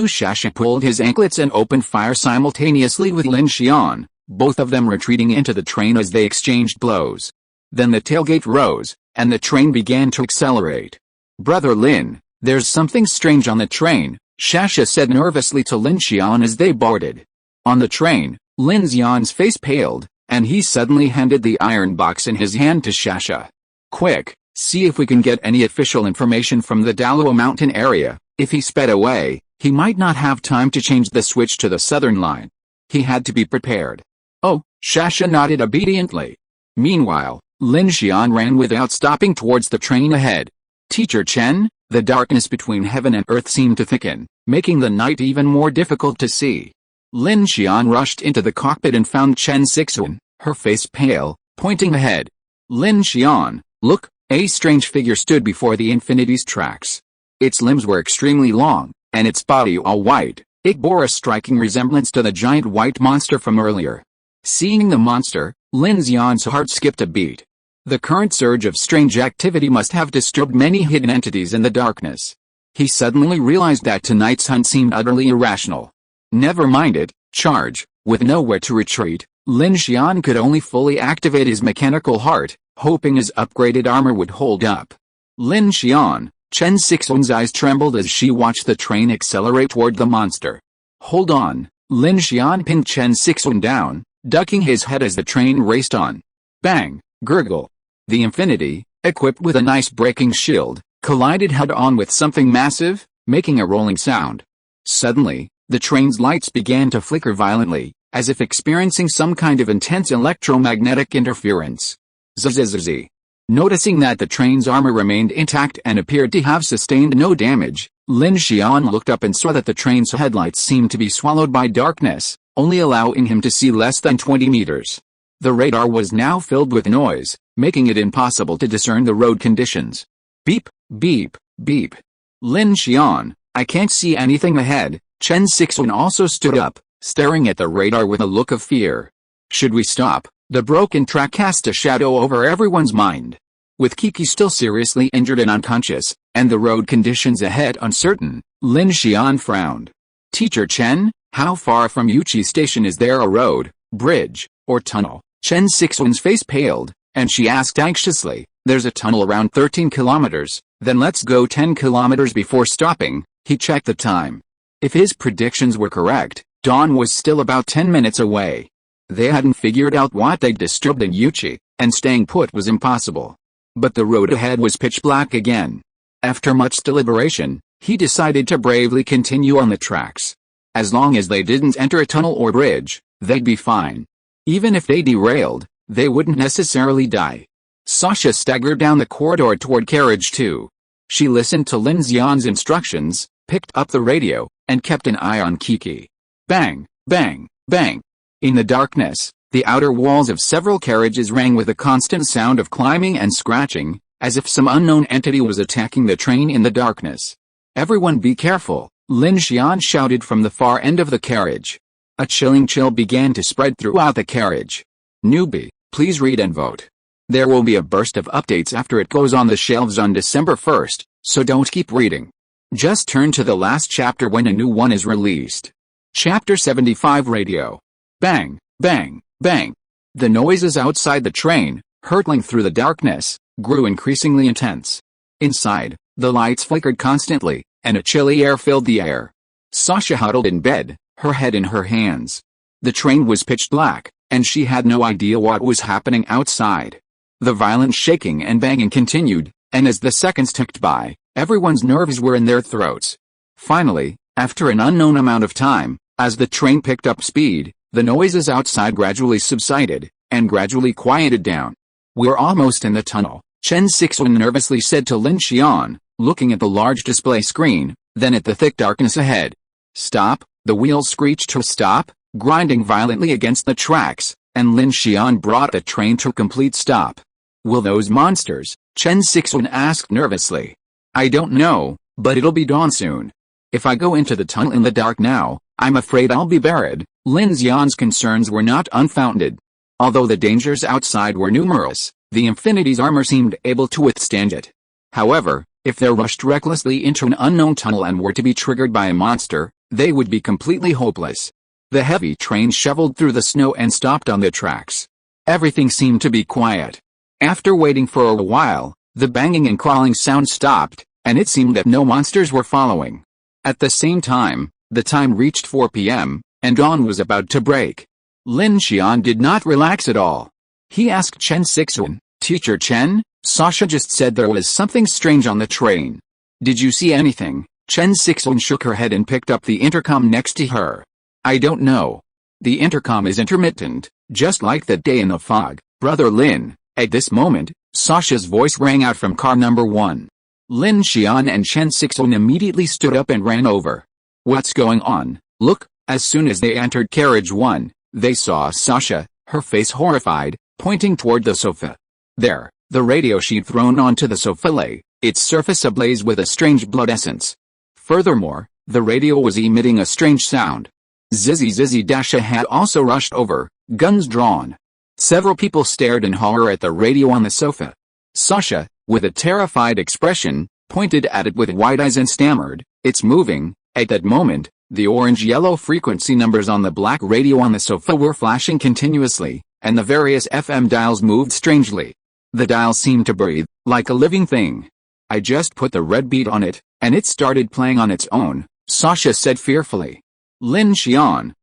Sasha pulled his anklets and opened fire simultaneously with Lin Xian, both of them retreating into the train as they exchanged blows. Then the tailgate rose, and the train began to accelerate. Brother Lin, there's something strange on the train, Sasha said nervously to Lin Xian as they boarded. On the train, Lin Xian's face paled, and he suddenly handed the iron box in his hand to Sasha. Quick, see if we can get any official information from the Daluo mountain area. If he sped away, he might not have time to change the switch to the southern line. He had to be prepared. Oh, Sasha nodded obediently. Meanwhile, Lin Xian ran without stopping towards the train ahead. Teacher Chen, the darkness between heaven and earth seemed to thicken, making the night even more difficult to see. Lin Xian rushed into the cockpit and found Chen Sixuan, her face pale, pointing ahead. Lin Xian, look, a strange figure stood before the Infinity's tracks. Its limbs were extremely long, and its body all white. It bore a striking resemblance to the giant white monster from earlier. Seeing the monster, Lin Xian's heart skipped a beat. The current surge of strange activity must have disturbed many hidden entities in the darkness. He suddenly realized that tonight's hunt seemed utterly irrational. Never mind it, charge. With nowhere to retreat, Lin Xian could only fully activate his mechanical heart, hoping his upgraded armor would hold up. Lin Xian, Chen Sixuan's eyes trembled as she watched the train accelerate toward the monster. Hold on, Lin Xian pinned Chen Sixuan down, ducking his head as the train raced on. Bang, gurgle. The Infinity, equipped with an ice-breaking shield, collided head-on with something massive, making a rolling sound. Suddenly, the train's lights began to flicker violently, as if experiencing some kind of intense electromagnetic interference. Zzz. Noticing that the train's armor remained intact and appeared to have sustained no damage, Lin Xian looked up and saw that the train's headlights seemed to be swallowed by darkness, only allowing him to see less than 20 meters. The radar was now filled with noise, making it impossible to discern the road conditions. Beep, beep, beep. Lin Xian, I can't see anything ahead. Chen Sixuan also stood up, staring at the radar with a look of fear. Should we stop? The broken track cast a shadow over everyone's mind. With Kiki still seriously injured and unconscious, and the road conditions ahead uncertain. Lin Xian frowned. Teacher Chen, how far from Yuqi Station is there a road, bridge, or tunnel? Chen Sixuan's face paled, and she asked anxiously. There's a tunnel around 13 kilometers, then let's go 10 kilometers before stopping. He checked the time. If his predictions were correct, dawn was still about 10 minutes away. They hadn't figured out what they'd disturbed in Yuqi, and staying put was impossible. But the road ahead was pitch black again. After much deliberation, he decided to bravely continue on the tracks. As long as they didn't enter a tunnel or bridge, they'd be fine. Even if they derailed, they wouldn't necessarily die. Sasha staggered down the corridor toward carriage 2. She listened to Lin Xian's instructions, picked up the radio, and kept an eye on Kiki. Bang, bang, bang. In the darkness, the outer walls of several carriages rang with a constant sound of climbing and scratching, as if some unknown entity was attacking the train in the darkness. Everyone be careful, Lin Xian shouted from the far end of the carriage. A chilling chill began to spread throughout the carriage. Newbie, please read and vote. There will be a burst of updates after it goes on the shelves on December 1st, so don't keep reading. Just turn to the last chapter when a new one is released. Chapter 75 Radio. Bang, bang, bang. The noises outside the train, hurtling through the darkness, grew increasingly intense. Inside, the lights flickered constantly, and a chilly air filled the air. Sasha huddled in bed, her head in her hands. The train was pitch black, and she had no idea what was happening outside. The violent shaking and banging continued, and as the seconds ticked by, everyone's nerves were in their throats. Finally, after an unknown amount of time, as the train picked up speed, the noises outside gradually subsided, and gradually quieted down. We're almost in the tunnel, Chen Sixuan nervously said to Lin Xian, looking at the large display screen, then at the thick darkness ahead. Stop, the wheels screeched to stop, grinding violently against the tracks, and Lin Xian brought the train to a complete stop. Will those monsters? Chen Sixuan asked nervously. I don't know, but it'll be dawn soon. If I go into the tunnel in the dark now, I'm afraid I'll be buried. Lin Xian's concerns were not unfounded. Although the dangers outside were numerous, the Infinity's armor seemed able to withstand it. However, if they rushed recklessly into an unknown tunnel and were to be triggered by a monster, they would be completely hopeless. The heavy train shoveled through the snow and stopped on the tracks. Everything seemed to be quiet. After waiting for a while, the banging and crawling sound stopped, and it seemed that no monsters were following. At the same time, the time reached 4 p.m., and dawn was about to break. Lin Xian did not relax at all. He asked Chen Sixuan, Teacher Chen, Sasha just said there was something strange on the train. Did you see anything? Chen Sixuan shook her head and picked up the intercom next to her. I don't know. The intercom is intermittent, just like that day in the fog, Brother Lin. At this moment, Sasha's voice rang out from car number 1. Lin Xian and Chen Sixuan immediately stood up and ran over. What's going on? Look, as soon as they entered carriage 1, they saw Sasha, her face horrified, pointing toward the sofa. There, the radio sheet thrown onto the sofa lay, its surface ablaze with a strange blood essence. Furthermore, the radio was emitting a strange sound. Zizzy Dasha had also rushed over, guns drawn. Several people stared in horror at the radio on the sofa. Sasha, with a terrified expression, pointed at it with wide eyes and stammered, "It's moving." At that moment, the orange-yellow frequency numbers on the black radio on the sofa were flashing continuously, and the various FM dials moved strangely. The dial seemed to breathe, like a living thing. I just put the red beat on it, and it started playing on its own, Sasha said fearfully. Lin Xian,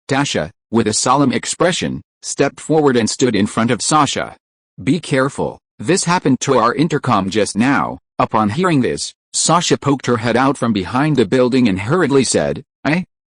Dasha, with a solemn expression, stepped forward and stood in front of Sasha. Be careful, this happened to our intercom just now. Upon hearing this, Sasha poked her head out from behind the building and hurriedly said,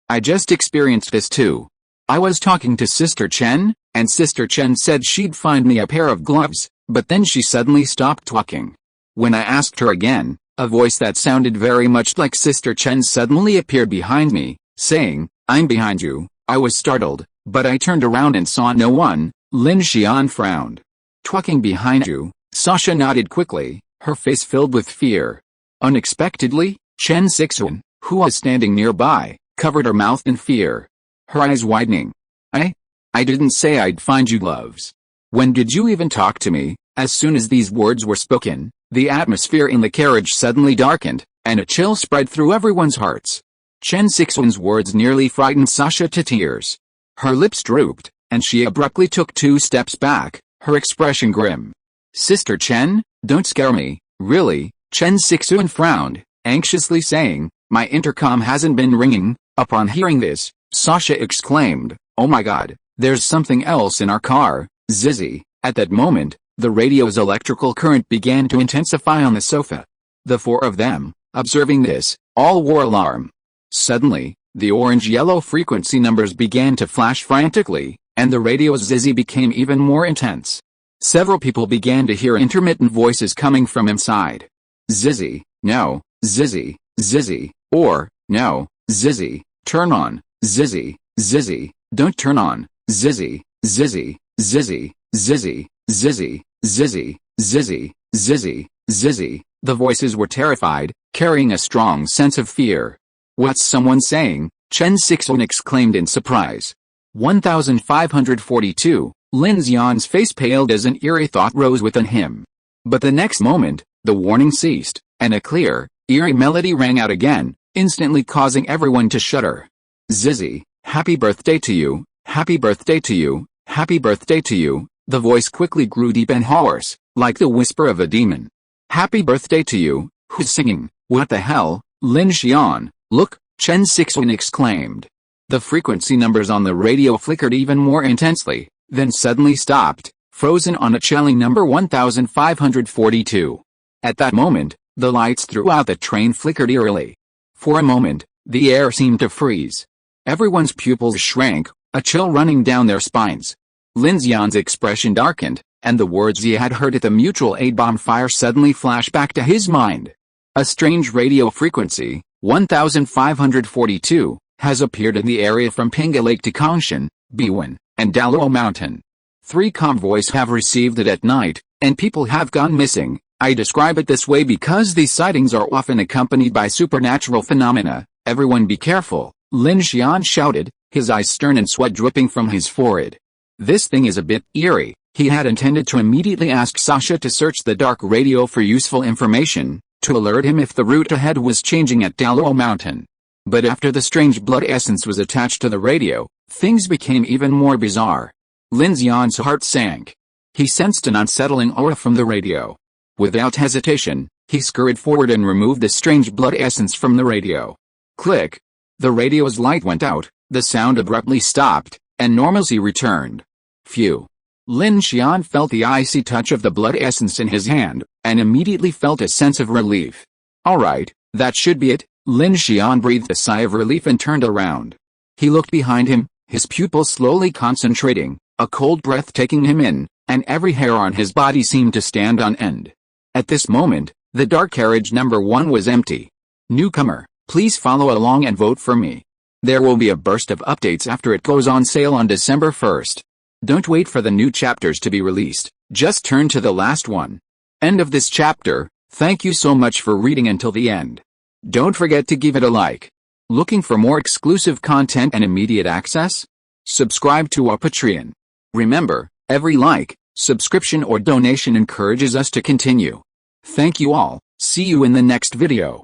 I just experienced this too. I was talking to Sister Chen, and Sister Chen said she'd find me a pair of gloves, but then she suddenly stopped talking. When I asked her again, a voice that sounded very much like Sister Chen suddenly appeared behind me, saying, I'm behind you. I was startled, but I turned around and saw no one. Lin Xian frowned. Talking behind you? Sasha nodded quickly, her face filled with fear. Unexpectedly, Chen Sixuan, who was standing nearby, covered her mouth in fear. Her eyes widening. I didn't say I'd find you gloves. When did you even talk to me? As soon as these words were spoken, The atmosphere in the carriage suddenly darkened, and a chill spread through everyone's hearts. Chen Sixuan's words nearly frightened Sasha to tears. Her lips drooped, and she abruptly took 2 steps back, her expression grim. "Sister Chen, don't scare me, really," Chen Sixuan frowned, anxiously saying, "My intercom hasn't been ringing." Upon hearing this, Sasha exclaimed, "Oh my god, there's something else in our car, Zizzy." At that moment, the radio's electrical current began to intensify on the sofa. The 4 of them, observing this, all wore alarm. Suddenly, the orange-yellow frequency numbers began to flash frantically, and the radio's Zizzy became even more intense. Several people began to hear intermittent voices coming from inside. "Zizzy, no, Zizzy, Zizzy," or, "No, Zizzy, turn on, Zizzy, Zizzy, don't turn on, Zizzy, Zizzy, Zizzy, Zizzy, Zizzy, Zizzy, Zizzy, Zizzy, Zizzy." The voices were terrified, carrying a strong sense of fear. "What's someone saying?" Chen Sixuan exclaimed in surprise. 1542, Lin Xian's face paled as an eerie thought rose within him. But the next moment, the warning ceased, and a clear, eerie melody rang out again, instantly causing everyone to shudder. "Zizzy, happy birthday to you, happy birthday to you, happy birthday to you." The voice quickly grew deep and hoarse, like the whisper of a demon. "Happy birthday to you, who's singing?" "What the hell, Lin Xian, look," Chen Sixuan exclaimed. The frequency numbers on the radio flickered even more intensely, then suddenly stopped, frozen on a chilling number 1542. At that moment, the lights throughout the train flickered eerily. For a moment, the air seemed to freeze. Everyone's pupils shrank, a chill running down their spines. Lin Xian's expression darkened, and the words he had heard at the mutual aid bonfire suddenly flashed back to his mind. A strange radio frequency, 1542, has appeared in the area from Pinga Lake to Kongshan, Biwan, and Daluo Mountain. 3 convoys have received it at night, and people have gone missing. I describe it this way because these sightings are often accompanied by supernatural phenomena. Everyone be careful, Lin Xian shouted, his eyes stern and sweat dripping from his forehead. "This thing is a bit eerie." He had intended to immediately ask Sasha to search the dark radio for useful information, to alert him if the route ahead was changing at Daluo Mountain. But after the strange blood essence was attached to the radio, things became even more bizarre. Lin Xian's heart sank. He sensed an unsettling aura from the radio. Without hesitation, he scurried forward and removed the strange blood essence from the radio. Click! The radio's light went out, the sound abruptly stopped, and normalcy returned. Phew! Lin Xian felt the icy touch of the blood essence in his hand, and immediately felt a sense of relief. "Alright, that should be it." Lin Xian breathed a sigh of relief and turned around. He looked behind him, his pupils slowly concentrating, a cold breath taking him in, and every hair on his body seemed to stand on end. At this moment, the dark carriage number 1 was empty. "Newcomer, please follow along and vote for me. There will be a burst of updates after it goes on sale on December 1st. Don't wait for the new chapters to be released, just turn to the last one." End of this chapter. Thank you so much for reading until the end. Don't forget to give it a like. Looking for more exclusive content and immediate access? Subscribe to our Patreon. Remember, every like, subscription or donation encourages us to continue. Thank you all, see you in the next video.